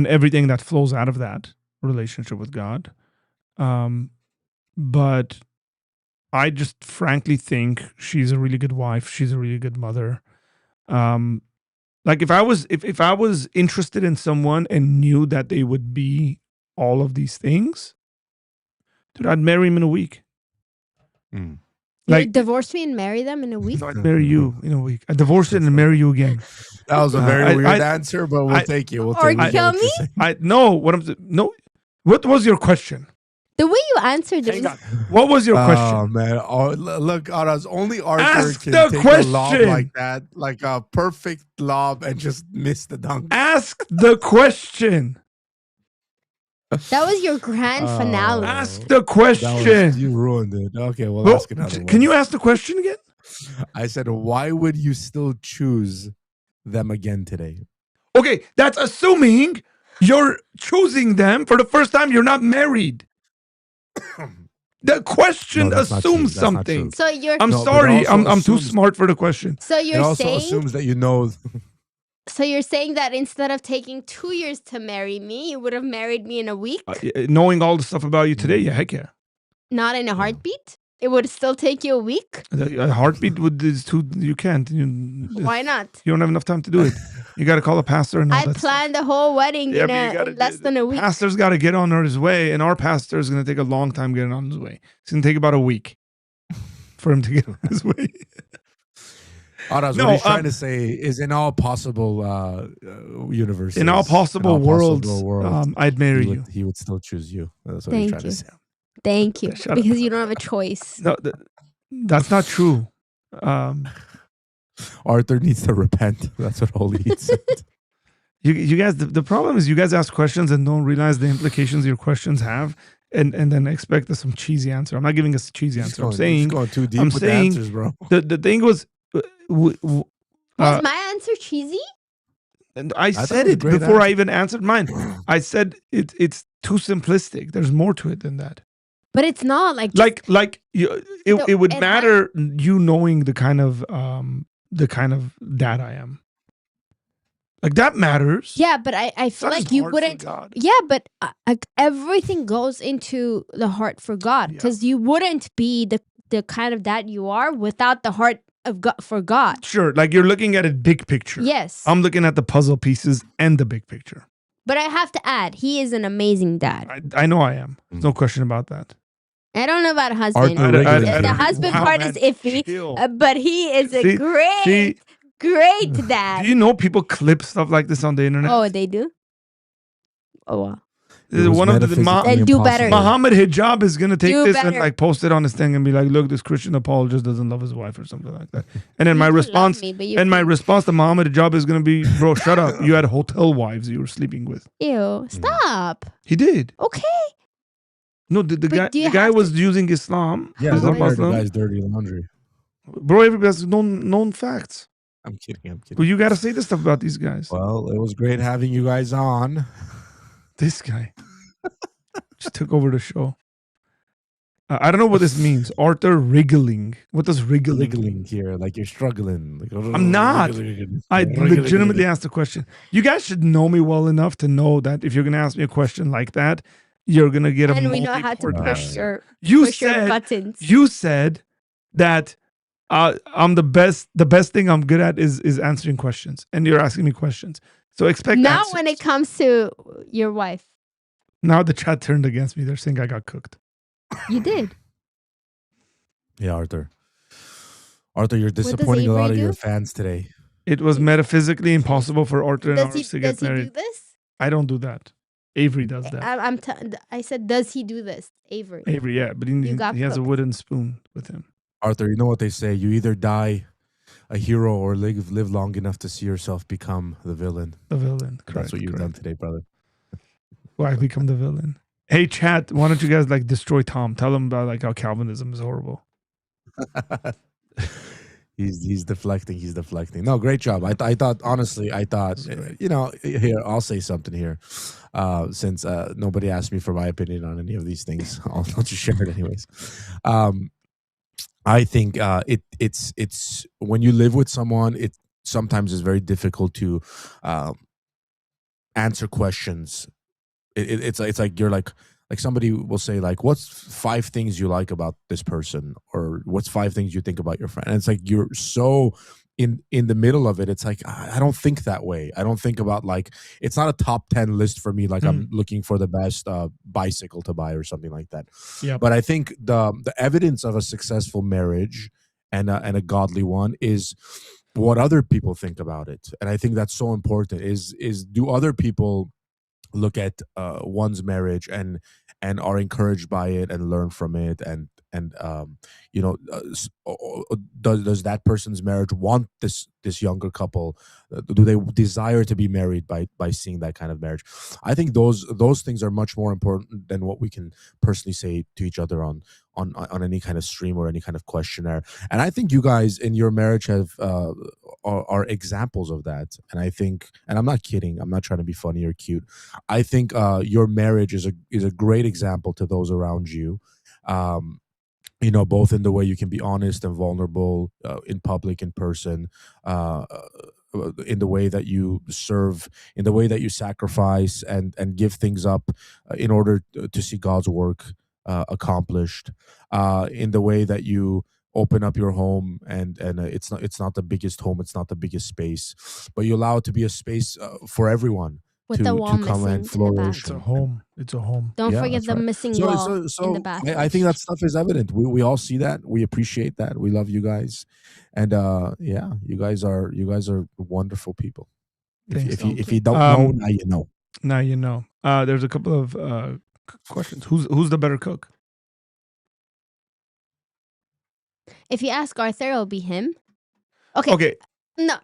everything that flows out of that relationship with God. But I just frankly think she's a really good wife. She's a really good mother. Like if I was interested in someone and knew that they would be all of these things, dude, I'd marry him in a week. You Like- divorce me and marry them in a week? So I'd marry you in a week. I'd divorce it and marry you again. That was a very I- weird I- answer, but we'll I- take it. We'll Or take it. kill me? I no. What was your question? The way you answered it Hang was on. What was your question? Oh man! Look, Aras, only Arthur Ask can the take a lob question. like that, like a perfect lob, and just miss the dunk. Ask the question. that was your grand finale. Ask the That question. was, you ruined it. Okay, we'll Well, ask another one. can you ask the question again? I said, why would you still choose them again today? Okay, that's assuming you're choosing them for the first time. You're not married. The question No, that's not true. assumes That's not something. true. So you're I'm No, but sorry. also I'm too assumes- smart for the question. so It you're also saying assumes that you know. so you're saying that instead of taking 2 years to marry me, you would have married me in a week? Knowing all the stuff about you today, yeah, heck yeah. Not in a heartbeat? It would still take you a week? A heartbeat with is too. You can't. Why not? You don't have enough time to do it. You got to call a pastor and all I that stuff. planned the whole wedding Yeah, in, but you gotta in less than a week. Pastor's got to get on his way, and our pastor is going to take a long time getting on his way. It's going to take about a week for him to get on his way. Aras, No, what he's trying to say is in all possible universes. In all possible worlds, I'd marry you. He would still choose you. That's what Thank he's trying you. to say. Thank you. Shut up. Because you don't have a choice. No, that's not true. Arthur needs to repent. That's what Holy Heat said. You guys, the problem is you guys ask questions and don't realize the implications your questions have, and then expect some cheesy answer. I'm not giving us a cheesy answer. I'm He's saying going too deep I'm with saying- the answers, bro. the thing was. Was my answer cheesy? And I thought said it was a it great before I answer. even answered mine. I said it's too simplistic. There's more to it than that. But it's not like Like it would it matter you knowing the kind of dad I am. Like that matters. yeah, but I It's feel not like just you hard for wouldn't. God. Yeah, but like everything goes into the heart for God Yeah. because you wouldn't be the kind of dad you are without the heart for God. Sure, like you're looking at it big picture. Yes. I'm looking at the puzzle pieces and the big picture. But I have to add, he is an amazing dad. I know I am. There's no question about that. I don't know about husband. Arthur Wrigley. The husband Wow, part man, is iffy, chill. but he is a See- great Do dad. you know people clip stuff like this on the internet? Oh, they do? Oh, wow. It was One of the metaphysically Then do better. impossible. Muhammad Hijab is gonna take Do this and better. like post it on his thing and be like, "Look, this Christian apologist doesn't love his wife" or something like that. And then You my do love response, me, but you and my can't. response to Muhammad Hijab is gonna be, "Bro, shut up! You had hotel wives you were sleeping with." Ew, stop. He did. Okay. No, the But guy do you the guy have was using Islam. Yeah, as a don't wear the Muslim. guy's dirty laundry. Bro, everybody has known facts. I'm kidding. I'm But kidding. you got to say this stuff about these guys. Well, it was great having you guys on. This guy just took over the show. I don't know what this means. Arthur wriggling. What does wriggling mean? Wiggling here, like you're struggling. Like, I'm not. I legitimately asked the question. You guys should know me well enough to know that if you're going to ask me a question like that, you're going to get a And we know how to multi-part push answer. your, You push your said buttons. you said that I'm the best. The best thing I'm good at is answering questions, and you're asking me questions. So expect Now, answers. when it comes to your wife, Now the chat turned against me. They're saying I got cooked. you did. Yeah, Arthur. Arthur, you're disappointing a Avery lot of do? your fans today. It was metaphysically impossible for Arthur and Does ours he, to get does he do married. this? I don't do that. Avery does that. I said, does he do this? Avery. Avery, yeah, but You got he has a cooked. wooden spoon with him. Arthur, you know what they say? You either die a hero or live long enough to see yourself become the villain. The villain. Correct, That's what you've done correct. today, brother. Well, I become the villain. Hey, chat, why don't you guys like destroy Tom? Tell him about like how Calvinism is horrible. He's deflecting. He's deflecting. No, great job. I thought honestly, That's great. you know, here I'll say something here, since nobody asked me for my opinion on any of these things. I'll just share it anyways. I think it's when you live with someone, it sometimes is very difficult to answer questions. It's like you're like somebody will say like, what's 5 things you like about this person, or what's 5 things you think about your friend, and it's like you're so in the middle of it. It's like I don't think that way. I don't think about like, it's not a top 10 list for me, like I'm looking for the best bicycle to buy or something like that. Yeah. But I think the evidence of a successful marriage and a godly one is what other people think about it. And I think that's so important, is do other people look at one's marriage and are encouraged by it and learn from it, and you know, does that person's marriage want this younger couple, do they desire to be married by seeing that kind of marriage? I think those things are much more important than what we can personally say to each other on any kind of stream or any kind of questionnaire. And I think you guys in your marriage have are examples of that. And I think, and I'm not kidding, I'm not trying to be funny or cute, I think your marriage is a great example to those around you. You know, both in the way you can be honest and vulnerable in public, in person, in the way that you serve, in the way that you sacrifice and give things up in order to see God's work accomplished, in the way that you open up your home, and it's not the biggest home, it's not the biggest space, but you allow it to be a space for everyone With to the wall come missing and in the flourish. It's a bathroom. home. It's a home. Don't Yeah, forget that's the right. missing wall in the bathroom. I think that stuff is evident. We all see that. We appreciate that. We love you guys, and yeah, you guys are wonderful people. Thanks, If you don't know, now you know. Now you know. There's a couple of questions. Who's the better cook? If you ask Arthur, it'll be him. Okay. Okay. No.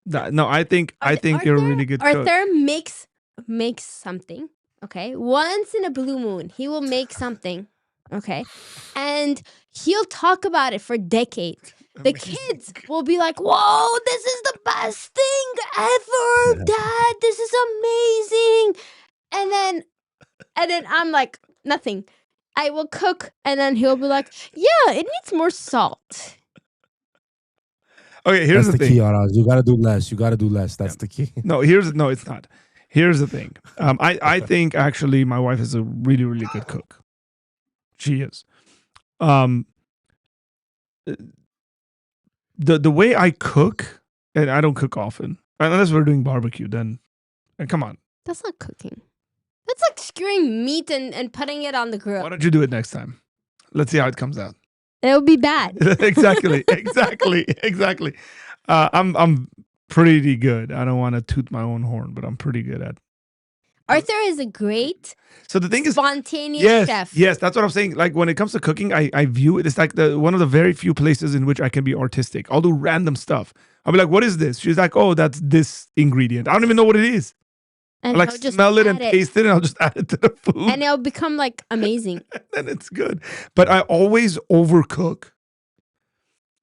No, I think you're a really good cook. Arthur makes something. Okay. Once in a blue moon, he will make something. Okay. And he'll talk about it for decades. The kids will be like, "Whoa, this is the best thing ever, Dad. This is amazing." And then I'm like, nothing. I will cook, and then he'll be like, "Yeah, it needs more salt." Okay, here's That's the the key, thing. Araz. You gotta do less. You gotta do less. That's the key. No, it's not. Here's the thing. I think actually my wife is a really, really good cook. She is. the way I cook, and I don't cook often unless we're doing barbecue. Then, and come on, That's not cooking. That's like skewering meat and putting it on the grill. why don't you do it next time? Let's see how it comes out. It would be bad. exactly. I'm pretty good. I don't want to toot my own horn, but I'm pretty good at. Arthur is a great So the thing is, spontaneous chef. yes, that's what I'm saying. Like when it comes to cooking, I view it. It's like one of the very few places in which I can be artistic. I'll do random stuff. I'll be like, "What is this?" She's like, "Oh, that's this ingredient." I don't even know what it is. And I like he'll just smell it and add taste it, and I'll just add it to the food, and it'll become like amazing. and it's good. But I always overcook.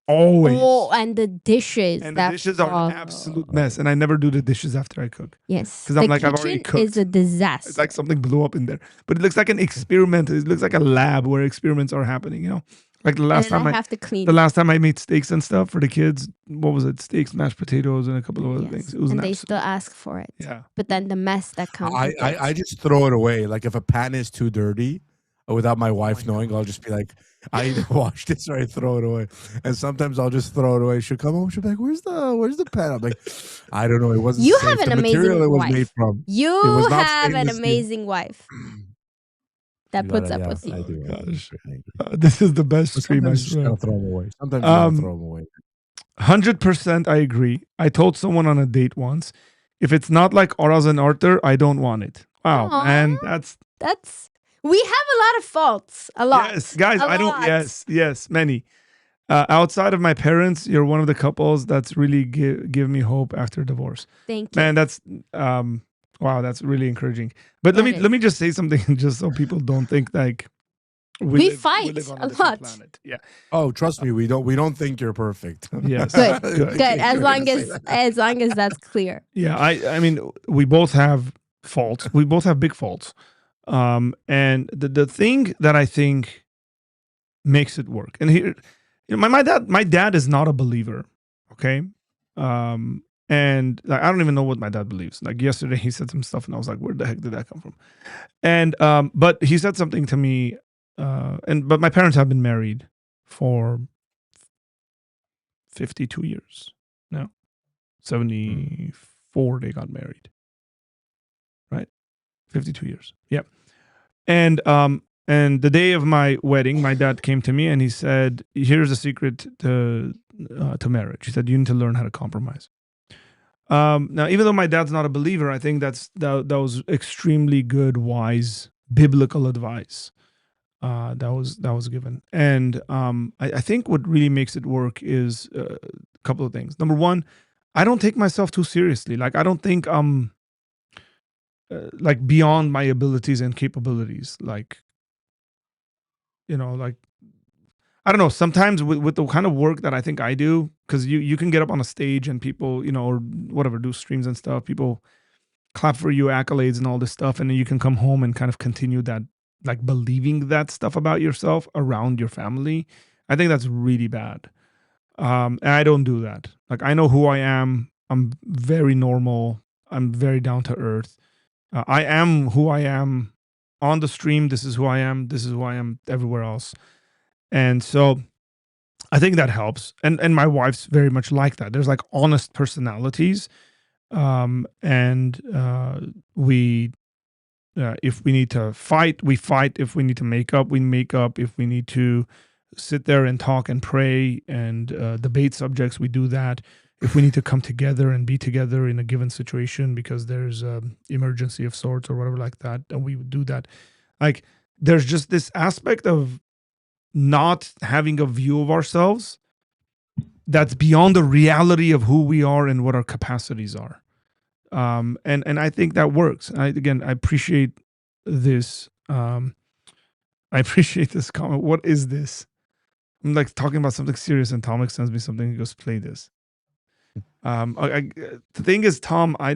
Always. Oh, and the dishes. And the dishes are an absolute mess, and I never do the dishes after I cook. Yes. 'Cause I'm The like, I've already kitchen cooked. is a disaster. It's like something blew up in there, but it looks like an experiment. It looks like a lab where experiments are happening. You know, like the last and time I have to clean. the last time I made steaks and stuff for the kids. What was it? Steaks, mashed potatoes, and a couple of other Yes. things. It was and an they absolute- still ask for it. yeah. But then the mess that comes with it. I just throw it away. Like if a pan is too dirty, without my wife knowing, I'll just be like, I either wash this or I throw it away. And sometimes I'll just throw it away. She'll come home. She'll be like, "Where's the pan?" I'm like, "I don't know. It wasn't. You safe. have an the material amazing it was wife. made from." You was not have an stainless steel. amazing wife that You puts gotta- up yeah, with you. I do. Gosh. I agree. This is the best But stream, I sometimes you just swear. gotta throw them away. Sometimes you gotta throw them away. 100% I agree. I told someone on a date once, if it's not like Oraz and Arthur, I don't want it. Wow, Aw. man, that's We have a lot of faults. A lot. yes, guys. A I don't. lot. Yes, many. Outside of my parents, you're one of the couples that's really give me hope after divorce. Thank you. Man, that's wow, that's really encouraging. But let That me just say something, just so people don't think like We fight live on a different lot. planet. Yeah. Oh, trust me, we don't think you're perfect. Yes. Good. Good. Good. As long as that's clear. Yeah, I mean, we both have faults. We both have big faults. And the thing that I think makes it work, and here, you know, my dad is not a believer. Okay. And like, I don't even know what my dad believes. Like yesterday, he said some stuff, and I was like, "Where the heck did that come from?" And but he said something to me, but my parents have been married for 52 years now. 74 they got married. Right? 52 years. Yep. And the day of my wedding, my dad came to me and he said, "Here's a secret to marriage." He said, "You need to learn how to compromise." Now, even though my dad's not a believer, I think that was extremely good, wise, biblical advice that was given. And I think what really makes it work is a couple of things. Number one, I don't take myself too seriously. Like I don't think I'm like beyond my abilities and capabilities. Like, you know, like I don't know. Sometimes with the kind of work that I think I do, because you can get up on a stage and people, you know, or whatever, do streams and stuff. People clap for you, accolades and all this stuff, and then you can come home and kind of continue that, like believing that stuff about yourself around your family. I think that's really bad. And I don't do that. Like I know who I am. I'm very normal. I'm very down to earth. I am who I am on the stream. This is who I am. This is who I am everywhere else. And so I think that helps. And my wife's very much like that. There's like honest personalities. We if we need to fight, we fight. If we need to make up, we make up. If we need to sit there and talk and pray and debate subjects, we do that. If we need to come together and be together in a given situation because there's an emergency of sorts or whatever like that, and we would do that. Like there's just this aspect of not having a view of ourselves that's beyond the reality of who we are and what our capacities are. And I think that works. I appreciate this. I appreciate this comment. What is this? I'm like talking about something serious, and Tom sends me something. He goes, "Play this." The thing is, Tom, I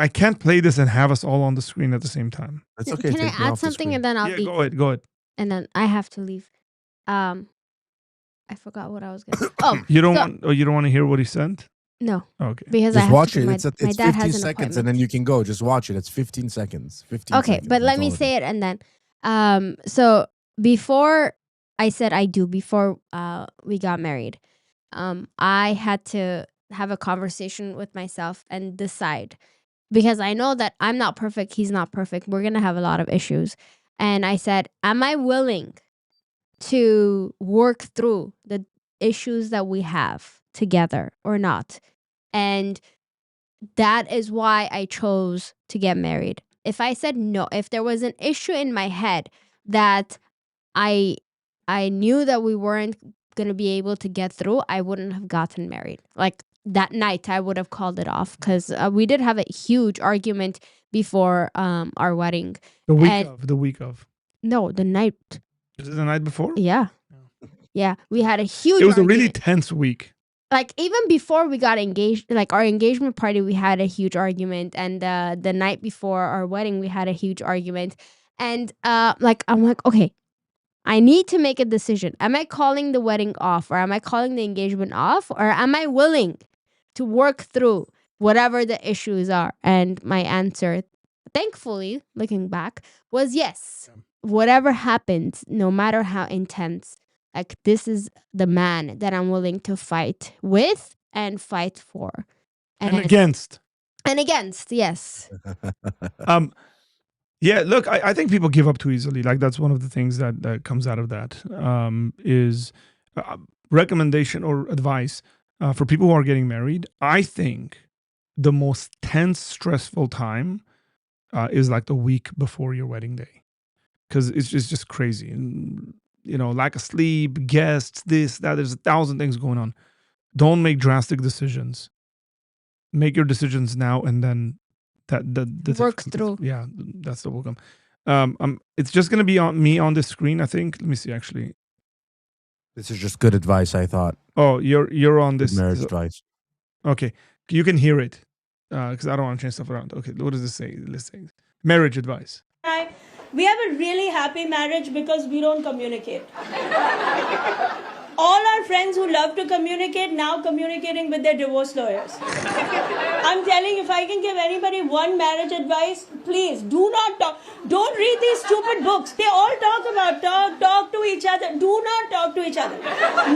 can't play this and have us all on the screen at the same time. It's okay. Can I take me add off the something screen. and then I'll Yeah, leave? go ahead. And then I have to leave. I forgot what I was gonna. Oh, You don't so- want to hear what he sent? no, Okay. because I Just have watch to, it. my, It's my dad 15 has an seconds, and then appointment. you can go. Just watch it. It's 15 seconds. 15 Okay, seconds. but let That's me all it say it and then. So before I said I do before we got married. I had to have a conversation with myself and decide, because I know that I'm not perfect, he's not perfect. We're going to have a lot of issues. And I said, am I willing to work through the issues that we have together or not? And that is why I chose to get married. If I said no, if there was an issue in my head that I knew that we weren't going to be able to get through, I wouldn't have gotten married. Like that night, I would have called it off, because we did have a huge argument before our wedding. The week And- of. The week of. No, the night. Is it the night before? Yeah. Yeah. We had a huge It was a really argument. tense week. Like even before we got engaged, like our engagement party, we had a huge argument. And the night before our wedding, we had a huge argument. And like I'm like, okay, I need to make a decision. Am I calling the wedding off, or am I calling the engagement off, or am I willing to work through whatever the issues are? And my answer, thankfully, looking back, was yes. Whatever happens, no matter how intense, like this is the man that I'm willing to fight with and fight for. And against. And against, yes. Yeah, look, I think people give up too easily. Like that's one of the things that comes out of that is recommendation or advice for people who are getting married. I think the most tense, stressful time is like the week before your wedding day, because it's just crazy. And, you know, lack of sleep, guests, this, that. There's 1,000 things going on. Don't make drastic decisions. Make your decisions now, and then that Work through. Yeah, that's the welcome. It's just gonna be on me on the screen, I think. Let me see. Actually, This is just good advice, I thought. oh, you're on this. Marriage advice. Okay, you can hear it because I don't want to change stuff around. Okay, what does this say? Let's say marriage advice. We have a really happy marriage because we don't communicate. All our friends who love to communicate now communicating with their divorce lawyers. I'm telling you, if I can give anybody one marriage advice, please do not talk. Don't read these stupid books. They all talk about talk to each other. Do not talk to each other.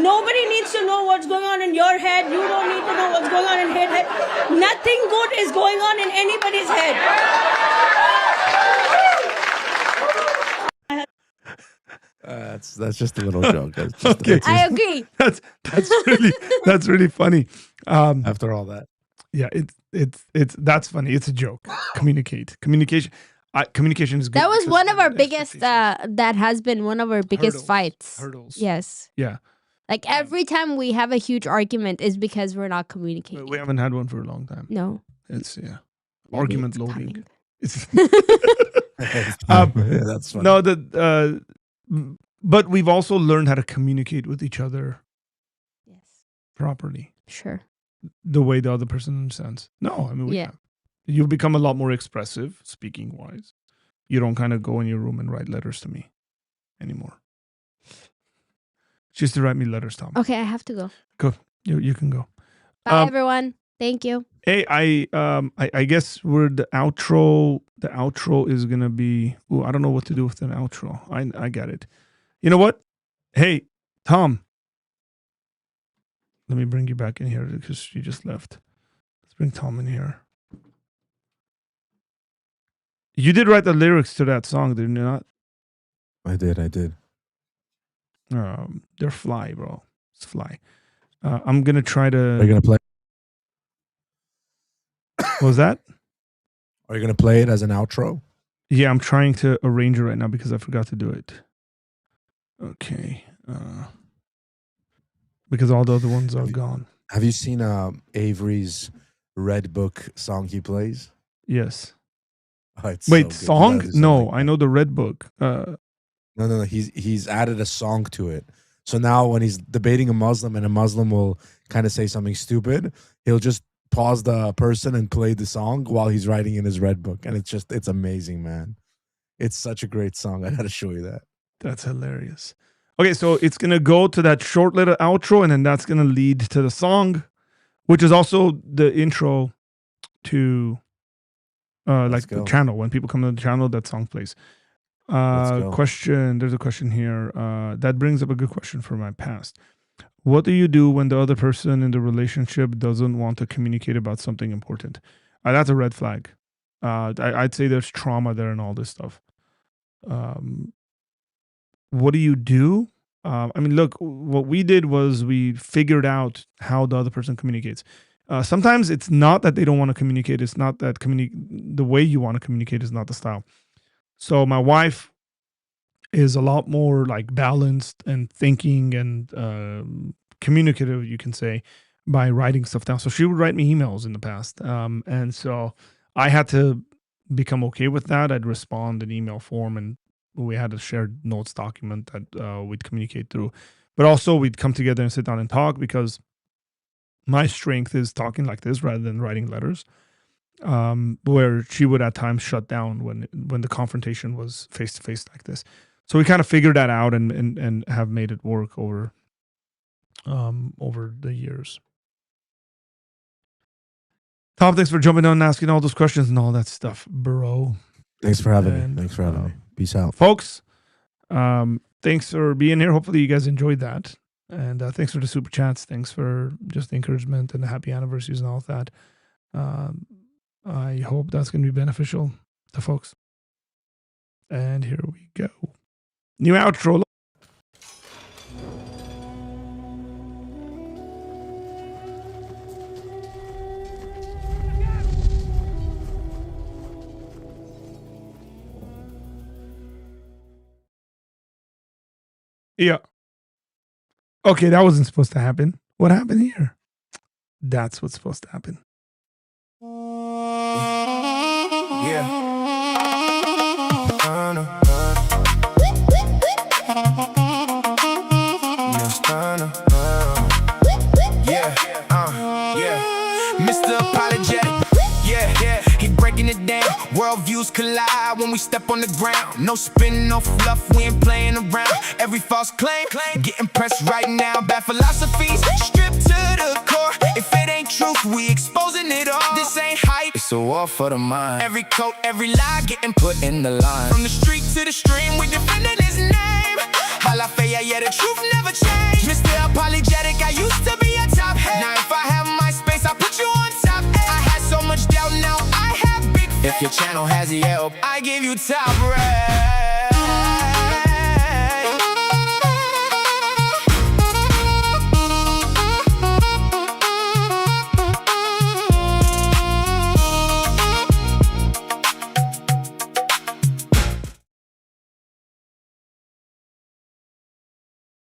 Nobody needs to know what's going on in your head. You don't need to know what's going on in his head. Nothing good is going on in anybody's head. That's just a little joke. That's just, Okay. I agree. That's really funny. after all that. Yeah, it's that's funny. It's a joke. Communication is good. That was because one of our the biggest, expectations. that has been one of our biggest Hurdles. fights. Hurdles. Yes. Yeah. Like every time we have a huge argument is because we're not communicating. We haven't had one for a long time. No. It's Maybe argument it's loading. coming. It's Yeah, that's funny. no, but we've also learned how to communicate with each other Yes. properly, Sure. the way the other person understands. No, I mean, we Yeah. have. You've become a lot more expressive, speaking wise. You don't kind of go in your room and write letters to me anymore. She used to write me letters, Tom. Okay, I have to go. You can go. Bye, Um, everyone. Thank you. Hey, I guess we're the outro. The outro is gonna be. Ooh, I don't know what to do with an outro. I get it. You know what? Hey, Tom. Let me bring you back in here because you just left. Let's bring Tom in here. You did write the lyrics to that song, did you not? I did. They're fly, bro. It's fly. I'm gonna try Are you to. gonna play? What was that? Are you gonna play it as an outro? Yeah, I'm trying to arrange it right now because I forgot to do it. Okay. Because all the other ones are gone. Have you seen Avery's Red Book song he plays? Yes. Oh, it's Wait, so good. You song? gotta do No, something. I know the Red Book. No. He's added a song to it. So now when he's debating a Muslim and a Muslim will kind of say something stupid, he'll just pause the person and play the song while he's writing in his Red Book, and it's amazing, man. It's such a great song. I gotta show you that. That's hilarious. Okay, so it's gonna go to that short little outro, and then that's gonna lead to the song, which is also the intro to like the go. channel. When people come to the channel, that song plays. go. Question. There's a question here that brings up a good question from my past. What do you do when the other person in the relationship doesn't want to communicate about something important? That's a red flag. I'd say there's trauma there and all this stuff. What do you do? I mean, look, what we did was we figured out how the other person communicates. Sometimes it's not that they don't want to communicate. It's not that the way you want to communicate is not the style. So my wife is a lot more like balanced and thinking and communicative, you can say, by writing stuff down. So she would write me emails in the past. And so I had to become okay with that. I'd respond in email form, and we had a shared notes document that we'd communicate through. But also we'd come together and sit down and talk, because my strength is talking like this rather than writing letters. Where she would at times shut down when the confrontation was face to face like this. So we kind of figured that out and have made it work over the years. Tom, thanks for jumping on and asking all those questions and all that stuff, bro. Thanks for having And, me. Thanks for having me. Peace out. Folks, thanks for being here. Hopefully you guys enjoyed that. And thanks for the super chats. Thanks for just the encouragement and the happy anniversaries and all of that. I hope that's going to be beneficial to folks. And here we go. New outro. Yeah. Okay, that wasn't supposed to happen. What happened here? That's what's supposed to happen. Yeah. Mr. Apologetic. Yeah. He breaking it down. Worldviews collide when we step on the ground. No spin, no fluff, we ain't playing around. Every false claim, getting pressed right now. Bad philosophies, stripped to the core. If it ain't truth, we exposing it all. This ain't hype, it's a war for the mind. Every quote, every lie, getting put in the line. From the street to the stream, we defending his name. Balafaya, yeah, the truth never changed. Mr. Apologetic, I used to be a top head. Now if I have my space, I put you on top. I had so much doubt, now I have big faith. If your channel has Yelp, I give you top rap.